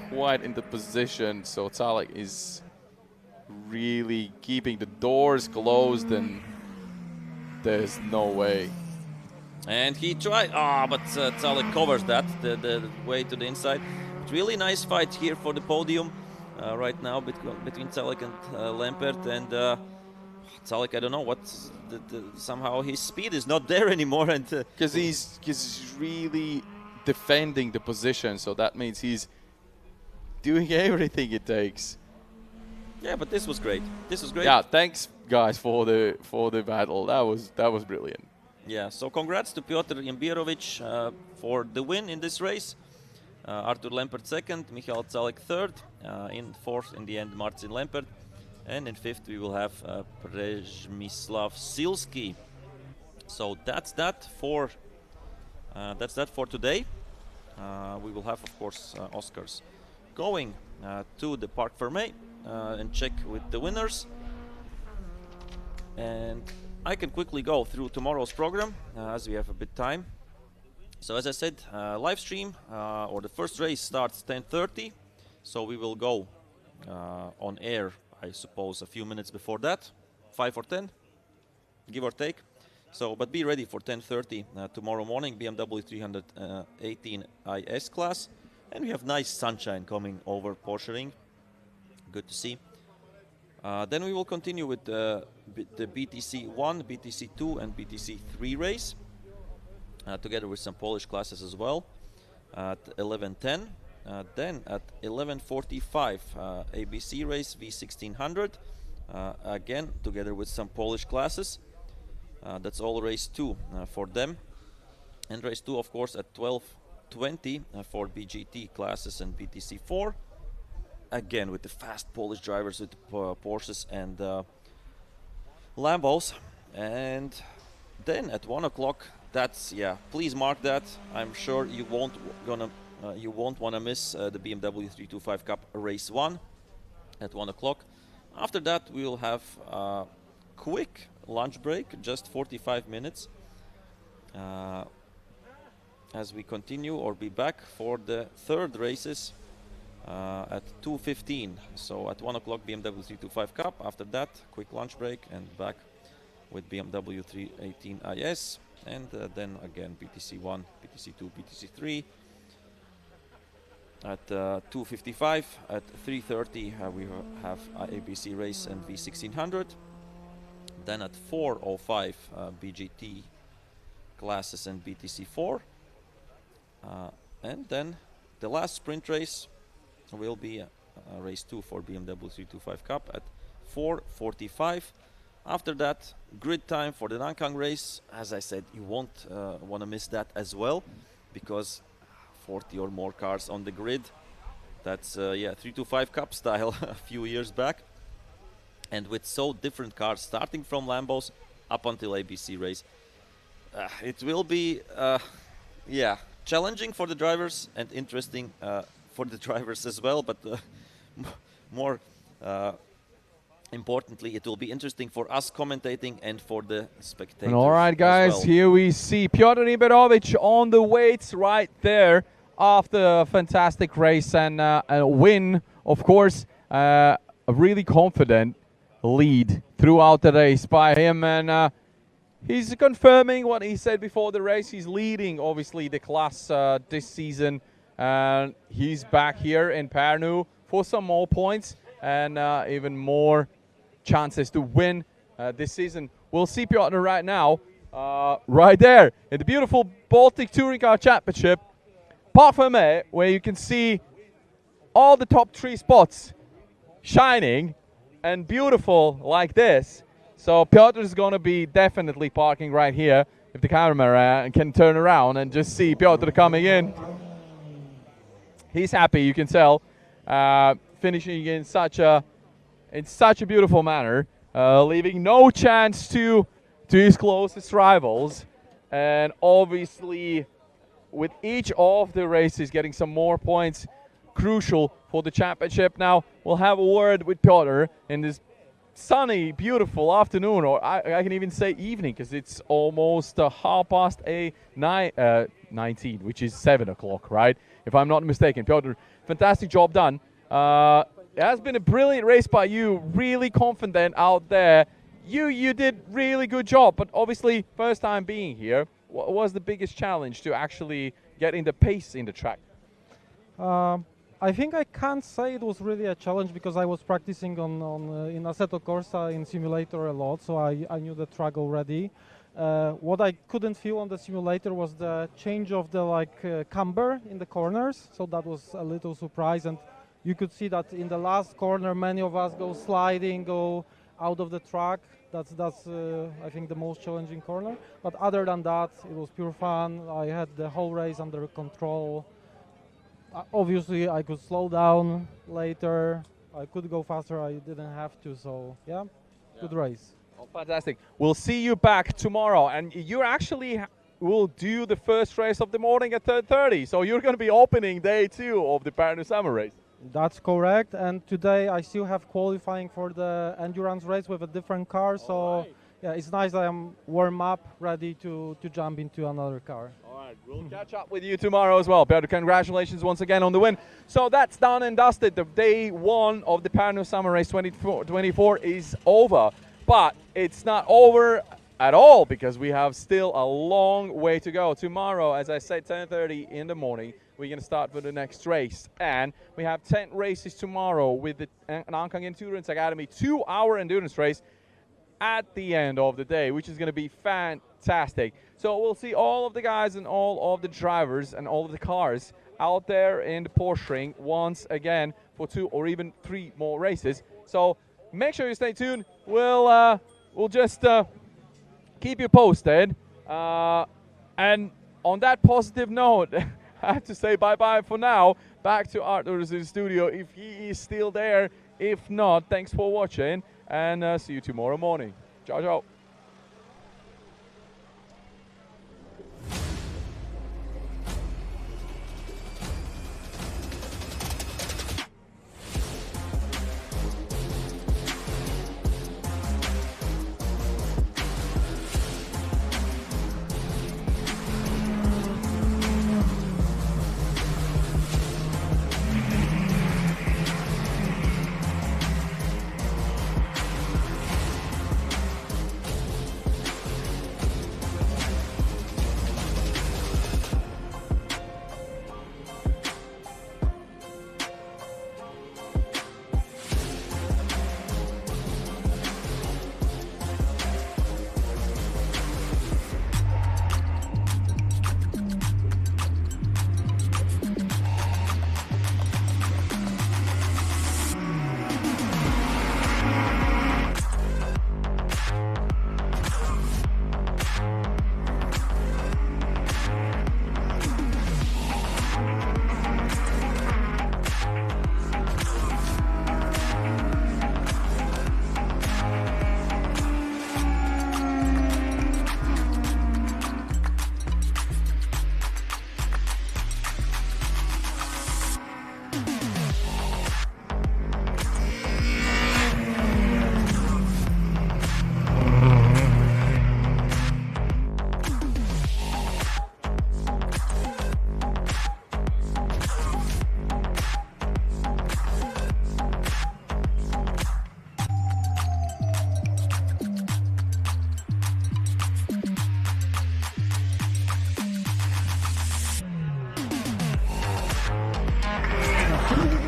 quite in the position, so Zalek is really keeping the doors closed, and there's no way. And he tried, but Zalek covers that, the way to the inside. Really nice fight here for the podium right now between Zalek and Lampert, and Zalek, I don't know what, somehow his speed is not there anymore, and because he's really defending the position, so that means he's doing everything it takes. Yeah, but this was great. This was great. Yeah, thanks guys for the battle. That was brilliant. Yeah, so congrats to Piotr Imbirovic for the win in this race. Artur Lampert 2nd, Michal Zalek 3rd, in 4th in the end Marcin Lampert, and in 5th we will have Przemysław Silski. So that's that for today. We will have, of course, Oscars going to the Parc Fermé and check with the winners. And I can quickly go through tomorrow's program as we have a bit time. So as I said, live stream or the first race starts 10:30, so we will go on air, I suppose, a few minutes before that, 5 or 10, give or take. So, but be ready for 10:30 tomorrow morning, BMW 318 IS class, and we have nice sunshine coming over Porschering. Good to see. Then we will continue with the BTC 1, BTC 2 and BTC 3 race, together with some Polish classes as well, at 11:10. Then at 11:45, ABC race V1600, again together with some Polish classes. That's all race 2 for them. And race 2, of course, at 12:20 for BGT classes and BTC 4. Again with the fast Polish drivers with Porsches and Lambos. And then at 1 o'clock, that's, yeah, please mark that. I'm sure you won't want to miss the BMW 325 Cup race 1 at 1 o'clock. After that, we will have a quick lunch break, just 45 minutes, as we continue or be back for the third races at 2:15. So at 1 o'clock, BMW 325 Cup. After that, quick lunch break and back with BMW 318 IS. And then again, BTC 1, BTC 2, BTC 3. At 2:55, at 3:30 we have ABC race and V1600. Then at 4:05 BGT classes and BTC 4. And then the last sprint race will be race 2 for BMW 325 Cup at 4:45. After that, grid time for the Nankang race. As I said, you won't want to miss that as well, because 40 or more cars on the grid. That's 325 Cup style a few years back. And with so different cars, starting from Lambos up until ABC race, it will be challenging for the drivers and interesting for the drivers as well, but more importantly, it will be interesting for us commentating and for the spectators. All right, guys, here we see Piotr Iberovic on the weights right there after a fantastic race and a win. Of course, a really confident lead throughout the race by him, and he's confirming what he said before the race. He's leading, obviously, the class this season, and he's back here in Parnu for some more points and even more chances to win this season. We'll see Piotr right now, right there in the beautiful Baltic Touring Car Championship, Parfumé, where you can see all the top 3 spots shining and beautiful like this. So Piotr is going to be definitely parking right here. If the camera can turn around and just see Piotr coming in. He's happy, you can tell, finishing in such a beautiful manner, leaving no chance to his closest rivals, and obviously with each of the races getting some more points, crucial for the championship. Now we'll have a word with Piotr in this sunny, beautiful afternoon, or I can even say evening, because it's almost 19:30, which is 7 o'clock, right? If I'm not mistaken. Piotr, fantastic job done. It has been a brilliant race by you, really confident out there. You did really good job, but obviously first time being here. What was the biggest challenge to actually getting the pace in the track? I think I can't say it was really a challenge, because I was practicing in Assetto Corsa in simulator a lot, so I knew the track already. What I couldn't feel on the simulator was the change of the camber in the corners, so that was a little surprise. And you could see that in the last corner, many of us go sliding, go out of the track. That's I think the most challenging corner. But other than that, it was pure fun. I had the whole race under control. Obviously, I could slow down later. I could go faster. I didn't have to. So yeah, good race. Oh, fantastic. We'll see you back tomorrow, and you actually will do the first race of the morning at 10:30. So you're going to be opening day 2 of the Parnu Summer Race. That's correct. And today I still have qualifying for the endurance race with a different car. So yeah, it's nice that I'm warm up, ready to jump into another car. All right, we'll catch up with you tomorrow as well. Piotr, congratulations once again on the win. So that's done and dusted. The day 1 of the Parnu Summer Race 2024 is over. But it's not over at all, because we have still a long way to go. Tomorrow, as I said, 10:30 in the morning, we're going to start with the next race. And we have 10 races tomorrow with the Nankang Endurance Academy 2-hour endurance race at the end of the day, which is going to be fantastic. So we'll see all of the guys and all of the drivers and all of the cars out there in the Porschering once again for 2 or even 3 more races. So make sure you stay tuned. We'll just keep you posted. And on that positive note, I have to say bye-bye for now. Back to Artur's in the studio if he is still there. If not, thanks for watching, and see you tomorrow morning. Ciao, ciao. Thank you.